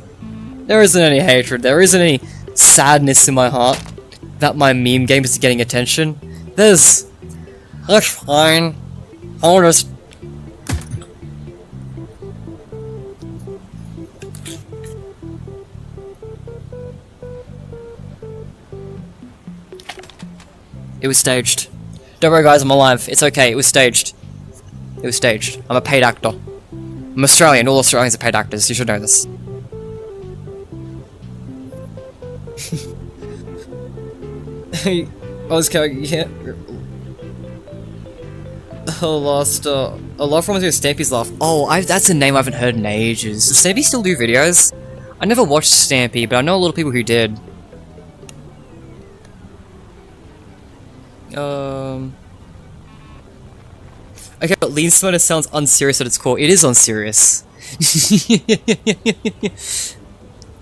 There isn't any hatred. There isn't any sadness in my heart that my meme game is getting attention. That's fine. I'll just... It was staged. Don't worry guys, I'm alive. It's okay, it was staged. It was staged. I'm a paid actor. I'm Australian, all Australians are paid actors, you should know this. I was going, yeah. A lot from Stampy's laugh. Oh, that's a name I haven't heard in ages. Does Stampy still do videos? I never watched Stampy, but I know a lot of people who did. Okay, but Lean Simulator sounds unserious at its core. It is unserious.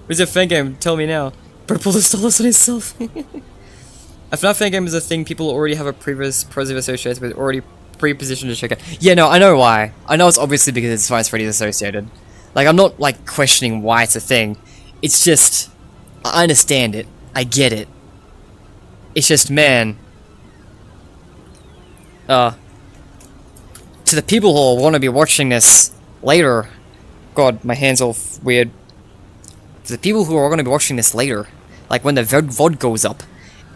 Where's your fan game? Tell me now. Purple the stylus on himself. A FNAF fan game is a thing people already have a previous positive associated with, already pre-positioned to check out. Yeah, no, I know why. I know it's obviously because it's Five Nights at Freddy's associated. Like, I'm not, like, questioning why it's a thing. It's just... I understand it. I get it. It's just, man... to the people who want to be watching this later... God, my hand's all weird. To the people who are going to be watching this later, like when the VOD goes up,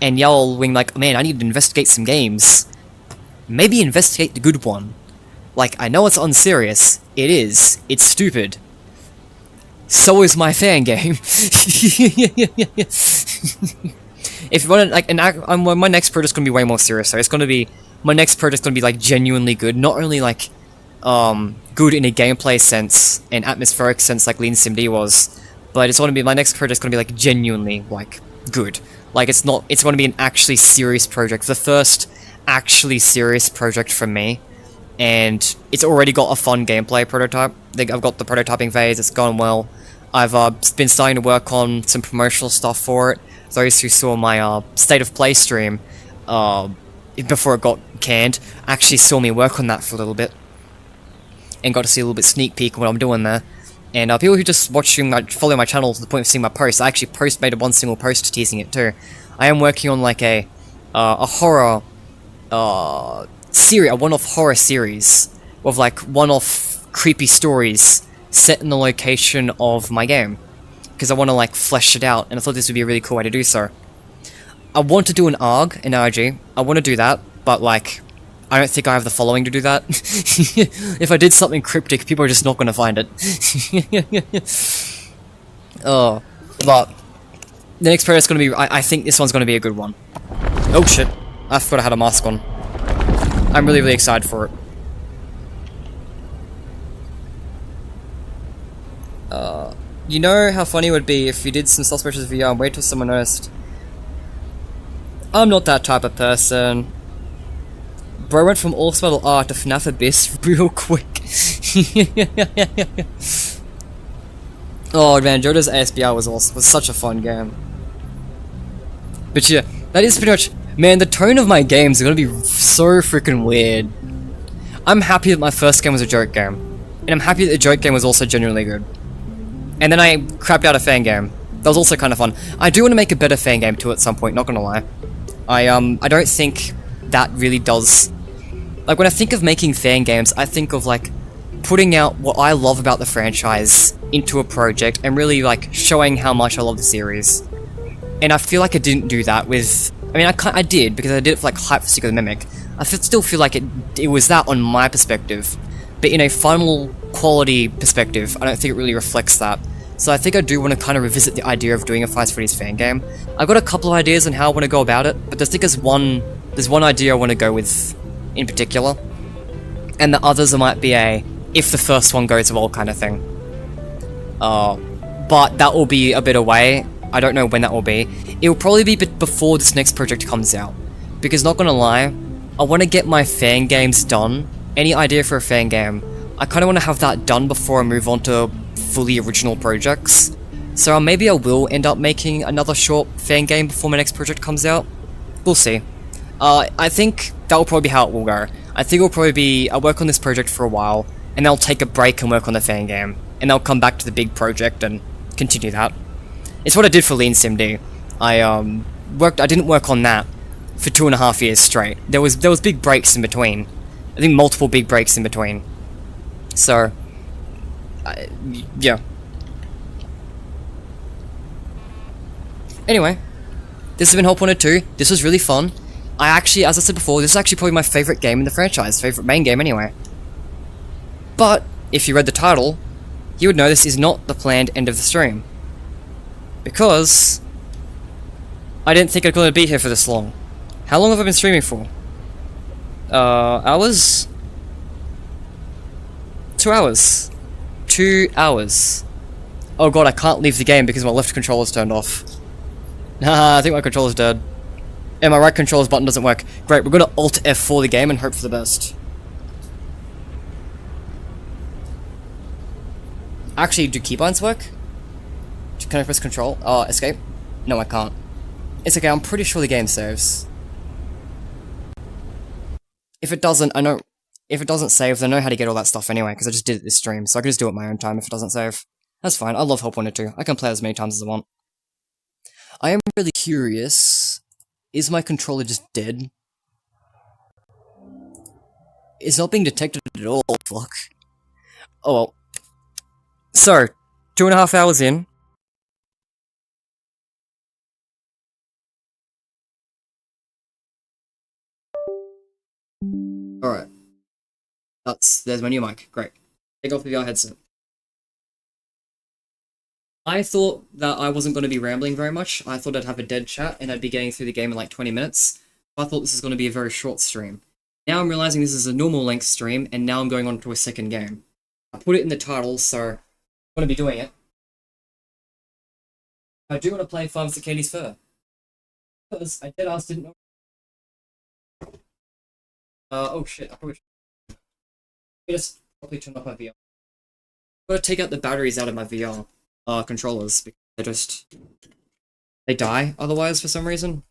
and y'all wing like, man, I need to investigate some games. Maybe investigate the good one. Like, I know it's unserious. It is. It's stupid. So is my fan game. If you want to, like, my next project's gonna be way more serious. So it's gonna be, my next project's gonna be like genuinely good. Not only like, good in a gameplay sense and atmospheric sense, like Lean Sim D was, but it's gonna be, my next project's gonna be like genuinely like good. Like, it's gonna be an actually serious project. The first actually serious project from me, and it's already got a fun gameplay prototype. I've got the prototyping phase, it's gone well. I've been starting to work on some promotional stuff for it. Those who saw my State of Play stream before it got canned actually saw me work on that for a little bit, and got to see a little bit sneak peek of what I'm doing there. And people who just follow my channel to the point of seeing my posts, I actually made one single post teasing it too. I am working on like a horror series, a one-off horror series of like one-off creepy stories set in the location of my game, because I want to like flesh it out, and I thought this would be a really cool way to do so. I want to do an ARG, an RG. I want to do that, but like, I don't think I have the following to do that. If I did something cryptic, people are just not going to find it. Oh, but the next project's going to be, I think this one's going to be a good one. Oh shit, I forgot I had a mask on. I'm really, really excited for it. You know how funny it would be if you did some suspicious VR and wait till someone noticed. I'm not that type of person. Bro went from all metal art to FNAF Abyss real quick. Oh man, JoJo's ASBR was such a fun game. But yeah, that is pretty much... Man, the tone of my games are gonna be so freaking weird. I'm happy that my first game was a joke game. And I'm happy that the joke game was also genuinely good. And then I crapped out a fan game. That was also kind of fun. I do want to make a better fan game too at some point, not gonna lie. I don't think that really does... Like, when I think of making fan games, I think of, like, putting out what I love about the franchise into a project and really, like, showing how much I love the series. And I feel like I didn't do that with... I mean, I did, because I did it for, like, Hype for Secret of the Mimic. Still feel like it was that on my perspective. But in a final quality perspective, I don't think it really reflects that. So I think I do want to kind of revisit the idea of doing a Five Nights at Freddy's fan game. I've got a couple of ideas on how I want to go about it, but I think there's one idea I want to go with in particular. And the others might be a if the first one goes well kind of thing. But that will be a bit away. I don't know when that will be. It will probably be before this next project comes out. Because not gonna lie, I want to get my fan games done. Any idea for a fan game, I kind of want to have that done before I move on to fully original projects. So maybe I will end up making another short fan game before my next project comes out. We'll see. I think that will probably be how it will go. I think it will probably be, I'll work on this project for a while, and I'll take a break and work on the fan game, and I'll come back to the big project and continue that. It's what I did for Lean SimD. I didn't work on that for 2.5 years straight. There was big breaks in between. I think multiple big breaks in between. So, yeah. Anyway, this has been Hope 102. This was really fun. I actually, as I said before, this is actually probably my favorite game in the franchise. Favorite main game, anyway. But, if you read the title, you would know this is not the planned end of the stream. Because I didn't think I was going to be here for this long. How long have I been streaming for? Hours? 2 hours. 2 hours. Oh god, I can't leave the game because my left controller's turned off. Nah, I think my controller's dead. And my right controller's button doesn't work. Great, we're gonna Alt F4 the game and hope for the best. Actually, do keybinds work? Can I press Control? Escape? No, I can't. It's okay, I'm pretty sure the game saves. If it doesn't, if it doesn't save, then I know how to get all that stuff anyway, because I just did it this stream, so I can just do it at my own time if it doesn't save. That's fine, I love Hope 102. I can play as many times as I want. I am really curious, is my controller just dead? It's not being detected at all, fuck. Oh well. So, 2.5 hours in. Alright. There's my new mic. Great. Take off the VR headset. I thought that I wasn't going to be rambling very much. I thought I'd have a dead chat and I'd be getting through the game in like 20 minutes. I thought this was going to be a very short stream. Now I'm realizing this is a normal length stream and now I'm going on to a second game. I put it in the title, so I'm going to be doing it. I do want to play Farms to Katie's Fur. Because I did ask, didn't know. Oh shit, I probably should. I just probably turn off my VR. I've got to take out the batteries out of my VR controllers because they die otherwise for some reason.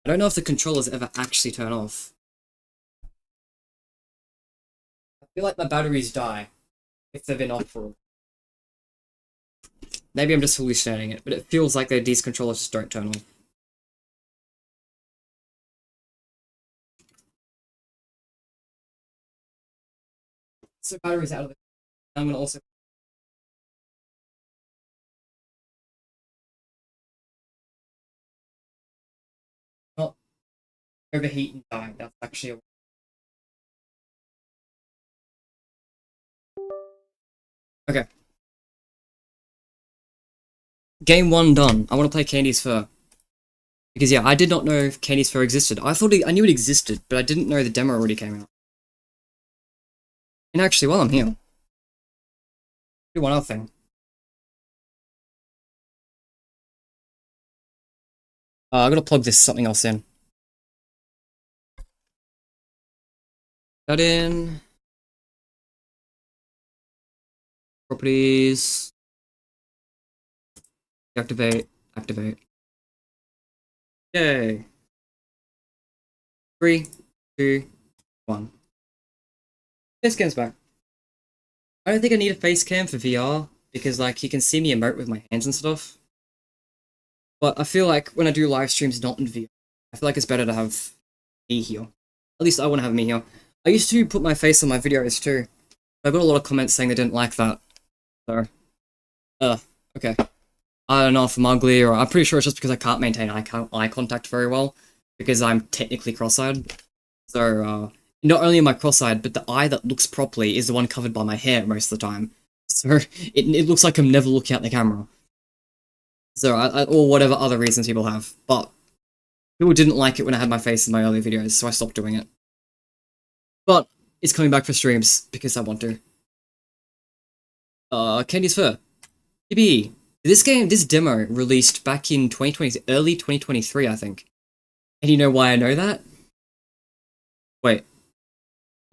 I don't know if the controllers ever actually turn off. I feel like my batteries die if they've been off for. Maybe I'm just hallucinating it, but it feels like these controllers just don't turn on. So batteries out of it. I'm gonna also not overheat and die. That's actually a okay. Game 1 done. I want to play Candy's Fur. Because yeah, I did not know if Candy's Fur existed. I knew it existed, but I didn't know the demo already came out. And actually, while I'm here, do one other thing. I'm gonna plug something else in. That in. Properties. Activate. Yay. 3, 2, 1. Face cam's back. I don't think I need a face cam for VR, because like you can see me emote with my hands and stuff. But I feel like when I do live streams not in VR, I feel like it's better to have me here. At least I want to have me here. I used to put my face on my videos too. I got a lot of comments saying they didn't like that. So, okay. I don't know if I'm ugly, or I'm pretty sure it's just because I can't maintain eye contact very well, because I'm technically cross-eyed. So, not only am I cross-eyed, but the eye that looks properly is the one covered by my hair most of the time. So, it looks like I'm never looking at the camera. So, or whatever other reasons people have. But, people didn't like it when I had my face in my earlier videos, so I stopped doing it. But, it's coming back for streams, because I want to. Candy's Fur. Yippee! This demo released back in 2020, early 2023, I think. And you know why I know that? Wait.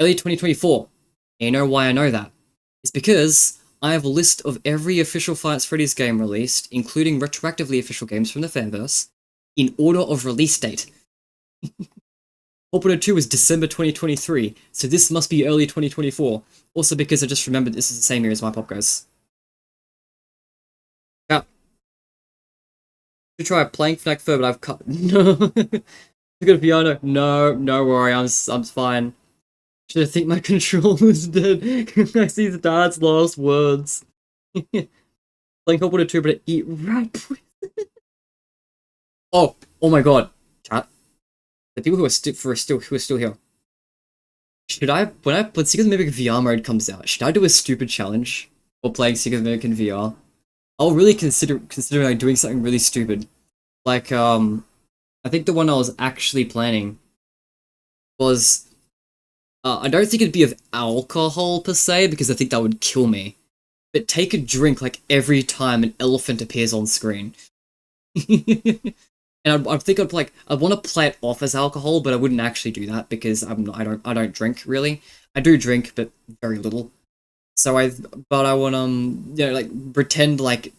Early 2024. And you know why I know that? It's because I have a list of every official Five Nights at Freddy's game released, including retroactively official games from the fanverse, in order of release date. HW2 is December 2023, so this must be early 2024. Also because I just remembered this is the same year as my pop goes. Yeah. To try playing FNAC FUR, but I've cut. No. I got a piano. No, no worry, I'm fine. Should I think my controller's dead? I see the dad's last words. Playing HW2, but I eat rap. Oh my god. Chat. The people who are still here. Should I, when Secret Mimic VR mode comes out, should I do a stupid challenge for playing Secret Mimic in VR? I'll really consider like doing something really stupid. Like, I think the one I was actually planning was, I don't think it'd be of alcohol per se, because I think that would kill me. But take a drink like every time an elephant appears on screen. And I think I'd want to play it off as alcohol, but I wouldn't actually do that because I don't drink really. I do drink, but very little. So I want you know, like pretend like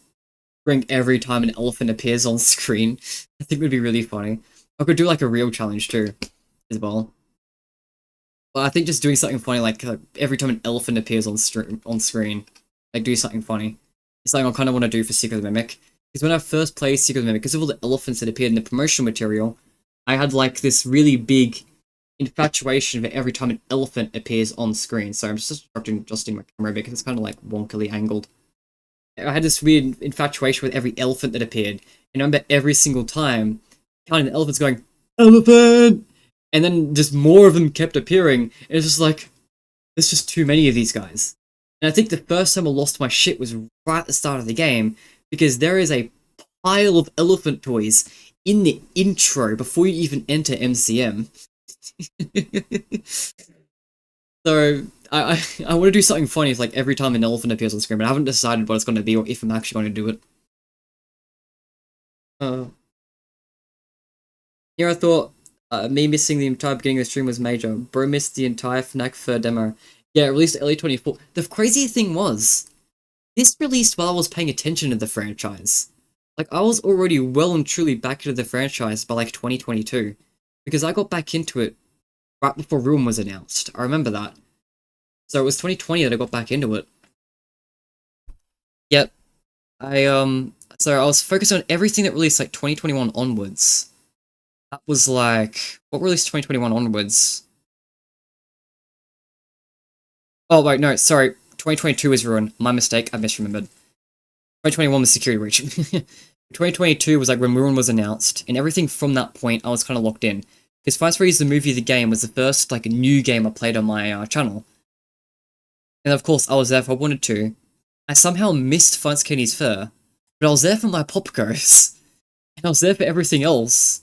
drink every time an elephant appears on screen. I think would be really funny. I could do like a real challenge too, as well. But I think just doing something funny like every time an elephant appears on screen, like do something funny. It's something I kind of want to do for Secret Mimic. Because when I first played Secret Mimic, because of all the elephants that appeared in the promotional material, I had like this really big infatuation for every time an elephant appears on screen. So I'm just adjusting my camera because it's kind of like wonkily angled. I had this weird infatuation with every elephant that appeared. And I remember every single time counting the elephants going, "Elephant!" And then just more of them kept appearing. And it's just like, there's just too many of these guys. And I think the first time I lost my shit was right at the start of the game, because there is a pile of elephant toys in the intro before you even enter MCM. So, I want to do something funny if like every time an elephant appears on screen, but I haven't decided what it's going to be or if I'm actually going to do it. Here I thought me missing the entire beginning of the stream was major. Bro missed the entire FNAC FUR demo. Yeah, it released early 24. The crazy thing was, this released while I was paying attention to the franchise. Like, I was already well and truly back into the franchise by like 2022. Because I got back into it right before Ruin was announced. I remember that. So it was 2020 that I got back into it. Yep. So I was focused on everything that released like 2021 onwards. That was like, what released 2021 onwards? Oh, wait, no, sorry. 2022 is Ruin. My mistake, I misremembered. 2021 was Security Breach. 2022 was like when Ruin was announced, and everything from that point I was kind of locked in. Because Five Nights at Freddy's the movie, the game, was the first like new game I played on my channel. And of course, I was there if I wanted to. I somehow missed Five Nights at Freddy's Fur, but I was there for my pop goes. And I was there for everything else.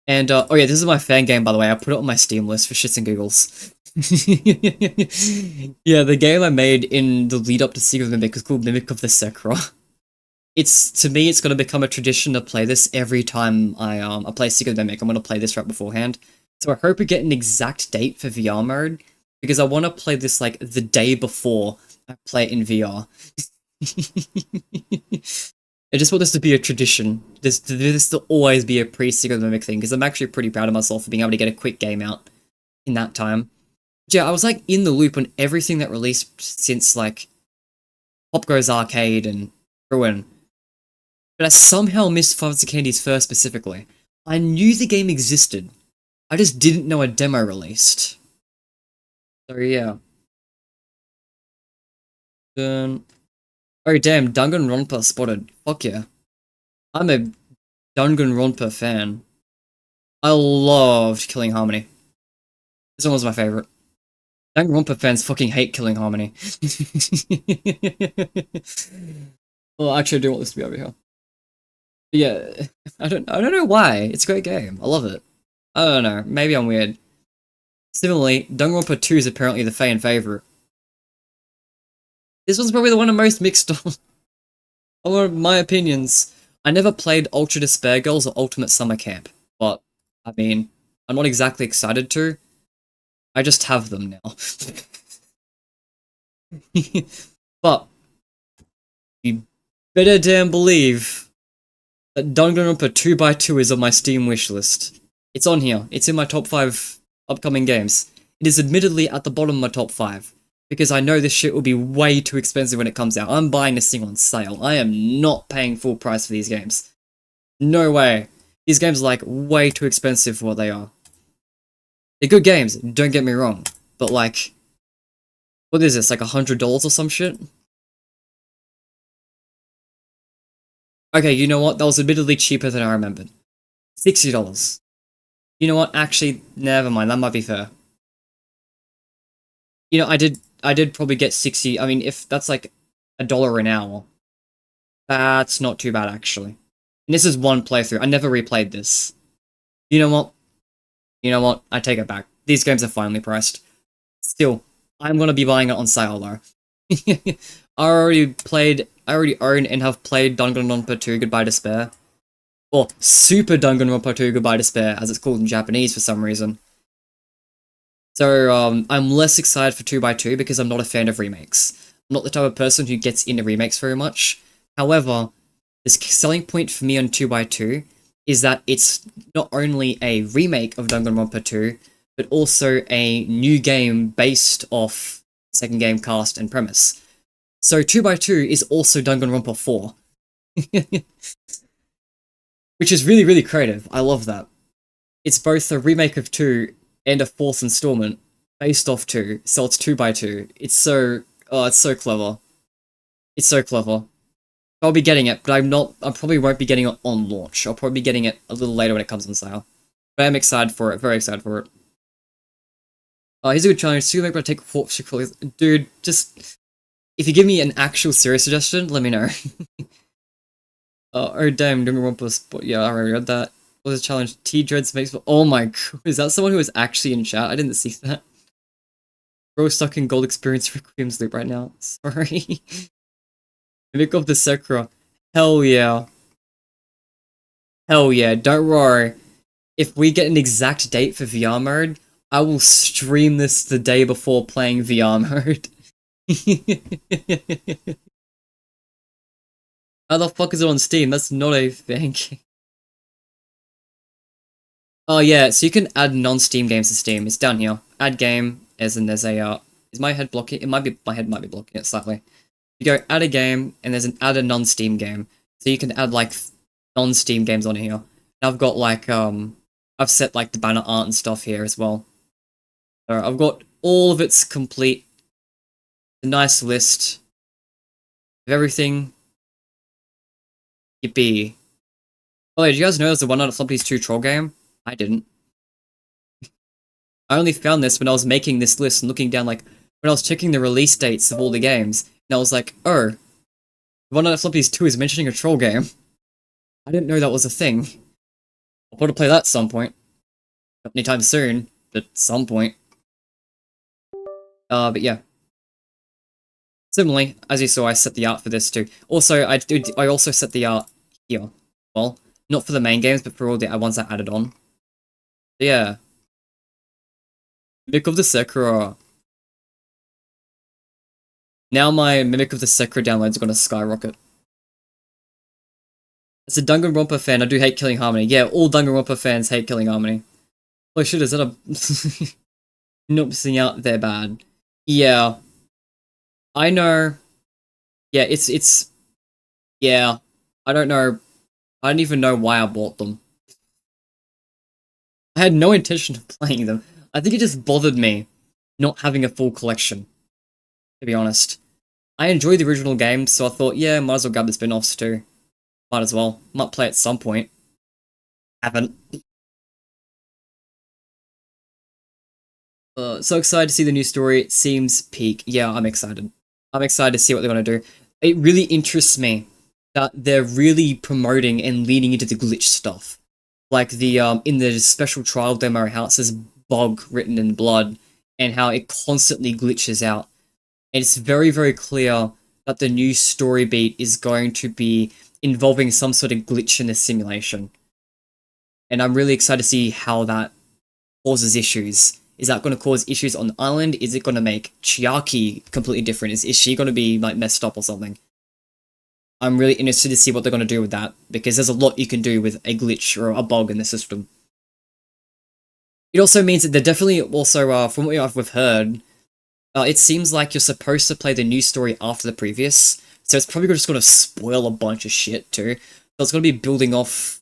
And, oh yeah, this is my fan game, by the way. I put it on my Steam list for shits and giggles. Yeah, the game I made in the lead up to Secret Mimic is called Mimic of the Sekra. To me, it's going to become a tradition to play this every time I play Secret Mimic. I'm going to play this right beforehand. So I hope we get an exact date for VR mode, because I want to play this, like, the day before I play it in VR. I just want this to be a tradition. This to always be a pre-Secret Mimic thing, because I'm actually pretty proud of myself for being able to get a quick game out in that time. But yeah, I was like in the loop on everything that released since like Pop Goes Arcade and Ruin. But I somehow missed Father Candy's First specifically. I knew the game existed. I just didn't know a demo released. So yeah. Dun. Oh damn, Danganronpa spotted. Fuck yeah. I'm a Danganronpa fan. I loved Killing Harmony. This one was my favorite. Danganronpa fans fucking hate Killing Harmony. Well, actually I do want this to be over here. But yeah, I don't know why. It's a great game. I love it. I don't know. Maybe I'm weird. Similarly, Danganronpa 2 is apparently the fan favorite. This one's probably the one I'm most mixed on. One of my opinions. I never played Ultra Despair Girls or Ultimate Summer Camp, but, I mean, I'm not exactly excited to. I just have them now. But, you better damn believe that Danganronpa 2x2 is on my Steam wishlist. It's on here. It's in my top 5 upcoming games. It is admittedly at the bottom of my top 5. Because I know this shit will be way too expensive when it comes out. I'm buying this thing on sale. I am not paying full price for these games. No way. These games are like way too expensive for what they are. They're good games, don't get me wrong. But like, what is this, like $100 or some shit? Okay, you know what? That was admittedly cheaper than I remembered. $60. You know what? Actually, never mind. That might be fair. You know, I did probably get 60. I mean, if that's like $1 an hour, that's not too bad actually. And this is one playthrough. I never replayed this. You know what? You know what? I take it back. These games are finally priced. Still, I'm gonna be buying it on sale though. I already own and have played Danganronpa 2 Goodbye Despair. Or Super Danganronpa 2 Goodbye Despair, as it's called in Japanese for some reason. So, I'm less excited for 2x2 because I'm not a fan of remakes. I'm not the type of person who gets into remakes very much. However, the selling point for me on 2x2 is that it's not only a remake of Danganronpa 2, but also a new game based off second game cast and premise. So 2x2 is also Danganronpa 4. Which is really, really creative. I love that. It's both a remake of 2 and a 4th installment based off 2, so it's 2x2. It's so clever. It's so clever. I'll be getting it, but I probably won't be getting it on launch. I'll probably be getting it a little later when it comes on sale. But I'm excited for it, very excited for it. Here's a good challenge. See you take dude, just if you give me an actual serious suggestion, let me know. Oh damn, Danganronpa, yeah, I already read that. What was the challenge? T-Dreads makes... Oh my god, is that someone who was actually in chat? I didn't see that. Bro stuck in gold experience Requiem's loop right now. Sorry. Mimic of the Sakura. Hell yeah. Hell yeah, don't worry. If we get an exact date for VR mode, I will stream this the day before playing VR mode. How the fuck is it on Steam? That's not a thing. Oh yeah, so you can add non-Steam games to Steam. It's down here. Add game, as in there's a, is my head blocking? It might be, my head might be blocking it slightly. You go add a game, and there's an add a non-Steam game. So you can add like non-Steam games on here. And I've got like, I've set like the banner art and stuff here as well. So I've got all of its complete. A nice list of everything. Yippee. Oh, did you guys know there's a 1 out of Flumpy's 2 troll game? I didn't. I only found this when I was making this list and looking down, like, when I was checking the release dates of all the games, and I was like, oh, 1 out of Flumpy's 2 is mentioning a troll game. I didn't know that was a thing. I'll probably play that at some point. Not anytime soon, but at some point. But yeah. Similarly, as you saw, I set the art for this too. Also, I also set the art here. Well, not for the main games, but for all the ones I added on. But yeah. Mimic of the Sakura. Now my Mimic of the Sakura downloads are gonna skyrocket. As a Danganronpa fan, I do hate Killing Harmony. Yeah, all Danganronpa fans hate Killing Harmony. Oh shit, is that a... not missing out there bad. Yeah. I know. Yeah, it's... Yeah. I don't know. I don't even know why I bought them. I had no intention of playing them. I think it just bothered me not having a full collection, to be honest. I enjoyed the original game, so I thought, yeah, might as well grab the spin-offs too. Might as well. Might play at some point. Haven't. So excited to see the new story. It seems peak. Yeah, I'm excited. I'm excited to see what they're going to do. It really interests me that they're really promoting and leaning into the glitch stuff. Like the, in the special trial demo, how it says bog written in blood, and how it constantly glitches out. And it's very, very clear that the new story beat is going to be involving some sort of glitch in the simulation. And I'm really excited to see how that causes issues. Is that going to cause issues on the island? Is it going to make Chiaki completely different? Is she going to be like messed up or something? I'm really interested to see what they're going to do with that, because there's a lot you can do with a glitch or a bug in the system. It also means that they're definitely also, from what we've heard, it seems like you're supposed to play the new story after the previous, so it's probably just going to spoil a bunch of shit too. So it's going to be building off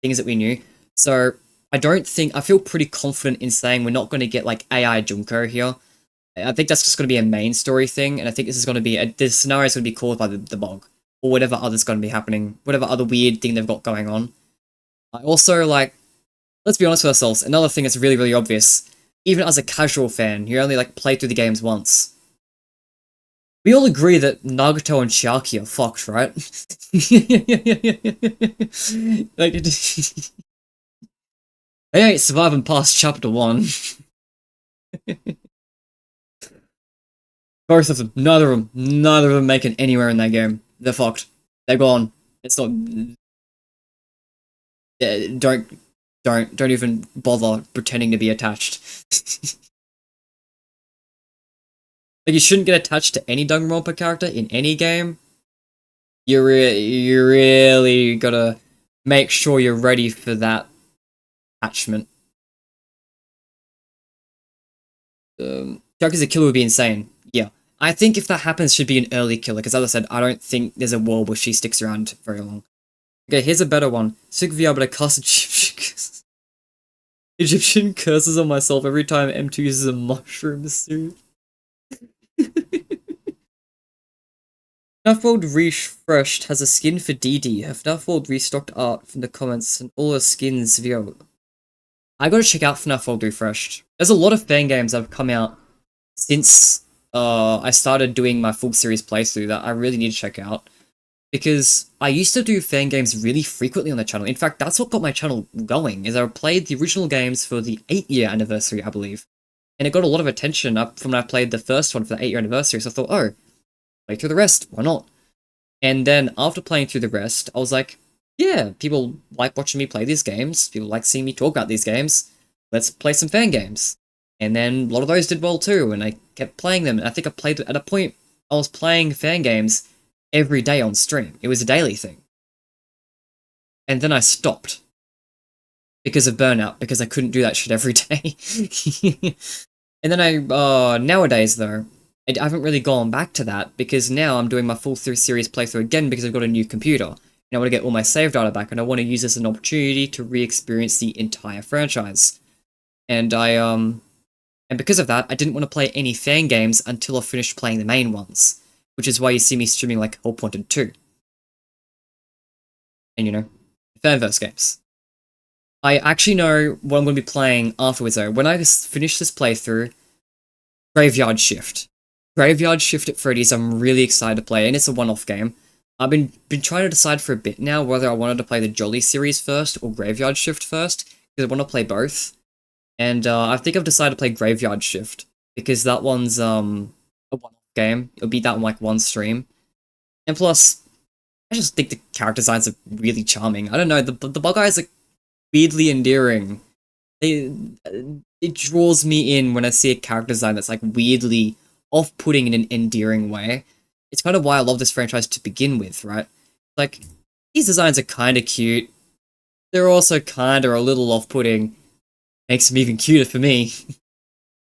things that we knew. So I feel pretty confident in saying we're not going to get like AI Junko here. I think that's just going to be a main story thing, and I think this is going to be, this scenario is going to be caused by the bug, or whatever other's going to be happening, whatever other weird thing they've got going on. I also, like, let's be honest with ourselves, another thing that's really, really obvious, even as a casual fan, you only, like, play through the games once. We all agree that Nagato and Chiaki are fucked, right? Like, they ain't surviving past chapter 1. Both of them, neither of them make it anywhere in that game. They're fucked. They're gone. It's not... Don't even bother pretending to be attached. Like, you shouldn't get attached to any Danganronpa character in any game. You really gotta make sure you're ready for that attachment. Characters a killer would be insane. Yeah. I think if that happens, it should be an early killer, because as I said, I don't think there's a world where she sticks around very long. Okay, here's a better one. Sick of but I cast Egyptian curses on myself every time M2 uses a mushroom suit. FNAF World Refreshed has a skin for DD. Have FNAF World restocked art from the comments and all the skins via... I gotta check out FNAF World Refreshed. There's a lot of fan games that have come out since I started doing my full series playthrough that I really need to check out. Because I used to do fan games really frequently on the channel. In fact, that's what got my channel going, is I played the original games for the 8-year anniversary, I believe. And it got a lot of attention up from when I played the first one for the 8-year anniversary, so I thought, oh, play through the rest, why not? And then after playing through the rest, I was like, yeah, people like watching me play these games, people like seeing me talk about these games, let's play some fan games. And then a lot of those did well too, and I kept playing them, and I think I played, at a point, I was playing fan games every day on stream. It was a daily thing. And then I stopped. Because of burnout, because I couldn't do that shit every day. And then nowadays though, I haven't really gone back to that, because now I'm doing my full series playthrough again because I've got a new computer. And I want to get all my save data back, and I want to use this as an opportunity to re-experience the entire franchise. And and because of that, I didn't want to play any fan games until I finished playing the main ones. Which is why you see me streaming like Help Wanted 2. And you know, fanverse games. I actually know what I'm going to be playing afterwards though. When I finish this playthrough, Graveyard Shift. Graveyard Shift at Freddy's I'm really excited to play, and it's a one-off game. I've been trying to decide for a bit now whether I wanted to play the Jolly series first or Graveyard Shift first, because I want to play both. And I think I've decided to play Graveyard Shift, because that one's a one-off game. It'll beat that on like one stream. And plus, I just think the character designs are really charming. I don't know, the bug eyes are weirdly endearing. It draws me in when I see a character design that's like weirdly off-putting in an endearing way. It's kind of why I love this franchise to begin with, right? Like, these designs are kinda cute. They're also kinda a little off-putting. Makes them even cuter for me.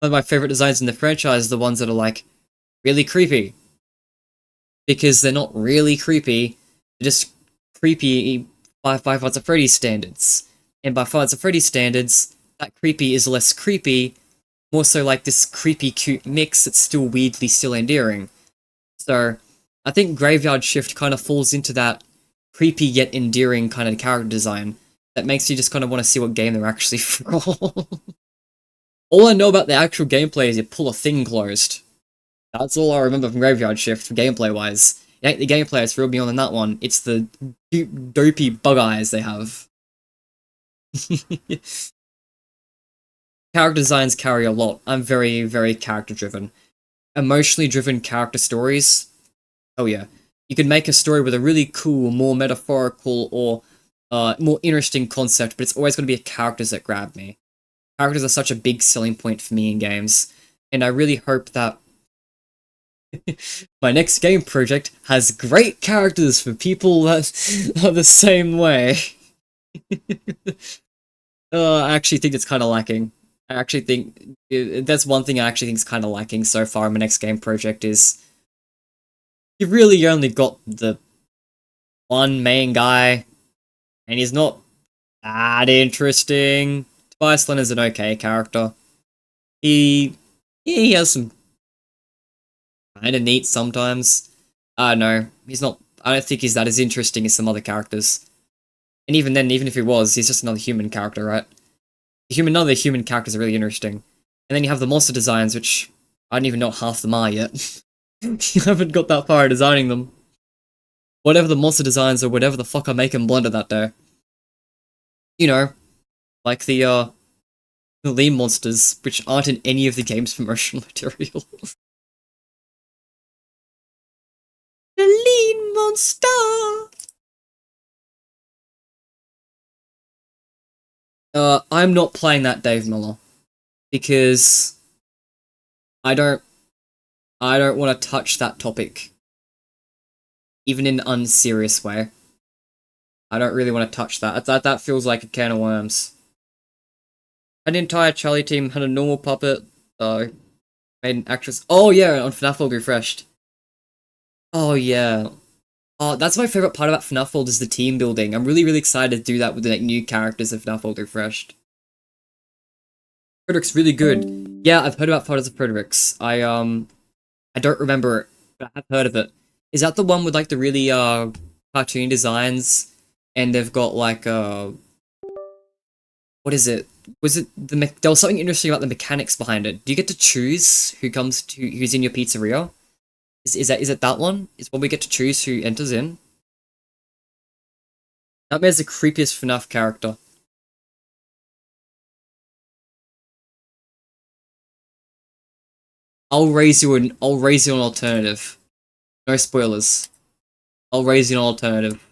One of my favorite designs in the franchise are the ones that are, like, really creepy. Because they're not really creepy, they're just creepy by Five Nights at Freddy's standards. And by Five Nights at Freddy's standards, that creepy is less creepy, more so like this creepy cute mix that's still weirdly still endearing. So, I think Graveyard Shift kind of falls into that creepy yet endearing kind of character design that makes you just kind of want to see what game they're actually from. All I know about the actual gameplay is you pull a thing closed. That's all I remember from Graveyard Shift, gameplay-wise. It ain't the gameplay that's real beyond that one, it's the dopey bug eyes they have. Character designs carry a lot. I'm very, very character-driven. Emotionally driven character stories. Oh yeah. You can make a story with a really cool, more metaphorical, or more interesting concept, but it's always going to be characters that grab me. Characters are such a big selling point for me in games, and I really hope that my next game project has great characters for people that are the same way. I actually think it's kind of lacking. I actually think that's one thing I actually think is kind of lacking so far in my next game project is you've really only got the one main guy, and he's not that interesting. Tobias Leonard's an okay character. He has some kind of neat sometimes. I don't know. He's not. I don't think he's that as interesting as some other characters. And even then, even if he was, he's just another human character, right? None of the human characters are really interesting. And then you have the monster designs, which I don't even know what half them are yet. I haven't got that far designing them. Whatever the monster designs or whatever the fuck I make in Blender that day. You know, like the lean monsters, which aren't in any of the game's promotional material. The lean monster! I'm not playing that, Dave Miller, because I don't want to touch that topic, even in an unserious way. I don't really want to touch that. That feels like a can of worms. An entire Charlie team had a normal puppet, made an actress. Oh yeah, on FNAF World Refreshed. Oh yeah. Oh, that's my favorite part about FNAF World is the team building. I'm really, really excited to do that with the new characters of FNAF World Refreshed. Frederick's really good. Yeah, I've heard about Photos of Frederick's. I don't remember it, but I've heard of it. Is that the one with like the really cartoon designs, and they've got like what is it? Was it there was something interesting about the mechanics behind it. Do you get to choose who's in your pizzeria? Is it that one? Is when we get to choose who enters in? That man's the creepiest FNAF character. I'll raise you an alternative. No spoilers. I'll raise you an alternative.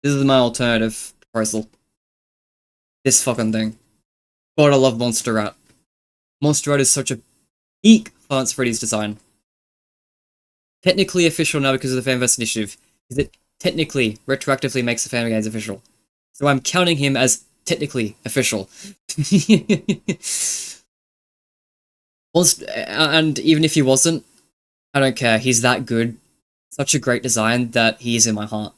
This is my alternative proposal. This fucking thing. God, I love Monster Rat. Monster Rat is such a peak Plants Freddy's design. Technically official now because of the Fanverse Initiative, because it technically, retroactively makes the fan games official. So I'm counting him as technically official. And even if he wasn't, I don't care, he's that good. Such a great design that he is in my heart.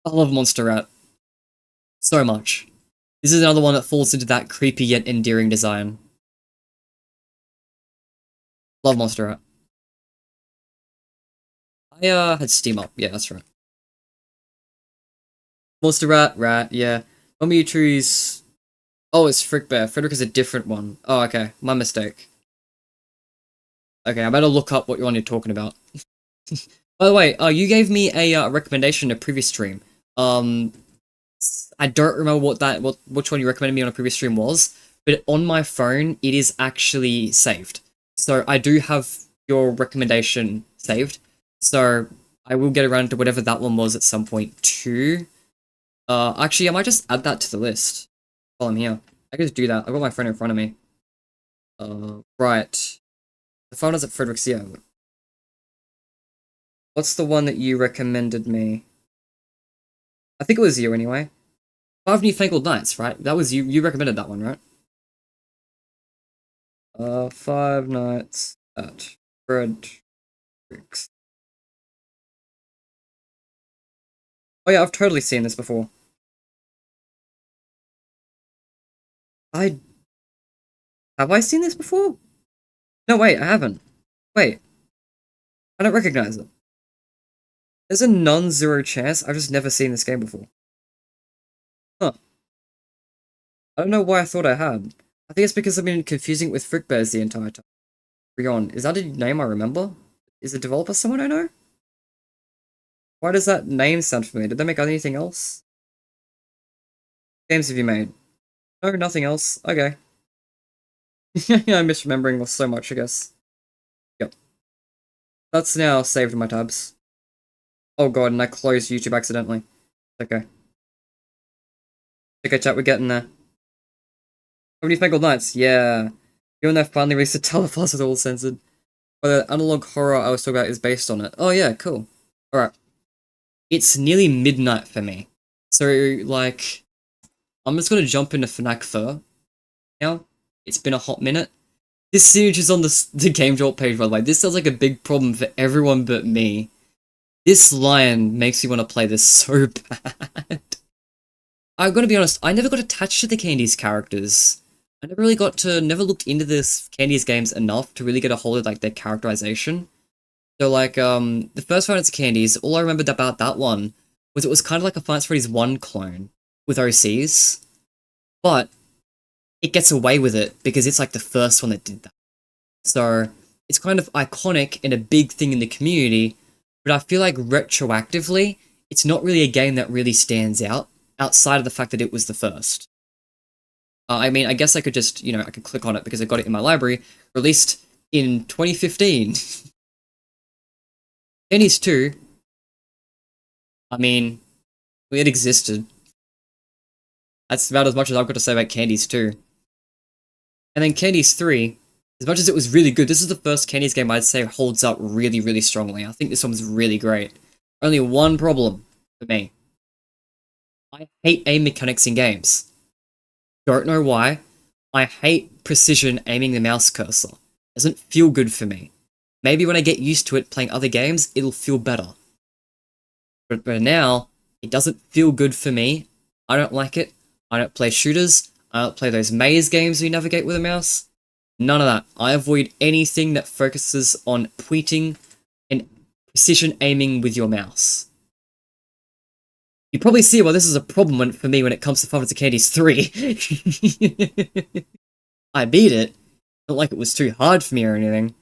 I love Monster Rat. So much. This is another one that falls into that creepy yet endearing design. Love Monster Rat. I had Steam up. Yeah, that's right. Monster Rat, yeah. Want me to choose... Oh, it's Frick Bear. Frederick is a different one. Oh, okay. My mistake. Okay, I better look up what you're talking about. By the way, you gave me a recommendation in a previous stream. I don't remember which one you recommended me on a previous stream was, but on my phone, it is actually saved. So I do have your recommendation saved. So I will get around to whatever that one was at some point too. Actually, I might just add that to the list while I'm here. I can just do that. I've got my phone in front of me. Right. The phone is at Frederick's, yeah. What's the one that you recommended me? I think it was you anyway. Five Newfangled Nights, right? That was you. You recommended that one, right? Five Nights at Frederick's. Oh yeah, I've totally seen this before. Have I seen this before? No, wait, I haven't. Wait. I don't recognize it. There's a non-zero chance I've just never seen this game before. Huh. I don't know why I thought I had. I think it's because I've been confusing it with Frick Bears the entire time. Rion, is that a name I remember? Is the developer someone I know? Why does that name sound familiar? Did they make anything else? Games have you made? No, nothing else. Okay. I'm misremembering so much, I guess. Yep. That's now saved in my tabs. Oh god, and I closed YouTube accidentally. Okay. Okay, chat, we're getting there. How many Fangled Nights? Yeah. You and I finally released a telepass with all censored. But the analog horror I was talking about is based on it. Oh yeah, cool. Alright. It's nearly midnight for me. So, like, I'm just gonna jump into FNAC FUR now. It's been a hot minute. This image is on the Game Jolt page, by the way. This sounds like a big problem for everyone but me. This lion makes me want to play this so bad. I'm gonna be honest, I never got attached to the Candies characters. I never looked into this Candies games enough to really get a hold of, like, their characterization. So, like, the first Final Fantasy Candies, all I remembered about that one was it was kind of like a Final Fantasy Freddy's 1 clone with OCs, but it gets away with it because it's like the first one that did that. So, it's kind of iconic and a big thing in the community, but I feel like retroactively, it's not really a game that really stands out, outside of the fact that it was the first. I mean, I guess I could just, I could click on it because I got it in my library, released in 2015. Candies 2, I mean, it existed. That's about as much as I've got to say about Candies 2. And then Candies 3, as much as it was really good, this is the first Candies game I'd say holds up really, really strongly. I think this one's really great. Only one problem for me. I hate aim mechanics in games. Don't know why. I hate precision aiming the mouse cursor. Doesn't feel good for me. Maybe when I get used to it playing other games, it'll feel better. But now, it doesn't feel good for me. I don't like it. I don't play shooters. I don't play those maze games where you navigate with a mouse. None of that. I avoid anything that focuses on pointing and precision aiming with your mouse. You probably see why this is a problem for me when it comes to Final Fantasy Candies 3. I beat it. Not like it was too hard for me or anything.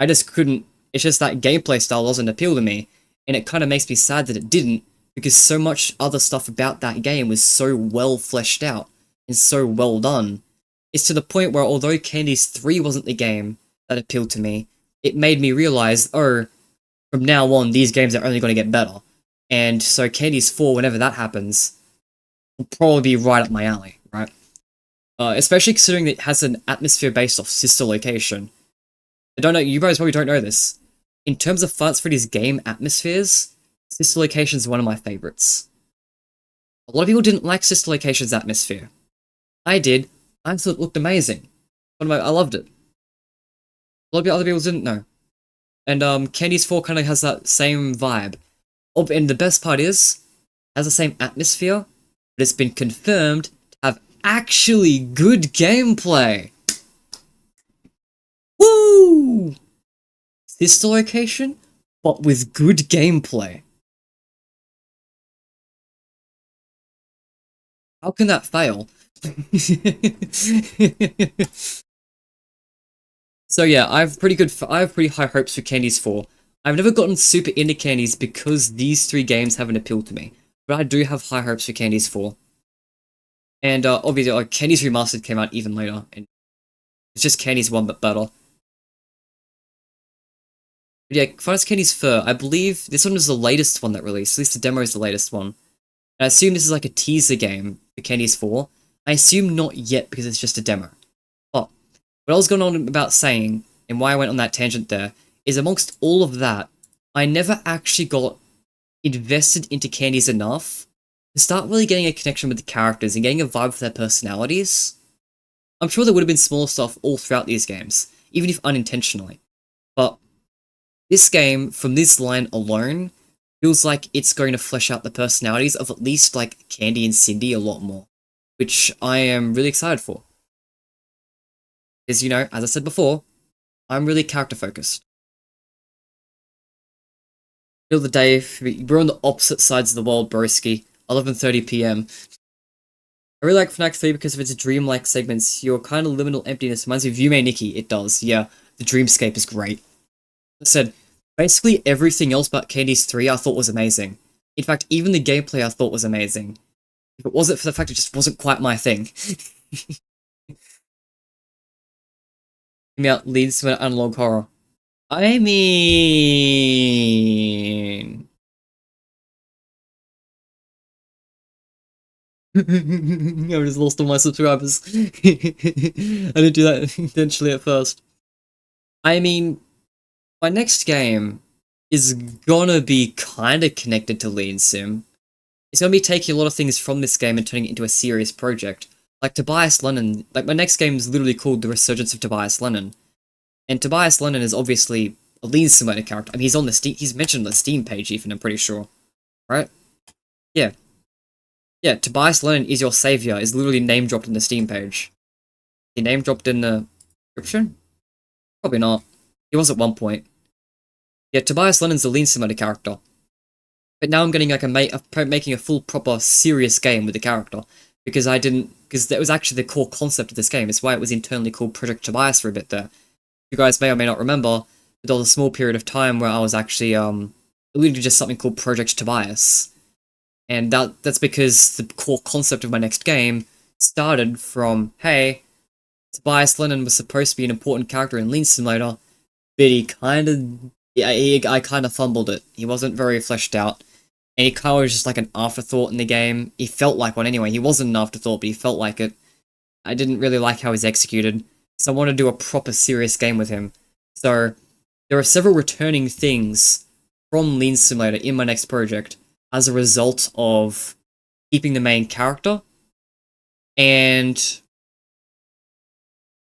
I just couldn't. It's just that gameplay style doesn't appeal to me. And it kind of makes me sad that it didn't, because so much other stuff about that game was so well fleshed out and so well done. It's to the point where although Candies 3 wasn't the game that appealed to me, it made me realize, oh, from now on, these games are only going to get better. And so Candies 4, whenever that happens, will probably be right up my alley, right? Especially considering that it has an atmosphere based off sister location. I don't know, you guys probably don't know this. In terms of Final Fantasy Freddy's game atmospheres, sister location is one of my favorites. A lot of people didn't like sister location's atmosphere. I did. I thought it looked amazing. I loved it. A lot of other people didn't know. And Candies 4 kind of has that same vibe. Oh, and the best part is, it has the same atmosphere, but it's been confirmed to have actually good gameplay. Woo! Sister location, but with good gameplay. How can that fail? So yeah, I have pretty high hopes for Candies 4. I've never gotten super into Candies because these 3 games haven't appealed to me, but I do have high hopes for Candies 4. And obviously, Candies Remastered came out even later, and it's just Candies 1 but better. But yeah, Finest Candy's Fur, I believe this one is the latest one that released, at least the demo is the latest one. And I assume this is like a teaser game for Candy's 4. I assume not yet because it's just a demo. Oh, what I was going on about saying, and why I went on that tangent there, is amongst all of that, I never actually got invested into Candies enough to start really getting a connection with the characters and getting a vibe for their personalities. I'm sure there would have been small stuff all throughout these games, even if unintentionally. But this game, from this line alone, feels like it's going to flesh out the personalities of at least, like, Candy and Cindy a lot more. Which I am really excited for. Because, you know, as I said before, I'm really character-focused. Middle of the day, we're on the opposite sides of the world, broski. 11:30 PM. I really like FNAC 3 because of its dreamlike segments. Your kind of liminal emptiness reminds me of Yume Nikki. It does, yeah. The dreamscape is great. I said, basically everything else about Candies 3 I thought was amazing. In fact, even the gameplay I thought was amazing. If it wasn't for the fact it just wasn't quite my thing. Give me out leads to an analog horror. I mean... I just lost all my subscribers. I didn't do that intentionally at first. I mean, my next game is gonna be kinda connected to Lean Sim. It's gonna be taking a lot of things from this game and turning it into a serious project. Like Tobias Lennon, like my next game is literally called The Resurgence of Tobias Lennon. And Tobias Lennon is obviously a Lean Simulator character. I mean, he's mentioned on the Steam page even, I'm pretty sure. Right? Yeah. Yeah, Tobias Lennon is your savior, is literally name-dropped in the Steam page. He name-dropped in the description? Probably not. He was at one point. Yeah, Tobias Lennon's a Lean Simulator character. But now I'm getting like making a full, proper, serious game with the character. Because that was actually the core concept of this game. It's why it was internally called Project Tobias for a bit there. You guys may or may not remember, but there was a small period of time where I was actually, alluding to just something called Project Tobias. And that's because the core concept of my next game started from, hey, Tobias Lennon was supposed to be an important character in Lean Simulator, but I kind of fumbled it. He wasn't very fleshed out, and he kind of was just like an afterthought in the game. He felt like one anyway. He wasn't an afterthought, but he felt like it. I didn't really like how he was executed, so I want to do a proper serious game with him. So, there are several returning things from Lean Simulator in my next project, as a result of keeping the main character. And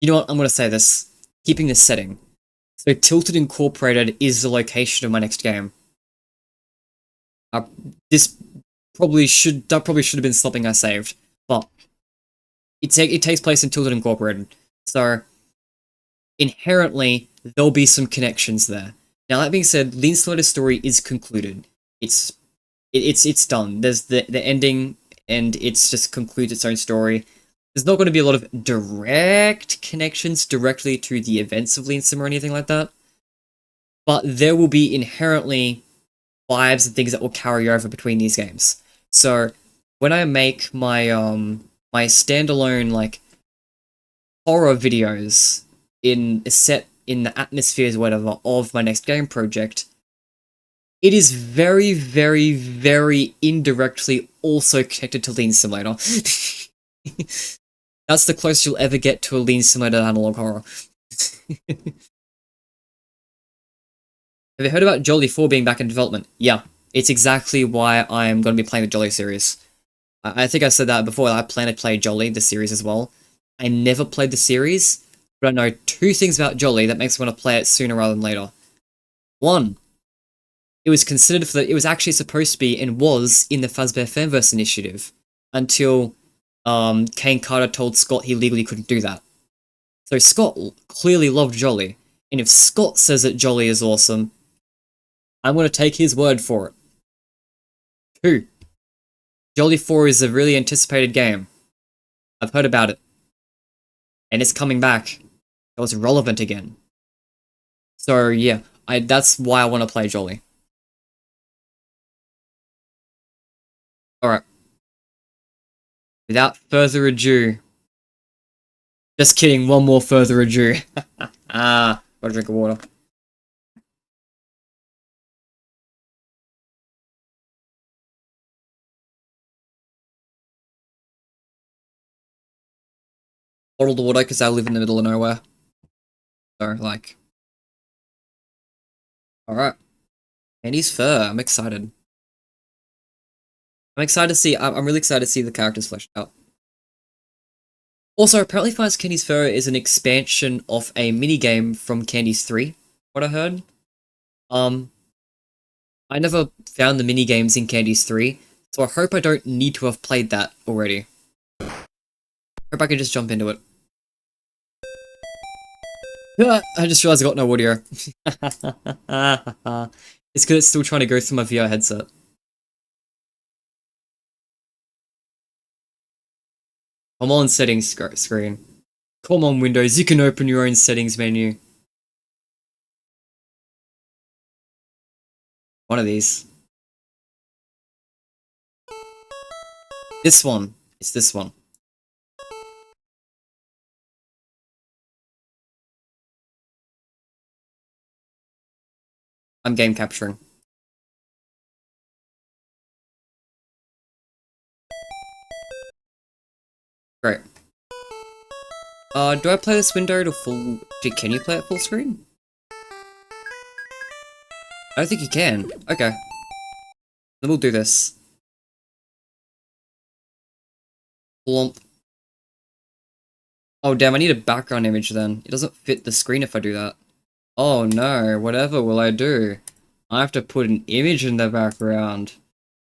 you know what, I'm going to say this. Keeping the setting. So Tilted Incorporated is the location of my next game. That probably should have been something I saved, but it takes place in Tilted Incorporated. So inherently, there'll be some connections there. Now that being said, Lean Simulator's story is concluded. It's done. There's the ending, and it's just concludes its own story. There's not going to be a lot of direct connections directly to the events of Lean Sim or anything like that. But there will be inherently vibes and things that will carry over between these games. So when I make my my standalone like horror videos in a set in the atmospheres or whatever of my next game project, it is very, very, very indirectly also connected to Lean Simulator. That's the closest you'll ever get to a Lean Simulator analog horror. Have you heard about Jolly 4 being back in development? Yeah, it's exactly why I'm going to be playing the Jolly series. I think I said that before, I plan to play Jolly, the series as well. I never played the series, but I know two things about Jolly that makes me want to play it sooner rather than later. One, it was considered it was actually supposed to be and was in the Fazbear Fanverse initiative until Kane Carter told Scott he legally couldn't do that. So Scott clearly loved Jolly, and if Scott says that Jolly is awesome, I'm going to take his word for it. 2. Jolly 4 is a really anticipated game. I've heard about it. And it's coming back. It was relevant again. So yeah, that's why I want to play Jolly. Alright. Without further ado... Just kidding, one more further ado. Got a drink of water. bottled water because I live in the middle of nowhere. So, like... Alright. Candy's Fur, I'm excited. I'm really excited to see the characters fleshed out. Also, apparently Finds Candy's Fur is an expansion of a minigame from Candy's 3, what I heard. I never found the minigames in Candy's 3, so I hope I don't need to have played that already. Hope I can just jump into it. I just realized I got no audio. It's because it's still trying to go through my VR headset. Come on, settings screen. Come on, Windows, you can open your own settings menu. One of these. This one. It's this one. I'm game capturing. Great. Do I play this window to full... Can you play it full screen? I don't think you can. Okay. Then we'll do this. Blump. Oh damn, I need a background image then. It doesn't fit the screen if I do that. Oh no, whatever will I do? I have to put an image in the background.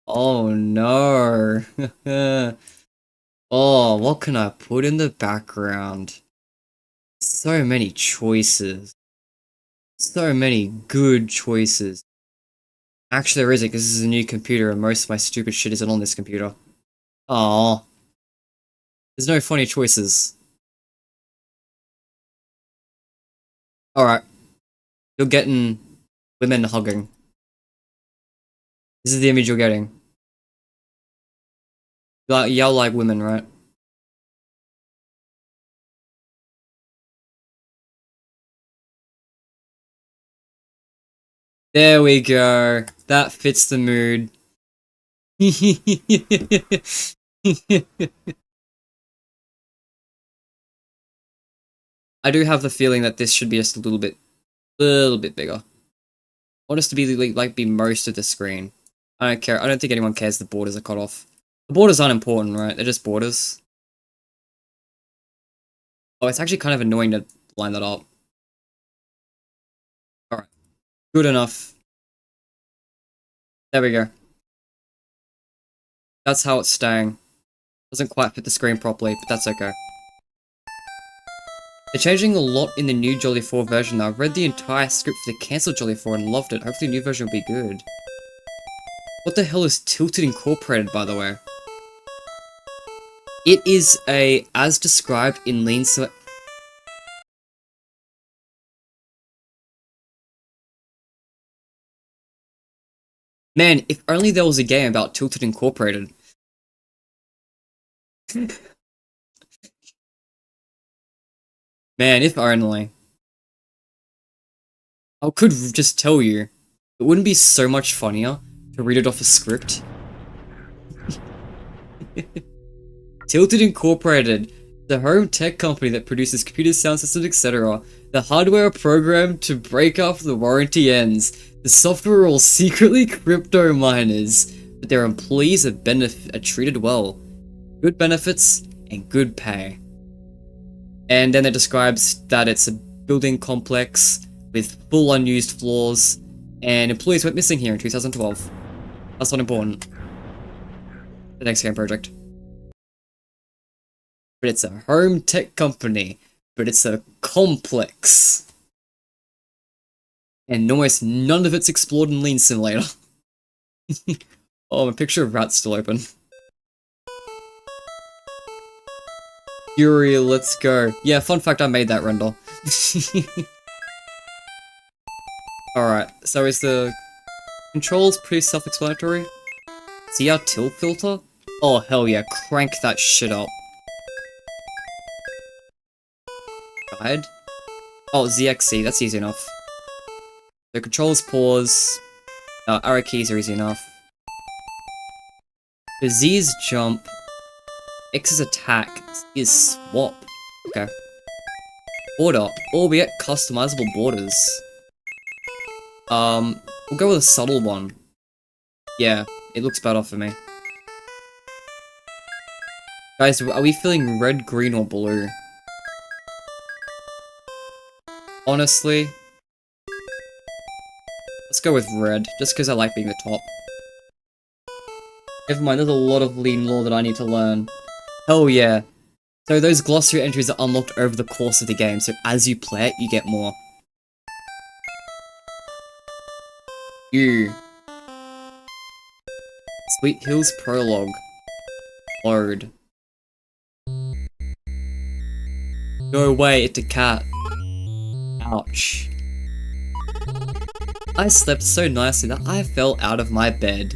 Oh no. Oh, what can I put in the background? So many choices. So many good choices. Actually, there isn't, because this is a new computer and most of my stupid shit isn't on this computer. Aww. There's no funny choices. Alright. You're getting women hugging. This is the image you're getting. Y'all like women, right? There we go. That fits the mood. I do have the feeling that this should be just a little bit bigger. I want us to be like be most of the screen. I don't care. I don't think anyone cares the borders are cut off. The borders aren't important, right? They're just borders. Oh, it's actually kind of annoying to line that up. Alright. Good enough. There we go. That's how it's staying. Doesn't quite fit the screen properly, but that's okay. They're changing a lot in the new Jolly 4 version now. I've read the entire script for the cancelled Jolly 4 and loved it. Hopefully the new version will be good. What the hell is Tilted Incorporated, by the way? It is a, as described in Lean Select... Man, if only there was a game about Tilted Incorporated. Man, if only. I could just tell you, it wouldn't be so much funnier to read it off a script. Tilted Incorporated, the home tech company that produces computers, sound systems, etc. The hardware programmed to break after the warranty ends. The software are all secretly crypto miners, but their employees are treated well. Good benefits and good pay. And then it describes that it's a building complex with full unused floors, and employees went missing here in 2012. That's not important. The next game project. But it's a home tech company, but it's a complex. And almost none of it's explored in Lean Simulator. Oh, my picture of Rat's still open. Yuri, let's go. Yeah, fun fact, I made that render. Alright, so is the controls pretty self-explanatory? See our tilt filter? Oh hell yeah, crank that shit up. Guide? Oh, ZXC, that's easy enough. The controls pause. Arrow keys are easy enough. The Z is jump. X is attack. Z is swap. Okay. Border. Oh, we get customizable borders. We'll go with a subtle one. Yeah, it looks better for me. Guys, are we feeling red, green, or blue? Honestly, let's go with red, just because I like being the top. Never mind, there's a lot of lean lore that I need to learn. Hell yeah. So those glossary entries are unlocked over the course of the game, so as you play it, you get more. Sweet Hills Prologue. Load. No way, it's a cat. Ouch. I slept so nicely that I fell out of my bed.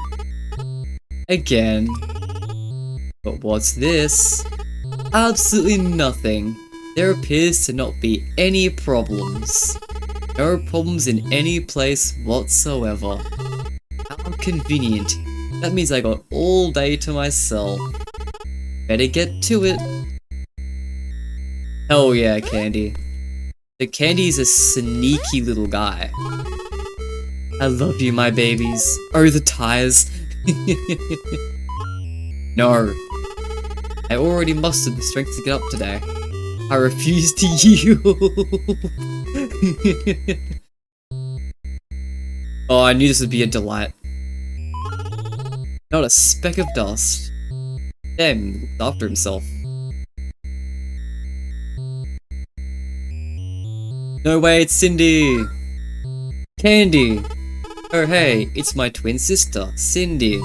Again. But what's this? Absolutely nothing. There appears to not be any problems. No problems in any place whatsoever. How convenient. That means I got all day to myself. Better get to it. Hell yeah, Candy. The Candy's a sneaky little guy. I love you, my babies. Oh, the tires. No. I already mustered the strength to get up today. I refuse to yield. Oh, I knew this would be a delight. Not a speck of dust. Damn, he looked after himself. No way, it's Cindy! Candy! Oh hey, it's my twin sister, Cindy.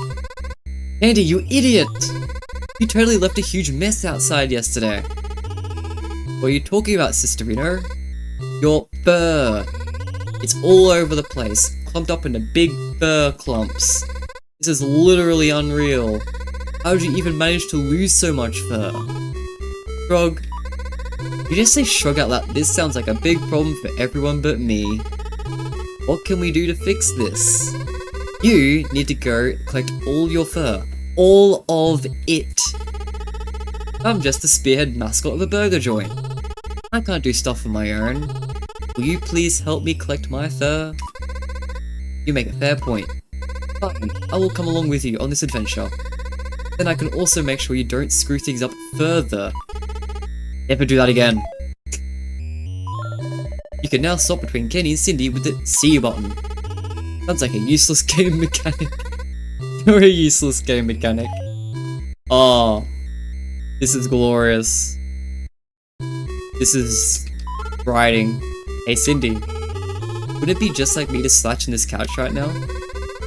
Candy, you idiot! You totally left a huge mess outside yesterday. What are you talking about, Sisterino? Your fur. It's all over the place, clumped up into big fur clumps. This is literally unreal. How did you even manage to lose so much fur? Shrug. You just say shrug out loud. This sounds like a big problem for everyone but me. What can we do to fix this? You need to go collect all your fur. All of it. I'm just the spearhead mascot of a burger joint. I can't do stuff on my own. Will you please help me collect my fur? You make a fair point. Fine, I will come along with you on this adventure. Then I can also make sure you don't screw things up further. Never do that again. You can now swap between Kenny and Cindy with the C button. Sounds like a useless game mechanic. You're a useless game mechanic. Oh, this is glorious. This is writing. Hey Cindy, wouldn't it be just like me to slouch in this couch right now?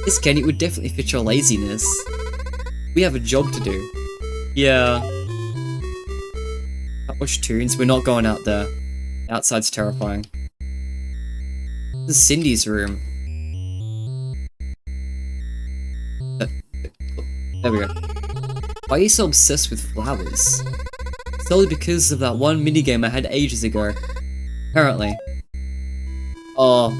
This Kenny would definitely fit your laziness. We have a job to do. Yeah. Can't watch tunes, we're not going out there. Outside's terrifying. This is Cindy's room. There we go. Why are you so obsessed with flowers? Solely because of that one minigame I had ages ago. Apparently. Oh.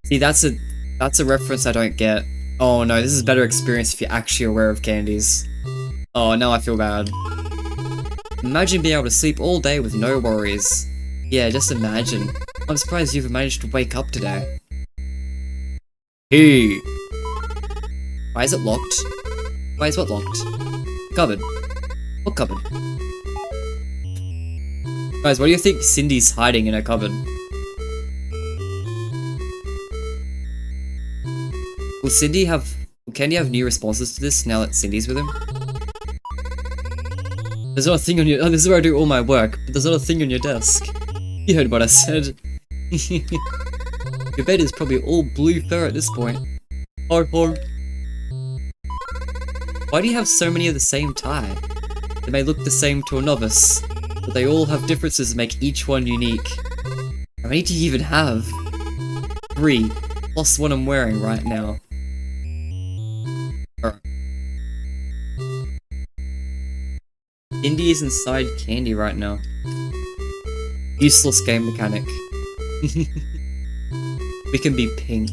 See, that's a reference I don't get. Oh no, this is a better experience if you're actually aware of candies. Oh, now I feel bad. Imagine being able to sleep all day with no worries. Yeah, just imagine. I'm surprised you've managed to wake up today. Hey! Why is it locked? Why is what locked? Cupboard. What cupboard? Guys, what do you think Cindy's hiding in her cupboard? Will Candy have new responses to this now that Cindy's with him? There's not a thing on your- oh, this is where I do all my work, but there's not a thing on your desk. You heard what I said. Your bed is probably all blue fur at this point. Hard. Why do you have so many of the same tie? They may look the same to a novice, but they all have differences that make each one unique. How many do you even have? 3, plus the one I'm wearing right now. Indy is inside Candy right now. Useless game mechanic. We can be pink.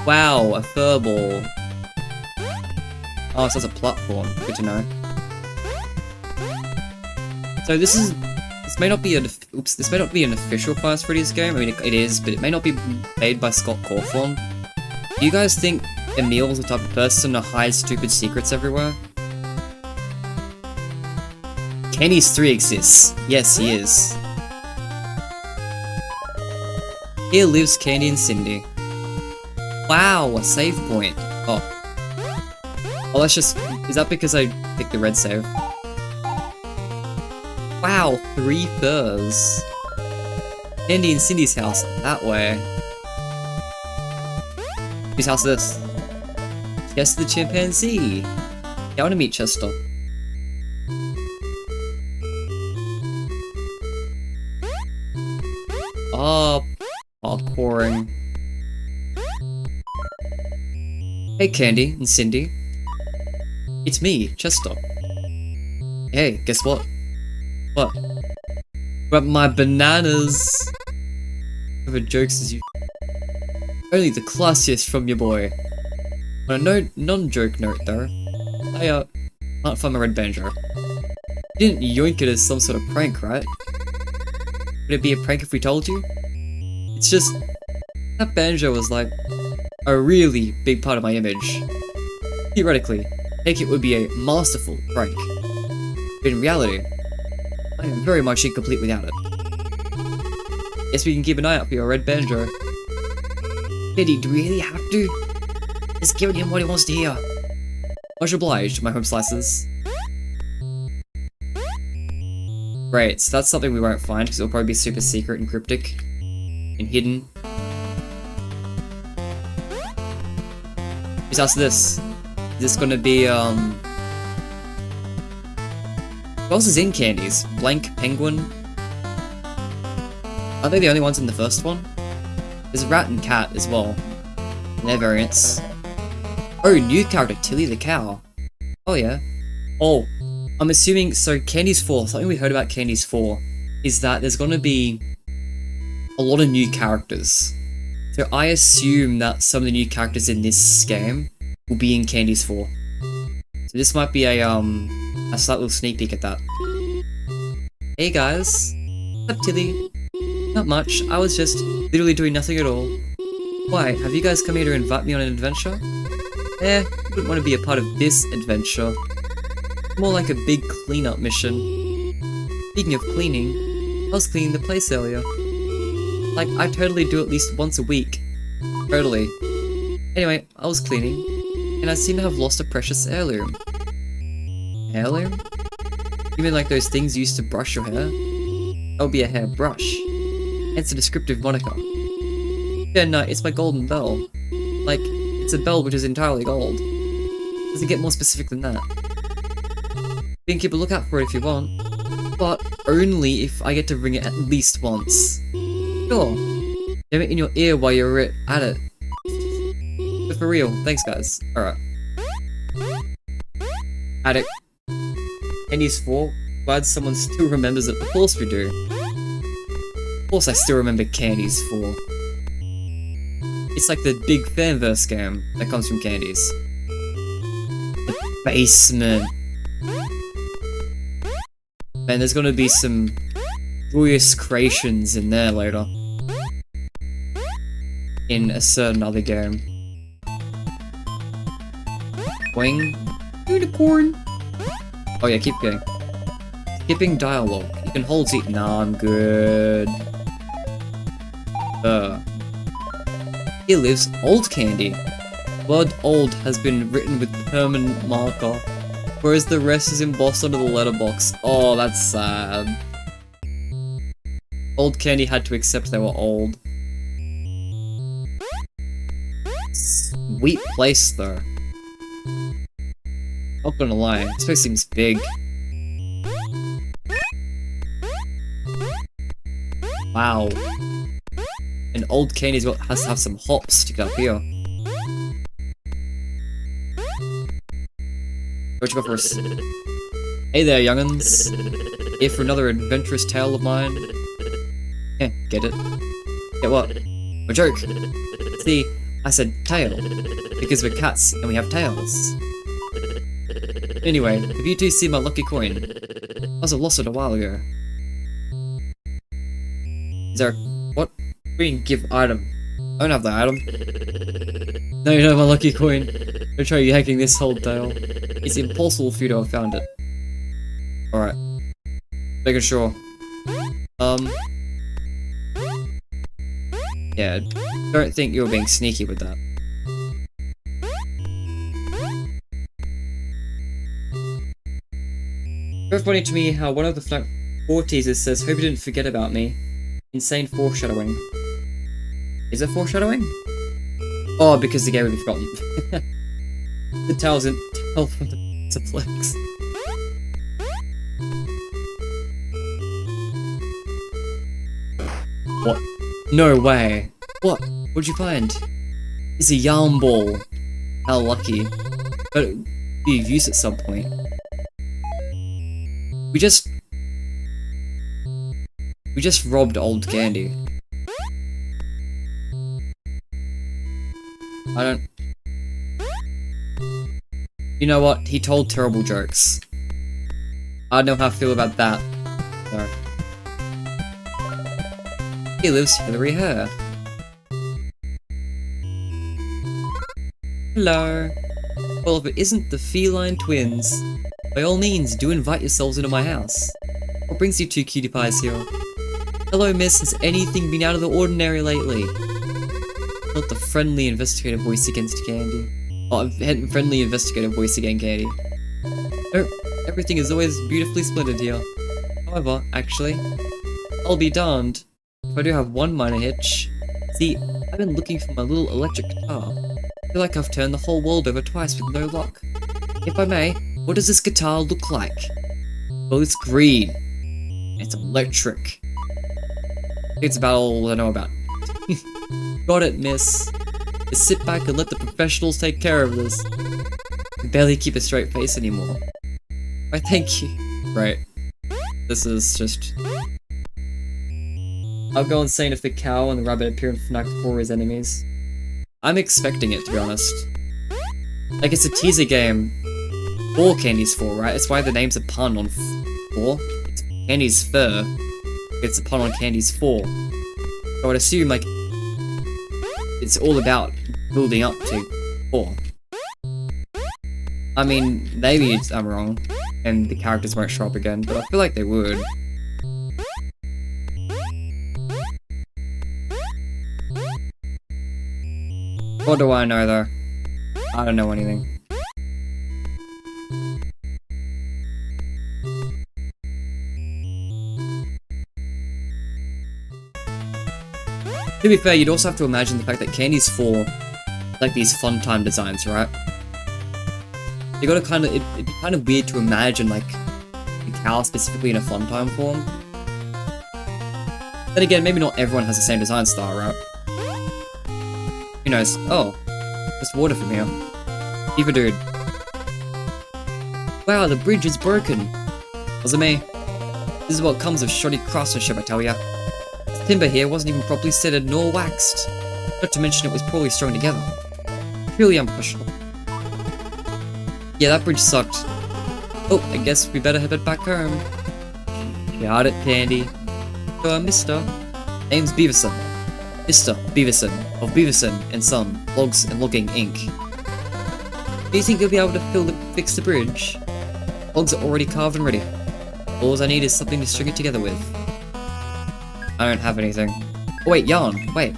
Wow, a furball. Oh, so it's a platform. Good to know. So this may not be an official Five Freddy's game. I mean, it is, but it may not be made by Scott Cawthon. Do you guys think Emil's the type of person to hide stupid secrets everywhere? Kenny's 3 exists. Yes, he is. Here lives Candy and Cindy. Wow, a save point. Oh. Oh, that's just... Is that because I picked the red save? Wow, 3 furs. Candy and Cindy's house, that way. Whose house is this? Yes, the chimpanzee. Yeah, I want to meet Chester. Oh, parkouring. Hey, Candy and Cindy. It's me, Chester. Hey, guess what? What? Grab my bananas! Whatever jokes as you. Only the classiest from your boy. On a non-joke note though, I can't find my red banjo. You didn't yoink it as some sort of prank, right? Would it be a prank if we told you? It's just, that banjo was like, a really big part of my image. Theoretically, I think it would be a masterful prank. But in reality, I am very much incomplete without it. Guess we can keep an eye out for your red banjo. Eddie, do we really have to? Just giving him what he wants to hear. Much obliged, my home slices. Great, so that's something we won't find because it'll probably be super secret and cryptic and hidden. Whose house is this? Is this gonna be, Who else is in Candies? Blank, Penguin? Are they the only ones in the first one? There's Rat and Cat as well. And their variants. Oh, new character, Tilly the cow. Oh yeah. Oh, I'm assuming, so Candies 4, something we heard about Candies 4 is that there's gonna be a lot of new characters. So I assume that some of the new characters in this game will be in Candies 4. So this might be a slight little sneak peek at that. Hey guys. What's up, Tilly? Not much, I was just literally doing nothing at all. Why, have you guys come here to invite me on an adventure? Wouldn't want to be a part of this adventure. More like a big cleanup mission. Speaking of cleaning, I was cleaning the place earlier. Like, I totally do at least once a week. Totally. Anyway, I was cleaning, and I seem to have lost a precious heirloom. Heirloom? You mean like those things you used to brush your hair? That would be a hairbrush. Hence a descriptive moniker. Yeah, no, it's my golden bell. Like, it's a bell which is entirely gold. Does it get more specific than that? You can keep a lookout for it if you want, but only if I get to ring it at least once. Sure. Jam it in your ear while you're at it. But for real, thanks guys. Alright. Addict. Candies 4. Glad someone still remembers it. Of course we do. Of course I still remember Candies 4. It's like the big fanverse game that comes from Candies. The basement. Man, there's gonna be some joyous creations in there later. In a certain other game. Wing. Unicorn. Oh yeah, keep going. Skipping dialogue. You can hold Z. Nah, I'm good. Here lives Old Candy. Word old has been written with permanent marker, whereas the rest is embossed onto the letterbox. Oh, that's sad. Old Candy had to accept they were old. Sweet place, though. Not gonna lie, this place seems big. Wow. And Old Candy's has to have some hops stick up here. What you got for us? Hey there, young'uns. Here for another adventurous tale of mine. Yeah, get it? Get what? A joke. See, I said tail, because we're cats and we have tails. Anyway, have you two seen my lucky coin? I lost it a while ago. Is there... what? Green give item. I don't have the item. No, you don't have my lucky coin. Don't try yanking this whole tail. It's impossible for you to have found it. Alright. Making sure. Yeah, don't think you were being sneaky with that. Very funny to me how one of the FNAC FUR teasers says, "Hope you didn't forget about me." Insane foreshadowing. Is it foreshadowing? Oh, because the game would be forgotten. The towel's in tell from the flex. What? No way. What? What'd you find? It's a yarn ball. How lucky. But you've used it at some point. We just robbed old candy. I don't... You know what? He told terrible jokes. I don't know how I feel about that. No. He lives Hillary Hare. Hello. Well, if it isn't the feline twins, by all means, do invite yourselves into my house. What brings you two cutie pies here? Hello, miss. Has anything been out of the ordinary lately? Not the friendly investigative voice against Candy. Oh, friendly investigative voice again, Candy. No, everything is always beautifully splendid here. However, actually, I'll be darned if I do have one minor hitch. See, I've been looking for my little electric guitar. I feel like I've turned the whole world over twice with no luck. If I may, what does this guitar look like? Well, it's green. It's electric. It's about all I know about. Got it, miss. Just sit back and let the professionals take care of this. I can barely keep a straight face anymore. Why, thank you. Right. This is just... I'll go insane if the cow and the rabbit appear in FNAC FUR as enemies. I'm expecting it, to be honest. Like, it's a teaser game for Candy's Fur, right? It's why the name's a pun on FUR. It's Candy's Fur. It's a pun on Candy's Fur. I would assume, like, it's all about building up to FUR. I mean, maybe I'm wrong, and the characters won't show up again, but I feel like they would. What do I know, though? I don't know anything. To be fair, you'd also have to imagine the fact that Candy's Fur, like these fun time designs, right? You gotta kind of, it'd be kind of weird to imagine, like, a cow specifically in a fun time form. Then again, maybe not everyone has the same design style, right? Who knows? Oh, there's water from here. Beaver dude. Wow, the bridge is broken. Wasn't me. This is what comes of shoddy craftsmanship, I tell ya. The timber here wasn't even properly setted nor waxed. Not to mention it was poorly strung together. Truly unprofessional. Yeah, that bridge sucked. Oh, I guess we better head back home. Got it, Candy. Mister. Name's Beaverson. Mr. Beaverson of Beaverson and Son, Logs and Logging Inc. Do you think you'll be able to fix the bridge? Logs are already carved and ready. All I need is something to string it together with. I don't have anything. Oh wait, yarn, wait.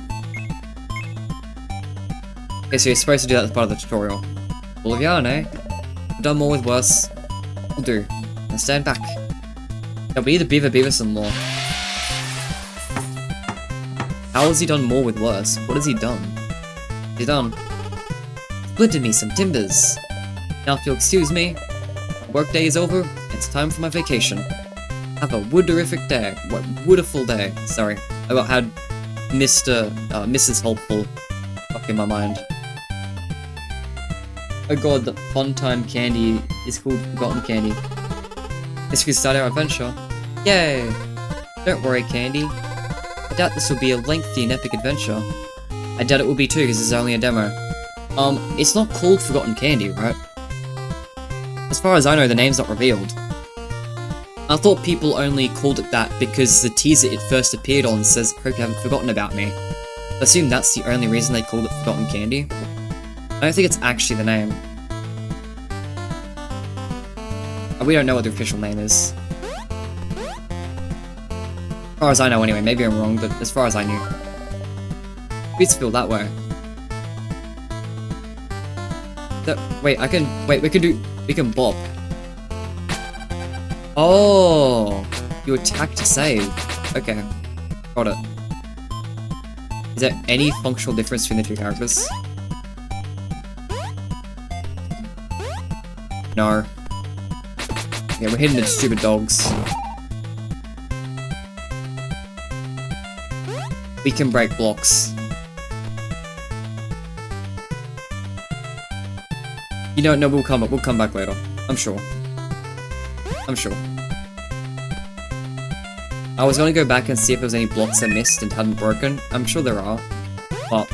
Okay, so you're supposed to do that as part of the tutorial. Full of yarn, eh? I've done more with worse. Will do. Now stand back. That'll be the Beaverson law. How has he done more with worse? What has he done? What's he done? Splintered me some timbers. Now if you'll excuse me, workday is over, it's time for my vacation. Have a wooderific day. What woodiful day. Sorry. I got had Mrs. Helpful up in my mind. Oh god, the fun time candy is called Forgotten Candy. Guess we can start our adventure. Yay! Don't worry, Candy. I doubt this will be a lengthy and epic adventure. I doubt it will be too, because it's only a demo. It's not called Forgotten Candy, right? As far as I know, the name's not revealed. I thought people only called it that because the teaser it first appeared on says, "Hope you haven't forgotten about me." I assume that's the only reason they called it Forgotten Candy. I don't think it's actually the name. We don't know what the official name is. As far as I know anyway, maybe I'm wrong, but as far as I knew. It's feel that way. Wait, we can bop. Oh, you attack to save. Okay, got it. Is there any functional difference between the two characters? No. Yeah, we're hitting the stupid dogs. We can break blocks. You know, no, we'll come back later. I'm sure. I was gonna go back and see if there was any blocks I missed and hadn't broken. I'm sure there are, but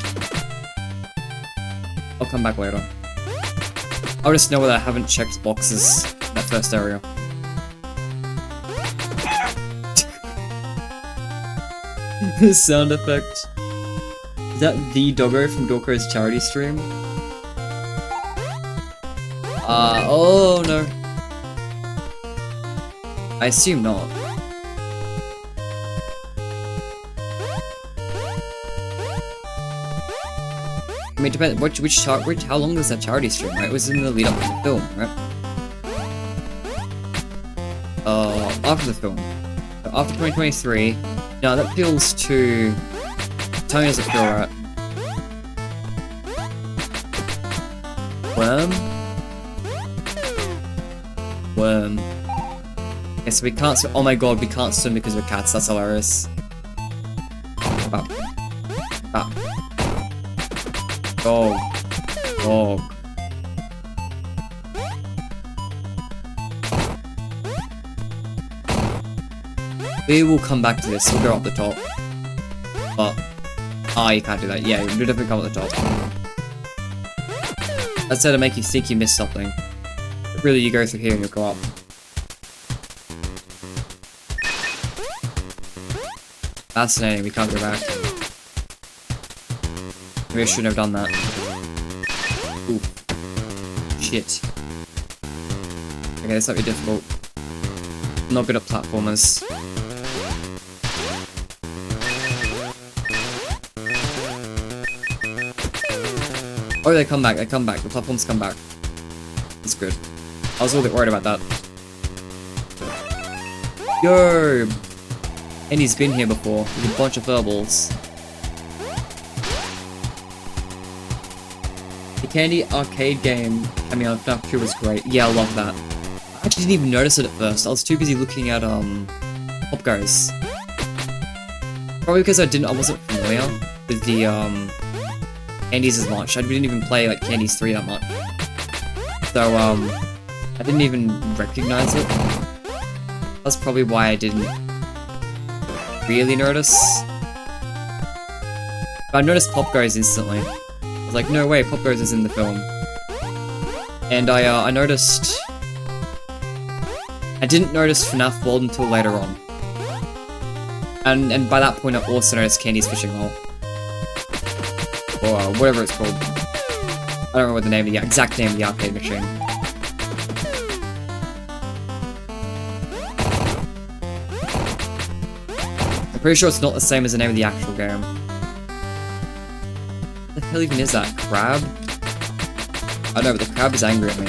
I'll come back later. I'll just know that I haven't checked boxes in that first area. The sound effect. Is that the doggo from Dorko's charity stream? Oh no. I assume not. I mean, depends. How long was that charity stream? Right, it was in the lead up to the film, right? After the film. So after 2023. No, that feels too. Tell me, does it feel right? Worm. Okay, so we can't swim. Oh my god, we can't swim because we're cats. That's hilarious. Dog. We will come back to this. We'll go up the top. But you can't do that. Yeah, you definitely come up the top. That's there to make you think you missed something. But really, you go through here and you'll go up. Fascinating. We can't go back. Maybe I shouldn't have done that. Ooh. Shit. Okay, this might be difficult. I'm not good at platformers. Oh, they come back, the platforms come back. That's good. I was a little bit worried about that. Yo! And he's been here before, with a bunch of furballs. The Candy arcade game coming out of FNAC FUR was great. Yeah, I love that. I actually didn't even notice it at first. I was too busy looking at, Pop Goes. Probably because I wasn't familiar with the, Candies as much. I didn't even play, like, Candies 3 that much. So, I didn't even recognize it. That's probably why I didn't really notice. But I noticed Pop Goes instantly. I was like, no way, Pop Goes is in the film. And I noticed... I didn't notice FNAF World until later on. And by that point I also noticed Candy's Fishing Hole. Or whatever it's called. I don't remember what the exact name of the arcade machine. I'm pretty sure it's not the same as the name of the actual game. What the hell even is that? Crab? I know, but the crab is angry at me.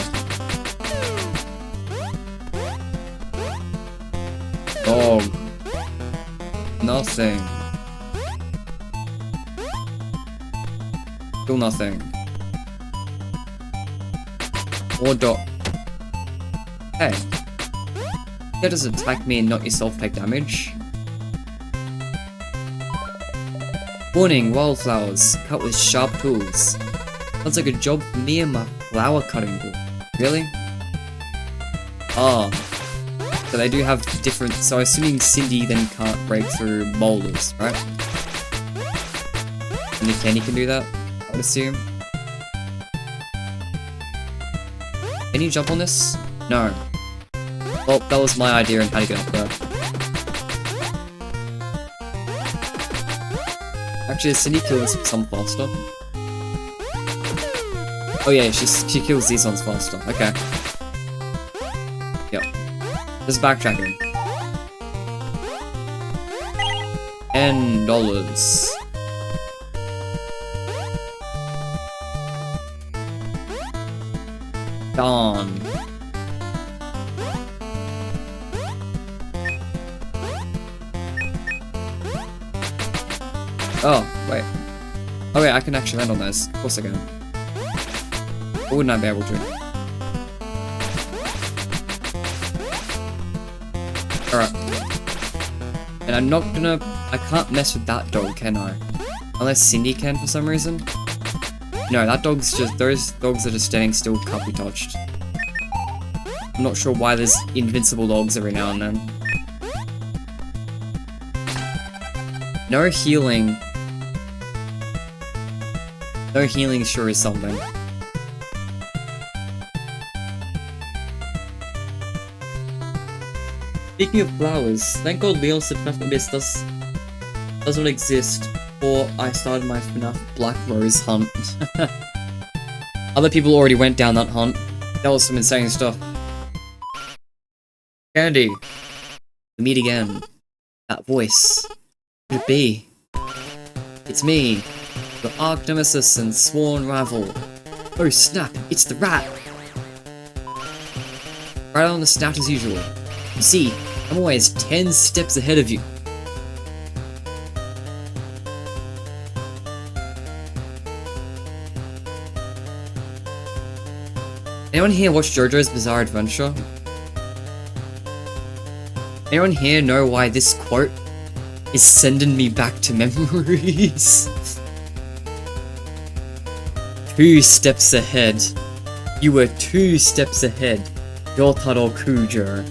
Dog. Nothing. Still nothing. Or dog. Hey. That does attack me and not yourself take damage. Warning, wildflowers. Cut with sharp tools. Sounds like a job for me and my flower cutting tool. Really? Oh. So they do have different... So assuming Cindy then can't break through boulders, right? Only Candy can do that, I would assume. Can you jump on this? No. Well, that was my idea on how to get up there. Actually, Cindy kills some faster. Oh yeah, she kills these ones faster. Okay. Yep. Just backtracking. $10. Done. Oh, wait. Oh wait, I can actually land on those. Of course I can. Or wouldn't I be able to? Alright. And I'm not gonna... I can't mess with that dog, can I? Unless Cindy can for some reason. No, that dog's just... Those dogs that are standing still can't be touched. I'm not sure why there's invincible dogs every now and then. No healing. No healing sure is something. Speaking of flowers, thank God Leon said FNAF Abyss does not exist, or I started my FNAF Black Rose hunt. Other people already went down that hunt. That was some insane stuff. Candy. We meet again. That voice. Could it be? It's me, your arch nemesis and sworn rival. Oh snap, it's the rat! Right on the snout as usual. You see, I'm always 10 steps ahead of you. Anyone here watch JoJo's Bizarre Adventure? Anyone here know why this quote is sending me back to memories? 2 steps ahead. You were 2 steps ahead. Yotaro Kujo.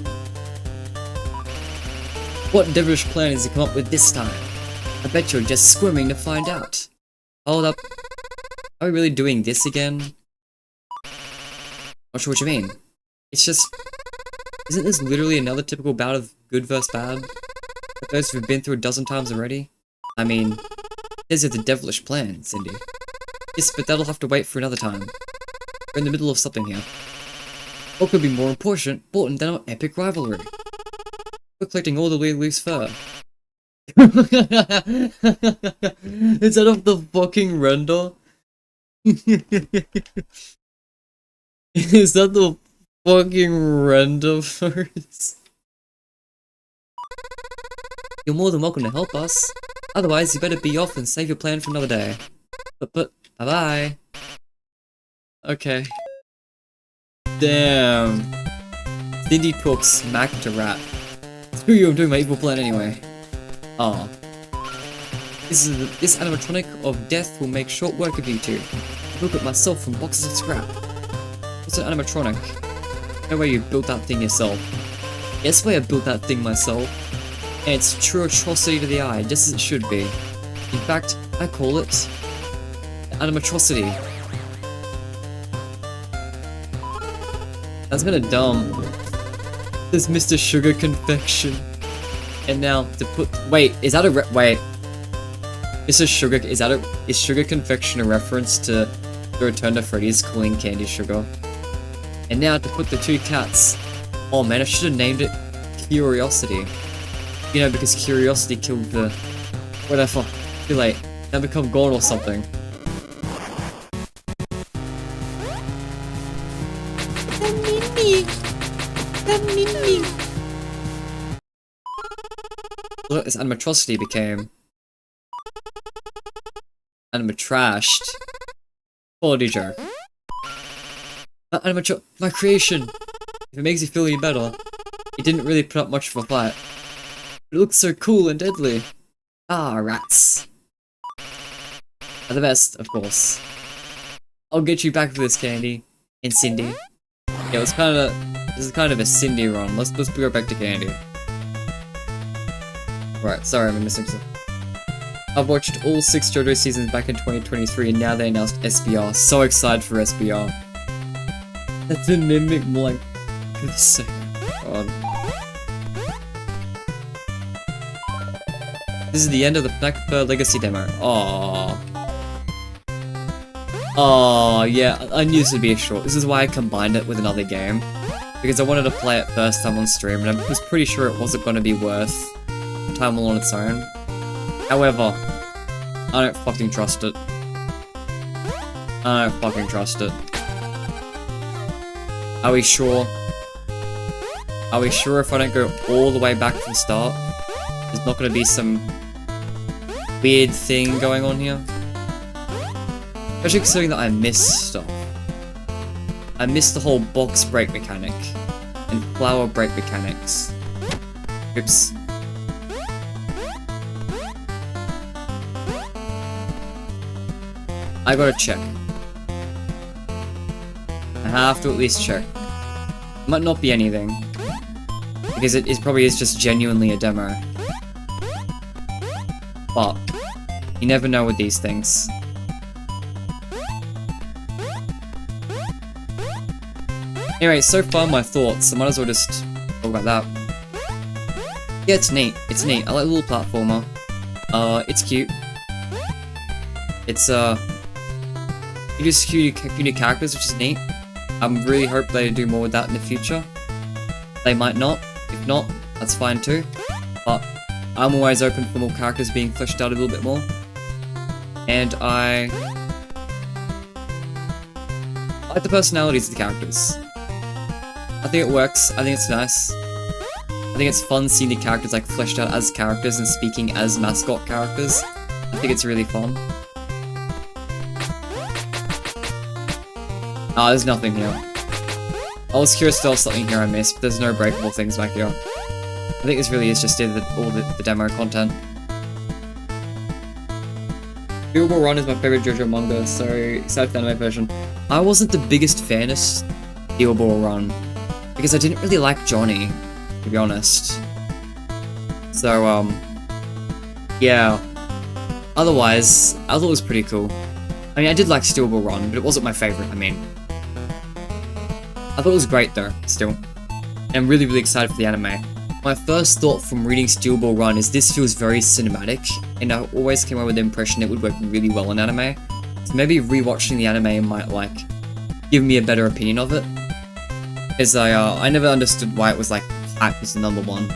What devilish plan has he come up with this time? I bet you're just squirming to find out. Hold up. Are we really doing this again? Not sure what you mean. It's just... Isn't this literally another typical bout of good versus bad? That those we've been through a dozen times already? I mean... These are the devilish plan, Cindy. Yes, but that'll have to wait for another time. We're in the middle of something here. What could be more important than our epic rivalry? We're collecting all the way loose fur. Instead of the fucking render? Is that the fucking render first? You're more than welcome to help us. Otherwise, you better be off and save your plan for another day. But, bye-bye. Okay. Damn. Cindy talks smack to Rat. Screw you, I'm doing my evil plan anyway. Aw. This animatronic of death will make short work of you two. Look at myself from boxes of scrap. What's an animatronic? No way you built that thing yourself. Yes way I built that thing myself. And it's true atrocity to the eye, just as it should be. In fact, I call it... animatrocity. That's kinda dumb. There's Mr. Sugar Confection. And now to put... Wait, is that a wait. Mr. Sugar... Is Sugar Confection a reference to the Return to Freddy's calling candy sugar? And now to put the 2 cats... Oh man, I should have named it Curiosity. You know, because Curiosity killed the... Whatever. Too late. Now become gone or something. Look, this animatrocity became... Animatrashed. Quality joke. My creation! If it makes you feel any better, it didn't really put up much of a fight. But it looks so cool and deadly. Ah, rats. Are the best, of course. I'll get you back for this, Candy. And Cindy. Yeah, it's kinda... This is kind of a Cindy run. Let's go back to Candy. Right, sorry, I'm missing something. I've watched all 6 JoJo seasons back in 2023 and now they announced SBR. So excited for SBR. That's a mimic blank. So God. This is the end of the FNAC FUR Legacy Demo. Aww. Oh, yeah, I knew this would be a short. This is why I combined it with another game. Because I wanted to play it first time on stream, and I was pretty sure it wasn't going to be worth time all on its own. However, I don't fucking trust it. I don't fucking trust it. Are we sure? Are we sure if I don't go all the way back to the start, there's not going to be some weird thing going on here? Especially considering that I missed stuff. I missed the whole box break mechanic and flower break mechanics. Oops. I gotta check. I have to at least check. Might not be anything. Because it probably is just genuinely a demo. But you never know with these things. Anyway, so far my thoughts, I might as well just talk about that. Yeah, it's neat. It's neat. I like the little platformer. It's cute. It's, you just cute new characters, which is neat. I really hope they do more with that in the future. They might not. If not, that's fine too. But I'm always open for more characters being fleshed out a little bit more. And I like the personalities of the characters. I think it works. I think it's nice. I think it's fun seeing the characters like fleshed out as characters and speaking as mascot characters. I think it's really fun. Ah, there's nothing here. I was curious if there was something here I missed, but there's no breakable things back here. I think this really is just all the demo content. Doable Run is my favorite JoJo manga, so excited for the anime version. I wasn't the biggest fan of Doable Run, because I didn't really like Johnny, to be honest. So, yeah. Otherwise, I thought it was pretty cool. I mean, I did like Stealable Run, but it wasn't my favorite, I mean. I thought it was great though, still. And I'm really, really excited for the anime. My first thought from reading Stealable Run is this feels very cinematic, and I always came away with the impression it would work really well in anime. So maybe rewatching the anime might, like, give me a better opinion of it. Because I never understood why it was, like, hyped as the #1.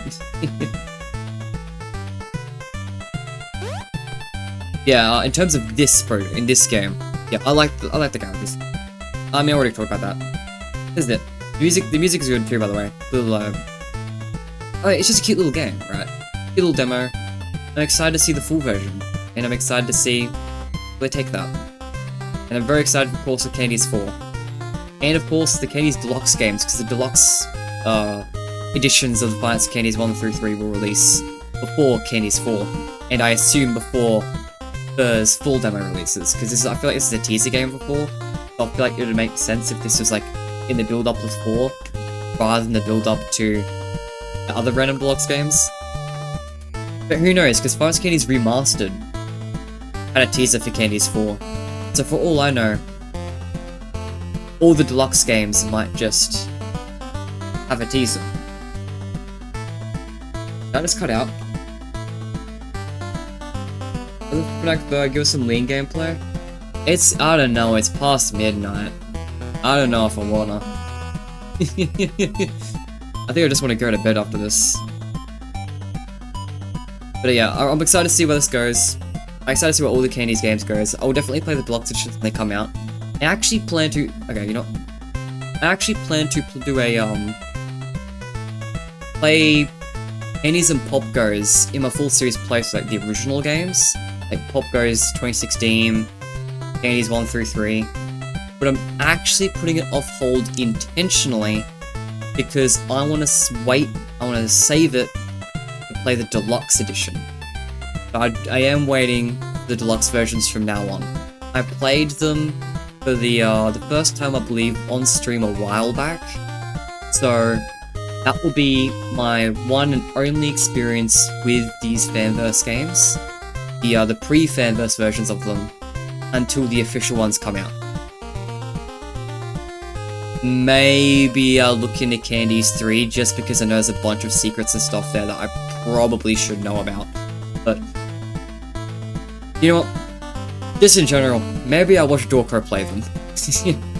Yeah, in terms of this in this game, yeah, I like the characters. I mean, I already talked about that. This is it. The music is good too, by the way. Little, oh, it's just a cute little game, right? Cute little demo. I'm excited to see the full version, and I'm excited to see where they take that. And I'm very excited, of course, for Candies 4. And of course, the Candies Deluxe games, because the Deluxe editions of the Finance Candies 1 through 3 will release before Candies 4. And I assume before Fur's full demo releases, because I feel like this is a teaser game for 4. So I feel like it would make sense if this was like in the build-up to 4, rather than the build-up to the other Random Deluxe games. But who knows, because Finance Candies Remastered had a teaser for Candies 4. So for all I know, all the Deluxe games might just have a teaser. Did I just cut out? FNAC FUR, give us some lean gameplay? I don't know, it's past midnight. I don't know if I wanna. I think I just want to go to bed after this. But yeah, I'm excited to see where this goes. I'm excited to see where all the Candies games goes. I'll definitely play the Deluxe editions when they come out. I actually plan to... Okay, you know... I actually plan to do a, play Candies and Pop Goes in my full series playthrough, like the original games. Like Pop Goes 2016, Candies 1 through 3. But I'm actually putting it off hold intentionally because I want to wait, I want to save it to play the Deluxe edition. But I am waiting for the Deluxe versions from now on. I played them for the first time, I believe, on stream a while back. So that will be my one and only experience with these Fanverse games. The pre-Fanverse versions of them, until the official ones come out. maybe I'll look into Candies 3 just because I know there's a bunch of secrets and stuff there that I probably should know about. But you know what? Just in general, maybe I'll watch Dorko play them.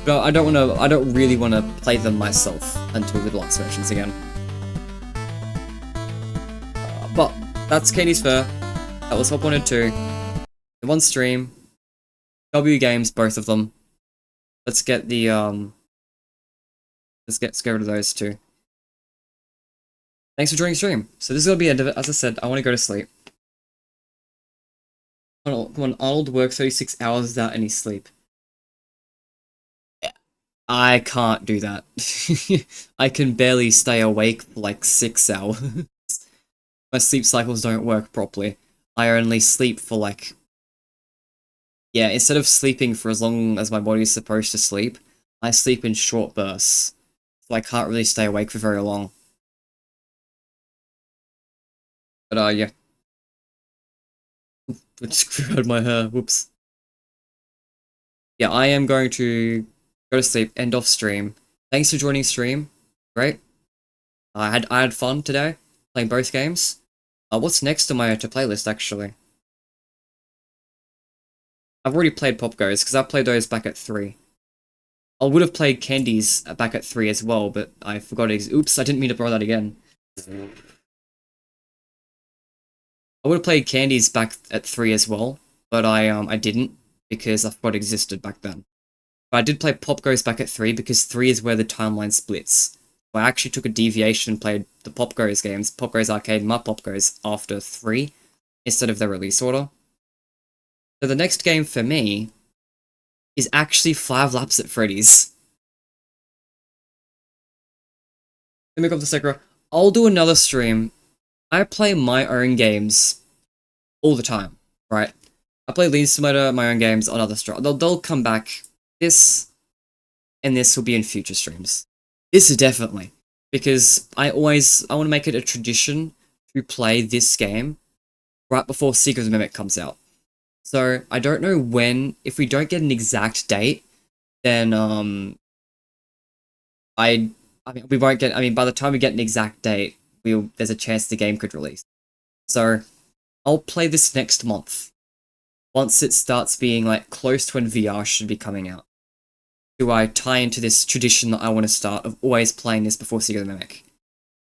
But I don't really wanna play them myself until the deluxe versions again. But that's Candies Fur. That was Hop 1 and 2. In one stream. W games, both of them. Let's get the let's go rid of those two. Thanks for joining the stream. So this is gonna be the end of it. As I said, I wanna go to sleep. Come on, Arnold works 36 hours without any sleep. I can't do that. I can barely stay awake for like 6 hours. My sleep cycles don't work properly. I only sleep for like... Yeah, instead of sleeping for as long as my body is supposed to sleep, I sleep in short bursts. So I can't really stay awake for very long. But yeah. I just grew out my hair, whoops. Yeah, I am going to go to sleep, end off stream. Thanks for joining stream. Great. I had fun today, playing both games. What's next on my to playlist, actually? I've already played Pop Goes, because I played those back at 3. I would have played Candies back at 3 as well, but I forgot it. Oops, I didn't mean to borrow that again. I would have played Candies back at 3 as well, but I didn't, because I forgot it existed back then. But I did play Pop Goes back at 3, because 3 is where the timeline splits. I actually took a deviation and played the Pop Goes games, Pop Goes Arcade and my Pop Goes, after 3, instead of their release order. So the next game for me is actually 5 Laps at Freddy's. Let me go up the Sekiro. I'll do another stream. I play my own games all the time, right? I play Lean Simulator, my own games on other streams. They'll come back. This and this will be in future streams. This is definitely, because I want to make it a tradition to play this game right before Secret of the Mimic comes out. So I don't know when. If we don't get an exact date, then I mean we won't get. I mean by the time we get an exact date, there's a chance the game could release. So I'll play this next month, once it starts being like close to when VR should be coming out. Do I tie into this tradition that I want to start of always playing this before Secret of the Mimic?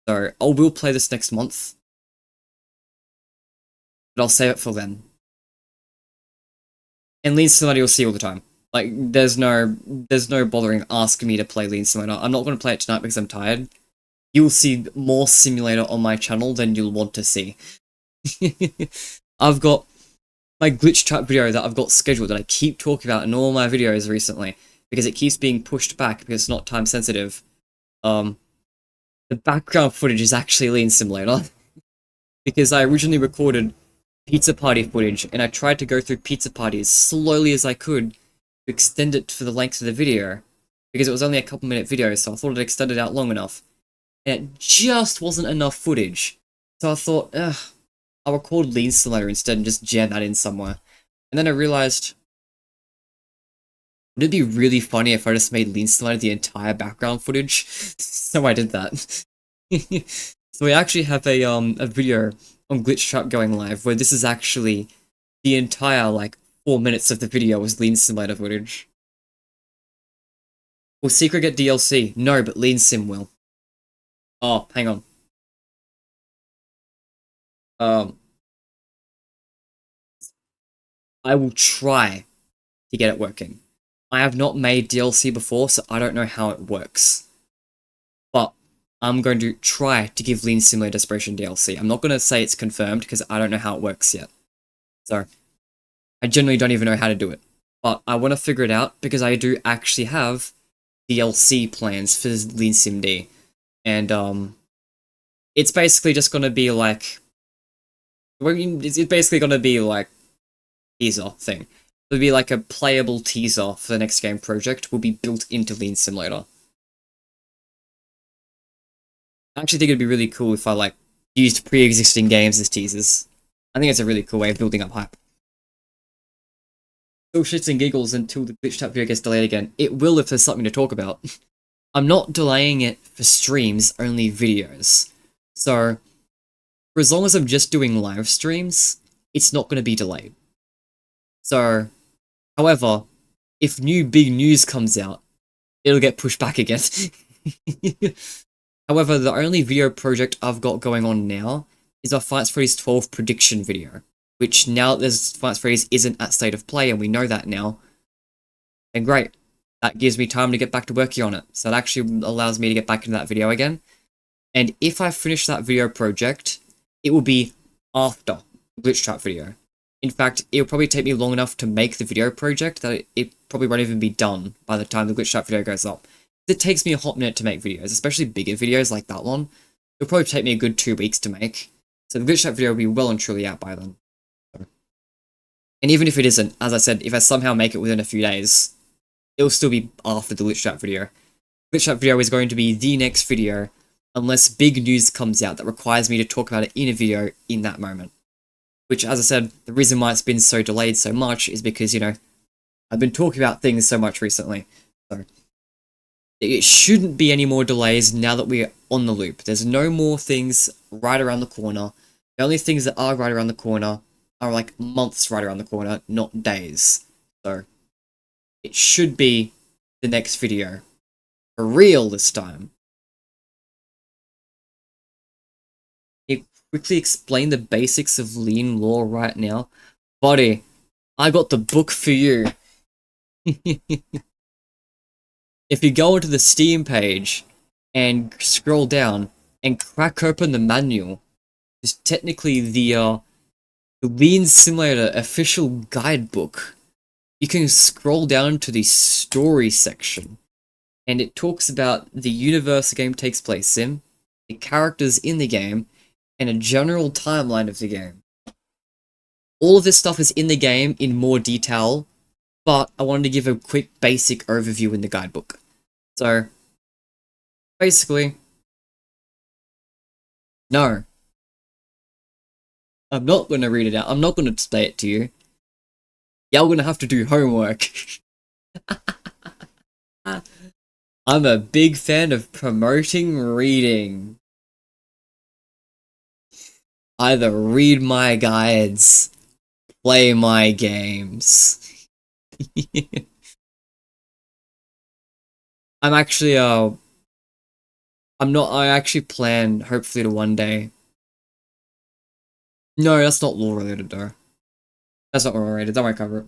So I will play this next month, but I'll save it for then. And Lean Simulator you'll see all the time. Like there's no bothering asking me to play Lean Simulator. I'm not going to play it tonight because I'm tired. You'll see more Simulator on my channel than you'll want to see. I've got my glitch trap video that I've got scheduled that I keep talking about in all my videos recently, because it keeps being pushed back because it's not time sensitive. The background footage is actually Lean Simulator. Because I originally recorded pizza party footage, and I tried to go through pizza party as slowly as I could to extend it for the length of the video, because it was only a couple minute video, so I thought I'd extend it out long enough. And it just wasn't enough footage. So I thought, ugh, I'll record Lean Simulator instead and just jam that in somewhere. And then I realized, would it be really funny if I just made Lean Simulator the entire background footage? So I did that. So we actually have a video on Glitch Trap going live, where this is actually the entire, like, 4 minutes of the video was Lean Simulator footage. Will Secret get DLC? No, but Lean Sim will. Oh, hang on. I will try to get it working. I have not made DLC before, so I don't know how it works. But I'm going to try to give Lean Simulator Desperation DLC. I'm not going to say it's confirmed, because I don't know how it works yet. So, I generally don't even know how to do it. But I want to figure it out, because I do actually have DLC plans for Lean Sim D. And, it's basically just going to be like... It's basically going to be like... teaser thing. It'll be like a playable teaser for the next game project will be built into Lean Simulator. I actually think it'd be really cool if I, like, used pre-existing games as teasers. I think it's a really cool way of building up hype. Still shits and giggles until the Glitch Tap video gets delayed again. It will if there's something to talk about. I'm not delaying it for streams, only videos. So, for as long as I'm just doing live streams, it's not going to be delayed. So, however, if new big news comes out, it'll get pushed back again. However, the only video project I've got going on now is our Fights Freddy's 12 prediction video, which now that there's Fights Freddy's isn't at State of Play, and we know that now. And great. That gives me time to get back to working on it. So that actually allows me to get back into that video again. And if I finish that video project, it will be after the Glitch Trap video. In fact, it'll probably take me long enough to make the video project that it probably won't even be done by the time the Glitch Trap video goes up. It takes me a hot minute to make videos, especially bigger videos like that one. It'll probably take me a good 2 weeks to make. So the Glitch Trap video will be well and truly out by then. And even if it isn't, as I said, if I somehow make it within a few days, it'll still be after the Glitch Trap video. Glitch Trap video is going to be the next video, unless big news comes out that requires me to talk about it in a video in that moment. Which, as I said, the reason why it's been so delayed so much is because, you know, I've been talking about things so much recently. So, it shouldn't be any more delays now that we're on the loop. There's no more things right around the corner. The only things that are right around the corner are like months right around the corner, not days. So, it should be the next video. For real this time. Can you quickly explain the basics of lean law right now? Buddy, I got the book for you. If you go onto the Steam page and scroll down and crack open the manual, it's technically the Lean Simulator official guidebook. You can scroll down to the story section, and it talks about the universe the game takes place in, the characters in the game, and a general timeline of the game. All of this stuff is in the game in more detail, but I wanted to give a quick basic overview in the guidebook. So, basically, no. I'm not going to read it out. I'm not going to display it to you. Y'all gonna have to do homework. I'm a big fan of promoting reading. Either read my guides, play my games. I actually plan, hopefully, to one day. No, that's not law related though. That's not law related, don't worry, cover it.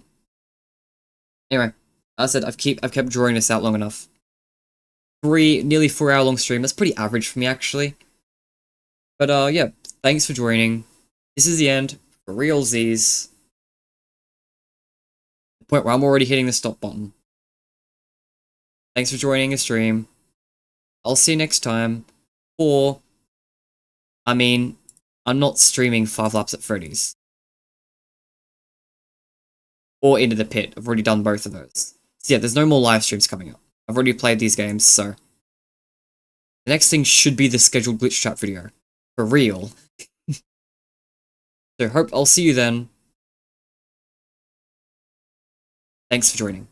Anyway, as I said, I've kept drawing this out long enough. Nearly 4 hour long stream, that's pretty average for me actually. But yeah, thanks for joining. This is the end, for realsies. The point where I'm already hitting the stop button. Thanks for joining the stream. I'll see you next time. Or, I mean, I'm not streaming 5 Laps at Freddy's. Or Into the Pit. I've already done both of those. So yeah, there's no more live streams coming up. I've already played these games, so... The next thing should be the scheduled Glitch Trap video. For real. So hope I'll see you then. Thanks for joining.